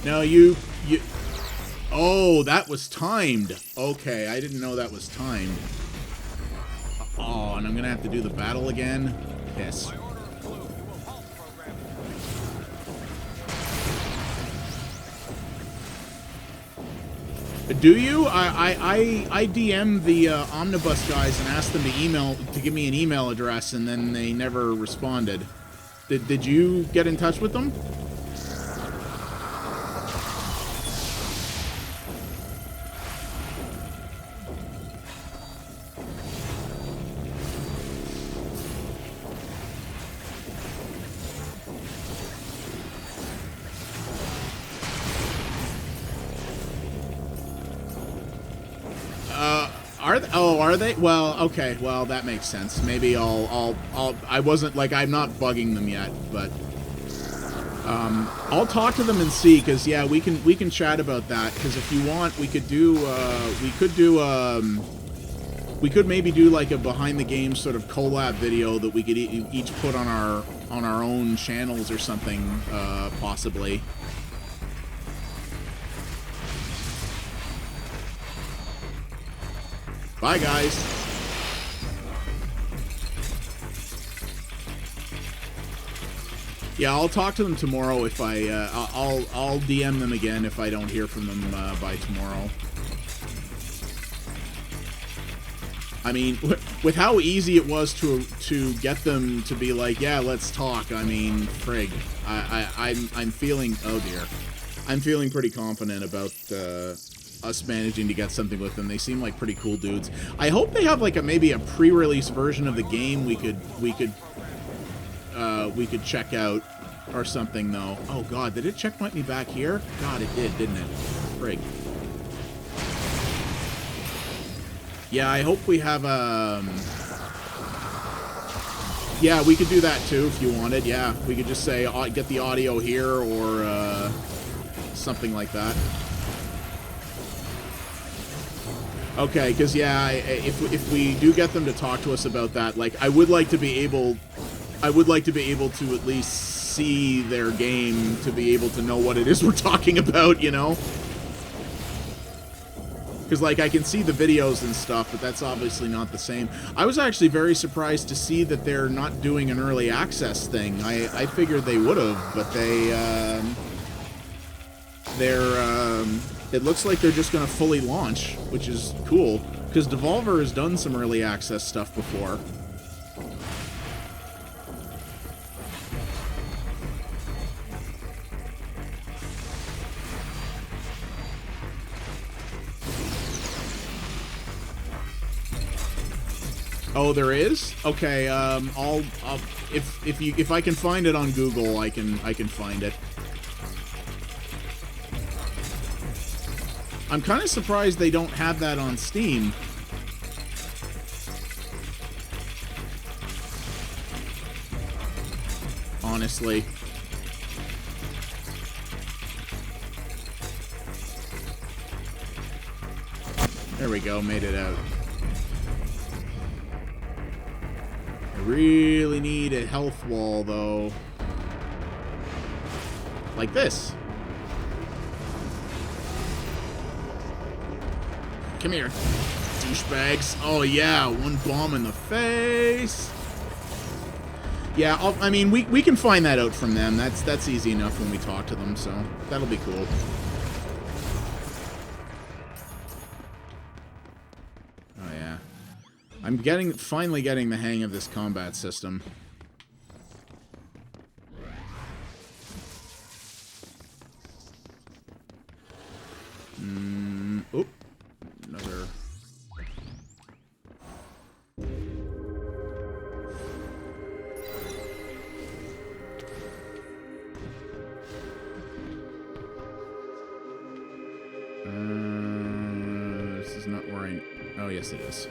No, you... Oh, that was timed. Okay, I didn't know that was timed. Oh, and I'm gonna have to do the battle again? Piss. Do you? I DM the Omnibus guys and asked them to give me an email address, and then they never responded. Did you get in touch with them? Are they? Well, okay. Well, that makes sense. Maybe I wasn't, like, I'm not bugging them yet, but I'll talk to them and see, because yeah, we can chat about that, because if you want, we could maybe do like a behind the game sort of collab video that we could each put on our own channels or something, possibly. Bye, guys. Yeah, I'll talk to them tomorrow if I'll DM them again if I don't hear from them by tomorrow. I mean, with how easy it was to get them to be like, yeah, let's talk. I mean, frig. I'm feeling, oh dear, I'm feeling pretty confident about us managing to get something with them. They seem like pretty cool dudes. I hope they have like maybe a pre-release version of the game we could check out or something, though. Oh god, did it checkpoint me back here? God, it did, didn't it? Frig. Yeah, I hope we have yeah, we could do that too if you wanted. Yeah, we could just say get the audio here or something like that. Okay, because yeah, if we do get them to talk to us about that, like I would like to be able to at least see their game to be able to know what it is we're talking about, you know? Because like I can see the videos and stuff, but that's obviously not the same. I was actually very surprised to see that they're not doing an early access thing. I figured they would have, but it looks like they're just going to fully launch, which is cool, because Devolver has done some early access stuff before. Oh, there is? Okay, if I can find it on Google, I can find it. I'm kind of surprised they don't have that on Steam. Honestly. There we go, made it out. I really need a health wall, though. Like this. Come here, douchebags. Oh yeah, one bomb in the face. Yeah, I mean, we can find that out from them. That's easy enough when we talk to them, so that'll be cool. Oh yeah, I'm finally getting the hang of this combat system. Oh. Another. This is not where I... Oh, yes, it is.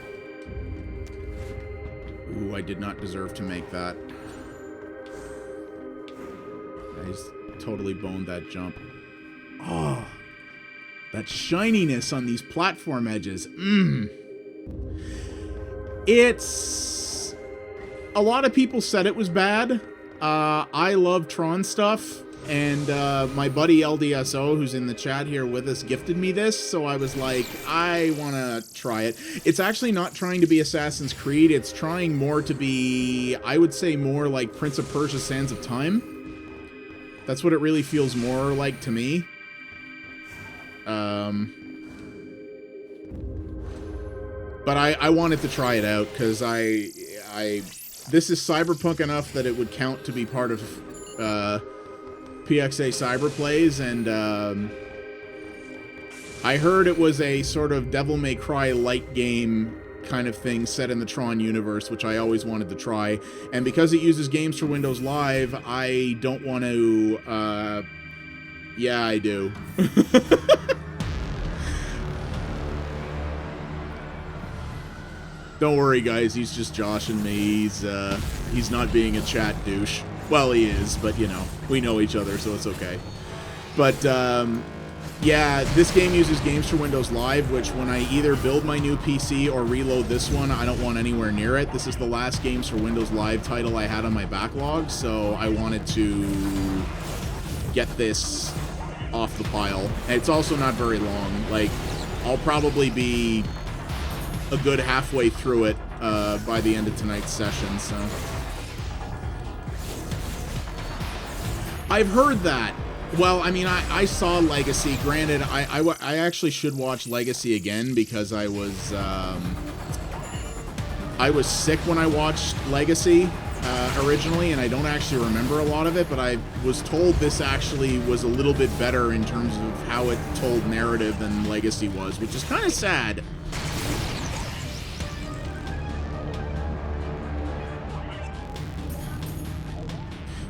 Ooh, I did not deserve to make that. I just totally boned that jump. Oh! That shininess on these platform edges. It's... A lot of people said it was bad. I love Tron stuff. And my buddy LDSO, who's in the chat here with us, gifted me this. So I was like, I want to try it. It's actually not trying to be Assassin's Creed. It's trying more to be, I would say, more like Prince of Persia Sands of Time. That's what it really feels more like to me. But I wanted to try it out because this is Cyberpunk enough that it would count to be part of PXA Cyberplays, and I heard it was a sort of Devil May Cry light game kind of thing set in the TRON universe, which I always wanted to try. And because it uses Games for Windows Live, I don't want to, yeah, I do. Don't worry, guys, he's just joshing me. He's not being a chat douche. Well, he is, but, you know, we know each other, so it's okay. But, yeah, this game uses Games for Windows Live, which when I either build my new PC or reload this one, I don't want anywhere near it. This is the last Games for Windows Live title I had on my backlog, so I wanted to get this off the pile. And it's also not very long. Like, I'll probably be a good halfway through it by the end of tonight's session, so. I've heard that. Well, I mean, I saw Legacy. Granted, I actually should watch Legacy again because I was sick when I watched Legacy originally, and I don't actually remember a lot of it, but I was told this actually was a little bit better in terms of how it told narrative than Legacy was, which is kind of sad.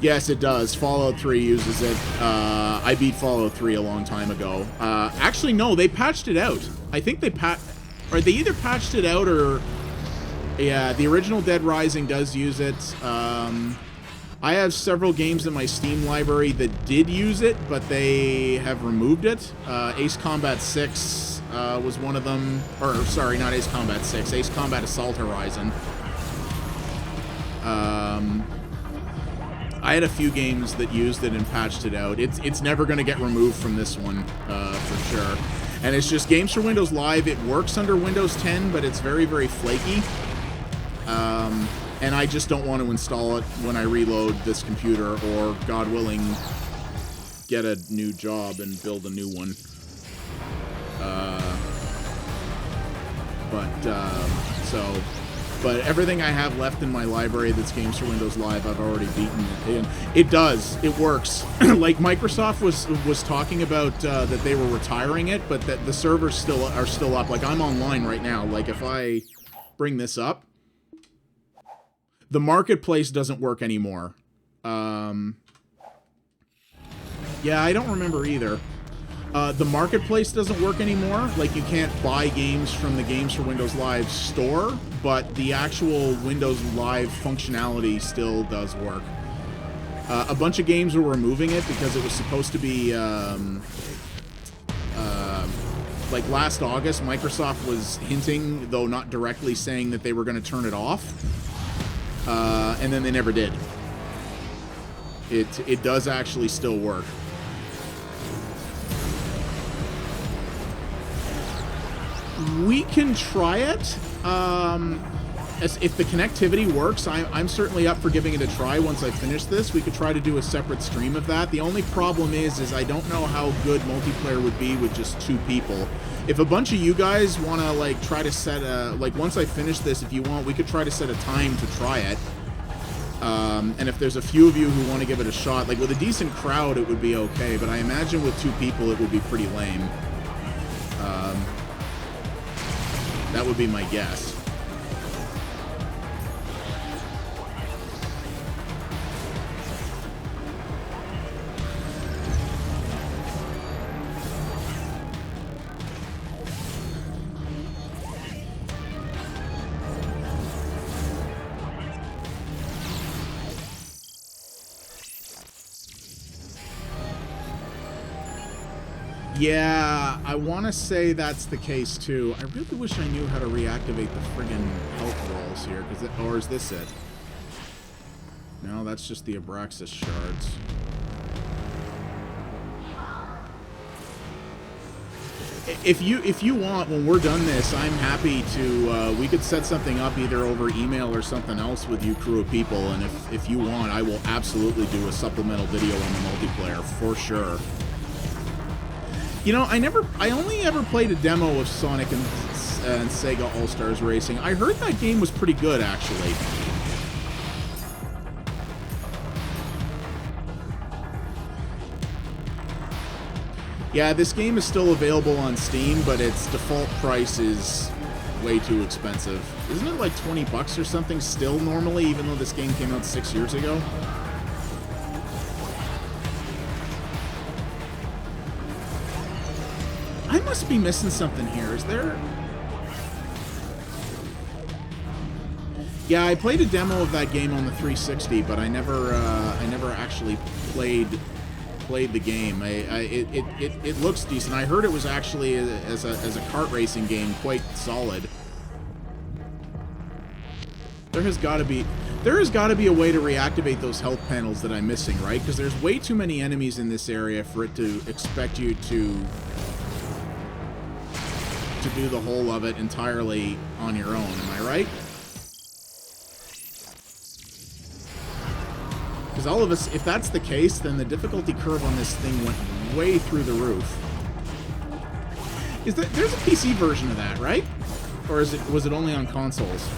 Yes, it does. Fallout 3 uses it. I beat Fallout 3 a long time ago. Actually, no, they patched it out. I think they or they either patched it out or... Yeah, the original Dead Rising does use it. I have several games in my Steam library that did use it, but they have removed it. Ace Combat 6 was one of them. Or, sorry, not Ace Combat 6. Ace Combat Assault Horizon. I had a few games that used it and patched it out. It's never going to get removed from this one, for sure. And it's just Games for Windows Live. It works under Windows 10, but it's very, very flaky. And I just don't want to install it when I reload this computer or, God willing, get a new job and build a new one. But everything I have left in my library that's Games for Windows Live, I've already beaten it. And it does. It works. Like, Microsoft was talking about that they were retiring it, but that the servers are still up. Like, I'm online right now. Like, if I bring this up, the marketplace doesn't work anymore. Yeah, I don't remember either. The marketplace doesn't work anymore. Like, you can't buy games from the Games for Windows Live store, but the actual Windows Live functionality still does work. A bunch of games were removing it because it was supposed to be, like last August, Microsoft was hinting, though not directly, saying that they were going to turn it off. And then they never did. It does actually still work. We can try it. If the connectivity works, I'm certainly up for giving it a try once I finish this. We could try to do a separate stream of that. The only problem is I don't know how good multiplayer would be with just 2 people. If a bunch of you guys want to, like, try to set a... Like, once I finish this, if you want, we could try to set a time to try it. And if there's a few of you who want to give it a shot, like, with a decent crowd, it would be okay. But I imagine with 2 people, it would be pretty lame. That would be my guess. Yeah, I want to say that's the case too. I really wish I knew how to reactivate the friggin' health rolls here, or is this it? No, that's just the Abraxas shards. If you want, when we're done this, I'm happy to, we could set something up either over email or something else with you crew of people, and if you want, I will absolutely do a supplemental video on the multiplayer, for sure. You know, I only ever played a demo of Sonic and and Sega All-Stars Racing. I heard that game was pretty good, actually. Yeah, this game is still available on Steam, but its default price is way too expensive. Isn't it like 20 bucks or something still normally, even though this game came out 6 years ago? I must be missing something here. Is there... Yeah, I played a demo of that game on the 360, but I never actually played the game. It looks decent. I heard it was actually as a kart racing game quite solid. There has got to be a way to reactivate those health panels that I'm missing, right? Because there's way too many enemies in this area for it to expect you to do the whole of it entirely on your own. Am I right? Because all of us, if that's the case, then the difficulty curve on this thing went way through the roof. There's a PC version of that, right? Or was it only on consoles?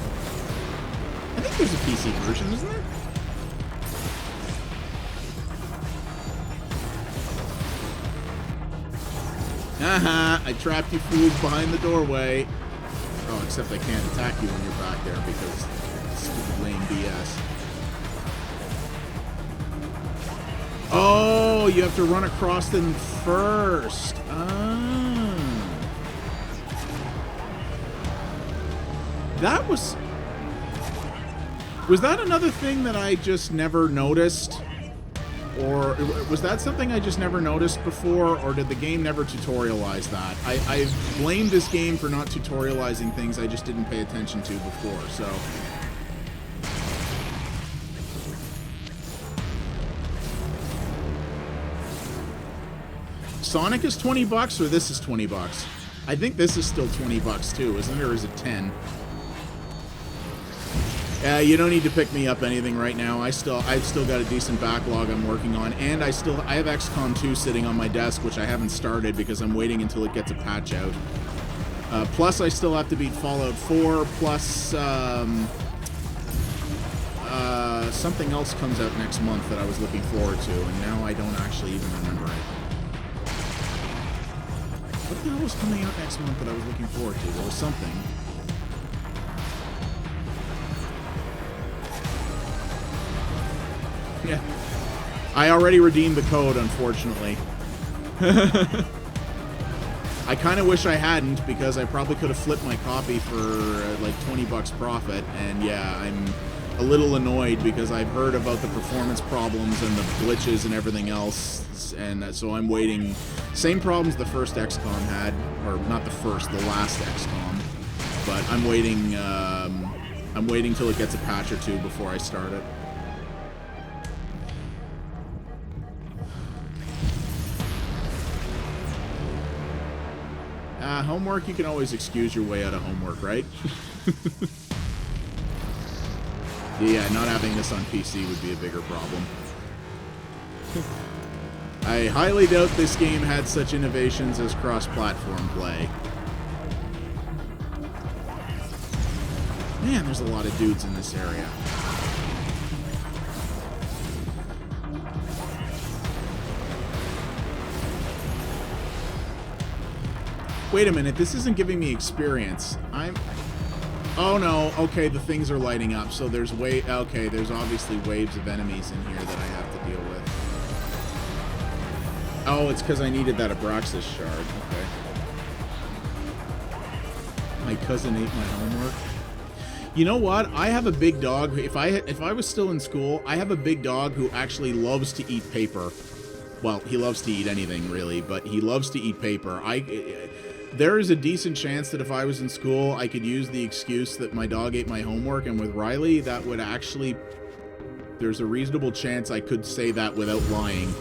I think there's a PC version, isn't there? Haha, I trapped you fools behind the doorway. Oh, except I can't attack you when you're back there because stupid lame BS. Oh, you have to run across them first. Ah. That was that another thing that I just never noticed? Or was that something I just never noticed before, or did the game never tutorialize that? I blamed this game for not tutorializing things I just didn't pay attention to before, so... Sonic is 20 bucks, or this is 20 bucks? I think this is still 20 bucks too, isn't it, or is it 10? You don't need to pick me up anything right now. I've still got a decent backlog I'm working on, and I have XCOM 2 sitting on my desk, which I haven't started because I'm waiting until it gets a patch out. Plus, I still have to beat Fallout 4. Plus, something else comes out next month that I was looking forward to, and now I don't actually even remember it. What the hell was coming out next month that I was looking forward to? There was something. Yeah. I already redeemed the code, unfortunately. I kind of wish I hadn't, because I probably could have flipped my copy for like 20 bucks profit, and yeah, I'm a little annoyed because I've heard about the performance problems and the glitches and everything else, and so I'm waiting. Same problems the first XCOM had, or not the first, the last XCOM, but I'm waiting till it gets a patch or two before I start it. Homework, you can always excuse your way out of homework, right? Yeah, not having this on PC would be a bigger problem. I highly doubt this game had such innovations as cross-platform play. Man, there's a lot of dudes in this area. Wait a minute, this isn't giving me experience. Oh no, okay, the things are lighting up, so there's okay, there's obviously waves of enemies in here that I have to deal with. Oh, it's because I needed that Abraxas shard, okay. My cousin ate my homework. You know what? I have a big dog. If I was still in school, I have a big dog who actually loves to eat paper. Well, he loves to eat anything, really, but he loves to eat paper. There is a decent chance that if I was in school, I could use the excuse that my dog ate my homework, and with Riley, that would actually... There's a reasonable chance I could say that without lying.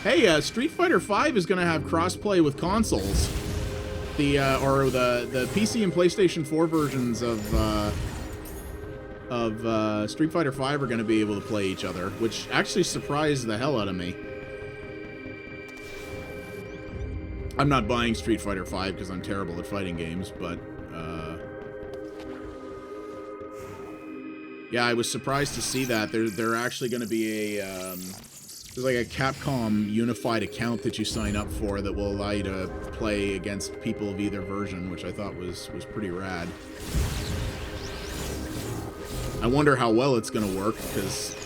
Hey, Street Fighter V is going to have crossplay with consoles. The PC and PlayStation 4 versions of Street Fighter V are going to be able to play each other, which actually surprised the hell out of me. I'm not buying Street Fighter V because I'm terrible at fighting games, but yeah, I was surprised to see that they're actually going to be a there's like a Capcom unified account that you sign up for that will allow you to play against people of either version, which I thought was pretty rad. I wonder how well it's going to work, because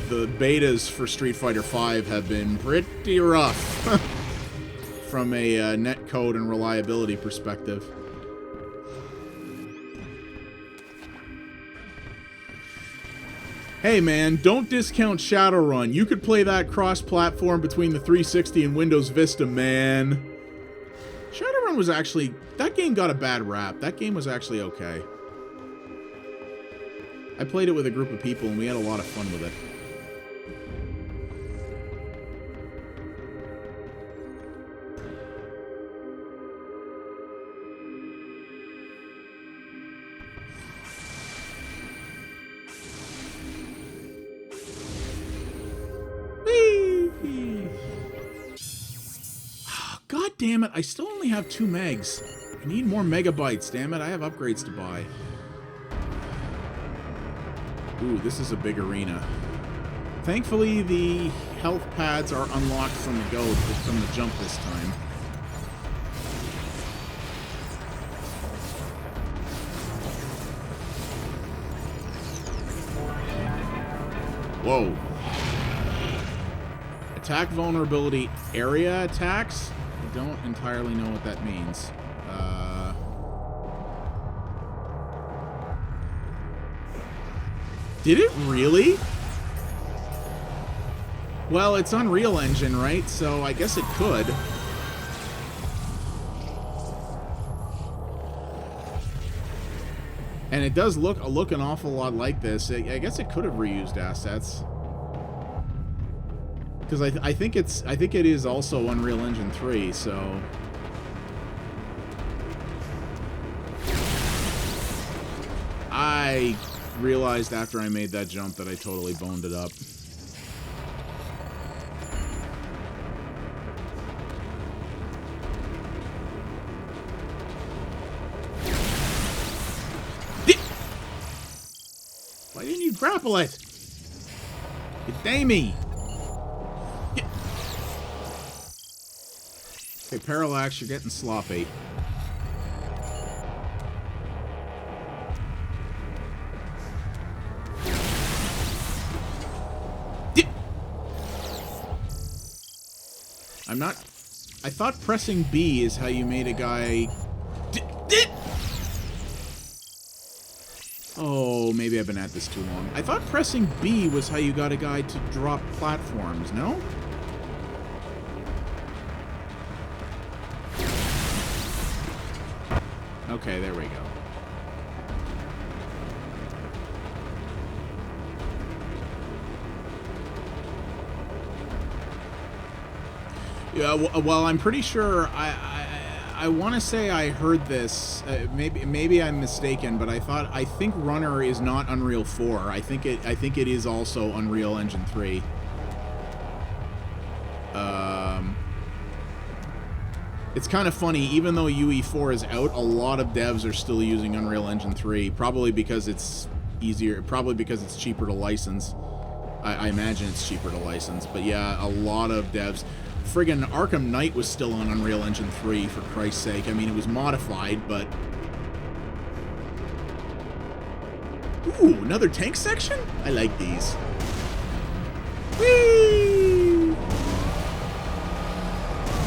the betas for Street Fighter V have been pretty rough from a netcode and reliability perspective. Hey man, don't discount Shadowrun. You could play that cross-platform between the 360 and Windows Vista, man. Shadowrun was actually... that game got a bad rap. That game was actually okay. I played it with a group of people and we had a lot of fun with it. God damn it, I still only have 2 megs. I need more megabytes, damn it. I have upgrades to buy. Ooh, this is a big arena. Thankfully, the health pads are unlocked from the jump this time. Whoa. Attack vulnerability area attacks? I don't entirely know what that means. Did it really? Well, it's Unreal Engine, right? So I guess it could. And it does look an awful lot like this. I guess it could have reused assets. Because I think it is also Unreal Engine 3, so... I realized after I made that jump that I totally boned it up. Why didn't you grapple it? You damey! Okay, Parallax, you're getting sloppy. I'm not... I thought pressing B is how you made a guy... Oh, maybe I've been at this too long. I thought pressing B was how you got a guy to drop platforms, no? Okay, there we go. Yeah, well, I'm pretty sure I want to say I heard this. Maybe I'm mistaken, but I think Runner is not Unreal 4. I think it is also Unreal Engine 3. It's kind of funny, even though UE4 is out, a lot of devs are still using Unreal Engine 3, probably because it's easier, probably because it's cheaper to license. I imagine it's cheaper to license, but yeah, a lot of devs. Friggin' Arkham Knight was still on Unreal Engine 3, for Christ's sake. I mean, it was modified, but... Ooh, another tank section? I like these. Whee!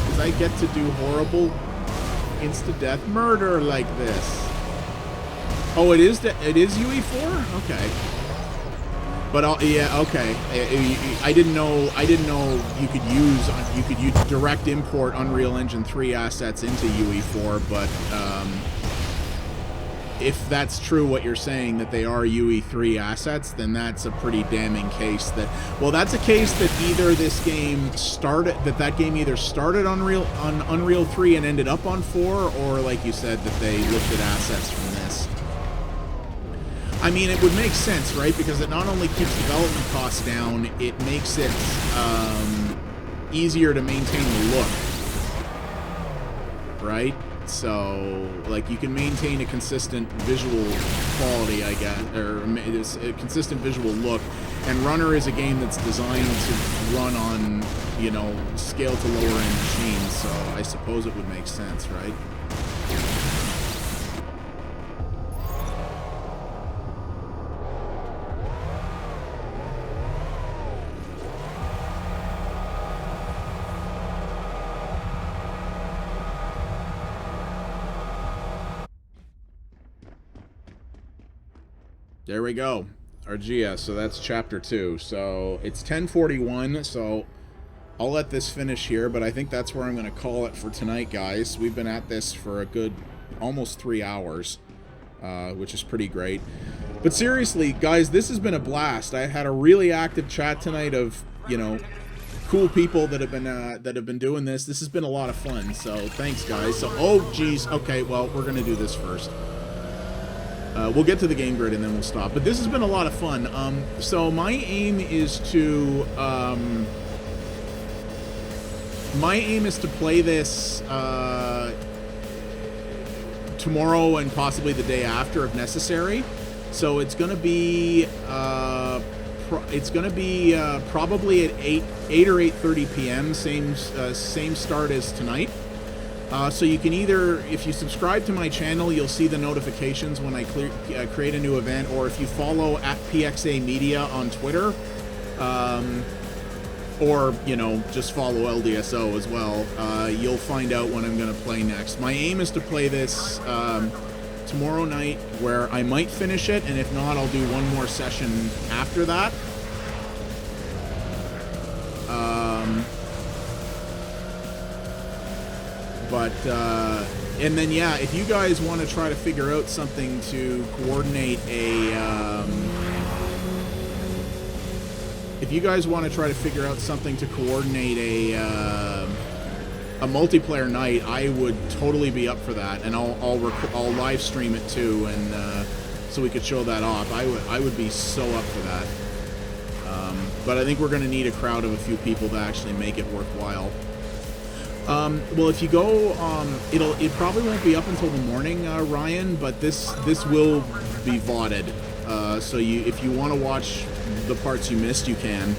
Because I get to do horrible insta-death murder like this. Oh, it is UE4? Okay. But yeah, okay. I didn't know you could use direct import Unreal Engine 3 assets into UE4, but if that's true what you're saying, that they are UE3 assets, then that's a pretty damning case that, well, that's a case that either this game started, that game either started on Unreal 3 and ended up on 4, or like you said, that they lifted assets from this. I mean, it would make sense, right? Because it not only keeps development costs down, it makes it easier to maintain the look. right? So, like, you can maintain a consistent visual quality, I guess, or a consistent visual look. And Runner is a game that's designed to run on, you know, scale to lower end machines, so I suppose it would make sense, right? There we go. Argia, so that's chapter 2. So it's 10:41, so I'll let this finish here, but I think that's where I'm going to call it for tonight, guys. We've been at this for a good almost 3 hours, which is pretty great. But seriously, guys, this has been a blast. I had a really active chat tonight of, you know, cool people that have been doing this. This has been a lot of fun, so thanks, guys. So, oh, geez. Okay, well, we're going to do this first. We'll get to the game grid and then we'll stop. But this has been a lot of fun. So my aim is to play this tomorrow and possibly the day after if necessary. So it's gonna be probably at 8 or 8:30 p.m. Same start as tonight. So you can either, if you subscribe to my channel, you'll see the notifications when I create a new event, or if you follow at PXA Media on Twitter, or, you know, just follow LDSO as well, you'll find out when I'm going to play next. My aim is to play this tomorrow night, where I might finish it, and if not, I'll do one more session after that. And then, yeah, if you guys want to try to figure out something to coordinate a, a multiplayer night, I would totally be up for that, and I'll live stream it too, and so we could show that off. I would be so up for that. But I think we're going to need a crowd of a few people to actually make it worthwhile. Well, if you go, it probably won't be up until the morning, Ryan, but this will be VODed. So if you want to watch the parts you missed, you can.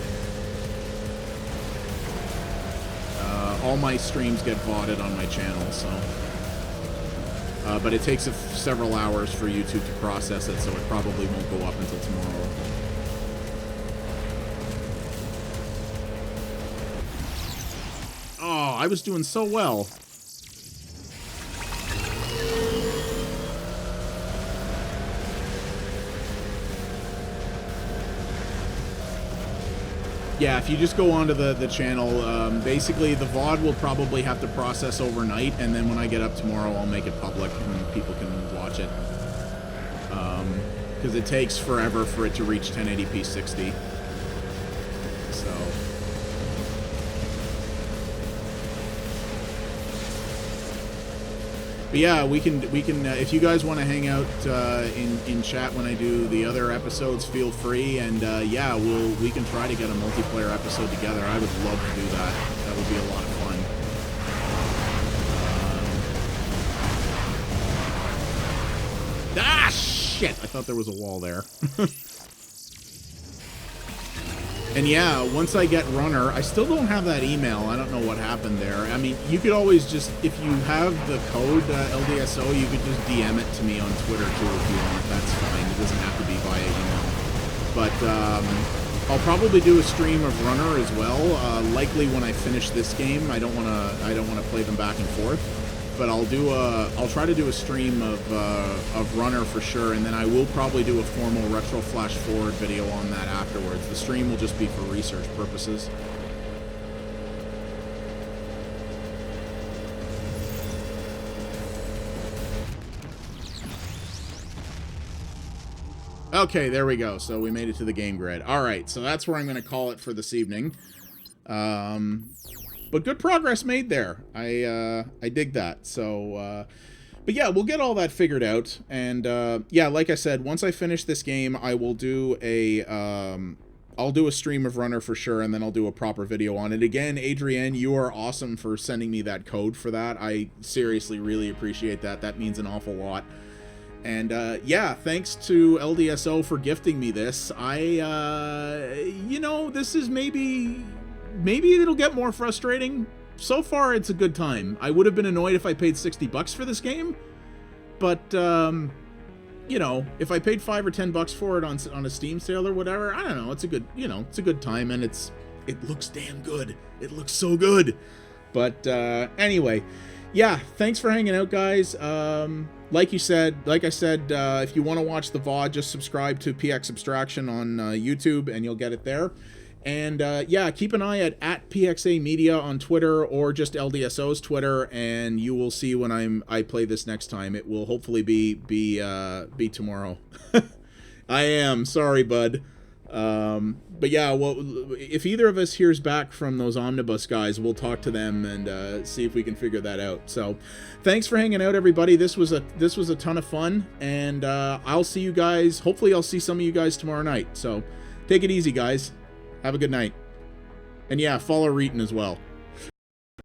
All my streams get VODed on my channel, so. But it takes several hours for YouTube to process it, so it probably won't go up until tomorrow. Oh, I was doing so well. Yeah, if you just go onto the channel, basically the VOD will probably have to process overnight, and then when I get up tomorrow, I'll make it public and people can watch it. Because it takes forever for it to reach 1080p 60. So. But yeah, we can if you guys want to hang out in chat when I do the other episodes, feel free, and yeah, we can try to get a multiplayer episode together. I would love to do that. That would be a lot of fun. Ah, shit! I thought there was a wall there. And yeah, once I get Runner, I still don't have that email. I don't know what happened there. I mean, you could always just, if you have the code LDSO, you could just DM it to me on Twitter too if you want. That's fine. It doesn't have to be via email. But I'll probably do a stream of Runner as well. Likely when I finish this game. I don't want to play them back and forth. But I'll try to do a stream of Runner for sure, and then I will probably do a formal Retro Flash Forward video on that afterwards. The stream will just be for research purposes. Okay, there we go. So we made it to the game grid. All right, so that's where I'm going to call it for this evening. But good progress made there. I dig that. So, but yeah, we'll get all that figured out. And yeah, like I said, once I finish this game, I will do a I'll do a stream of Runner for sure, and then I'll do a proper video on it. Again, Adrienne, you are awesome for sending me that code for that. I seriously really appreciate that. That means an awful lot. And yeah, thanks to LDSO for gifting me this. You know, this is maybe it'll get more frustrating. So far, it's a good time. I would have been annoyed if I paid $60 for this game, but you know, if I paid $5 or $10 for it on a Steam sale or whatever, I don't know. It's a good, you know, it's a good time, and it looks damn good. It looks so good. But anyway, yeah, thanks for hanging out, guys. Like I said, if you want to watch the VOD, just subscribe to PX Abstraction on YouTube, and you'll get it there. And yeah, keep an eye at PXA Media on Twitter, or just LDSO's Twitter, and you will see when I play this next time. It will hopefully be tomorrow. I am sorry, bud. But yeah, well, if either of us hears back from those omnibus guys, we'll talk to them and see if we can figure that out. So, thanks for hanging out, everybody. This was a ton of fun, and I'll see you guys. Hopefully, I'll see some of you guys tomorrow night. So, take it easy, guys. Have a good night. And yeah, follow Reeton as well.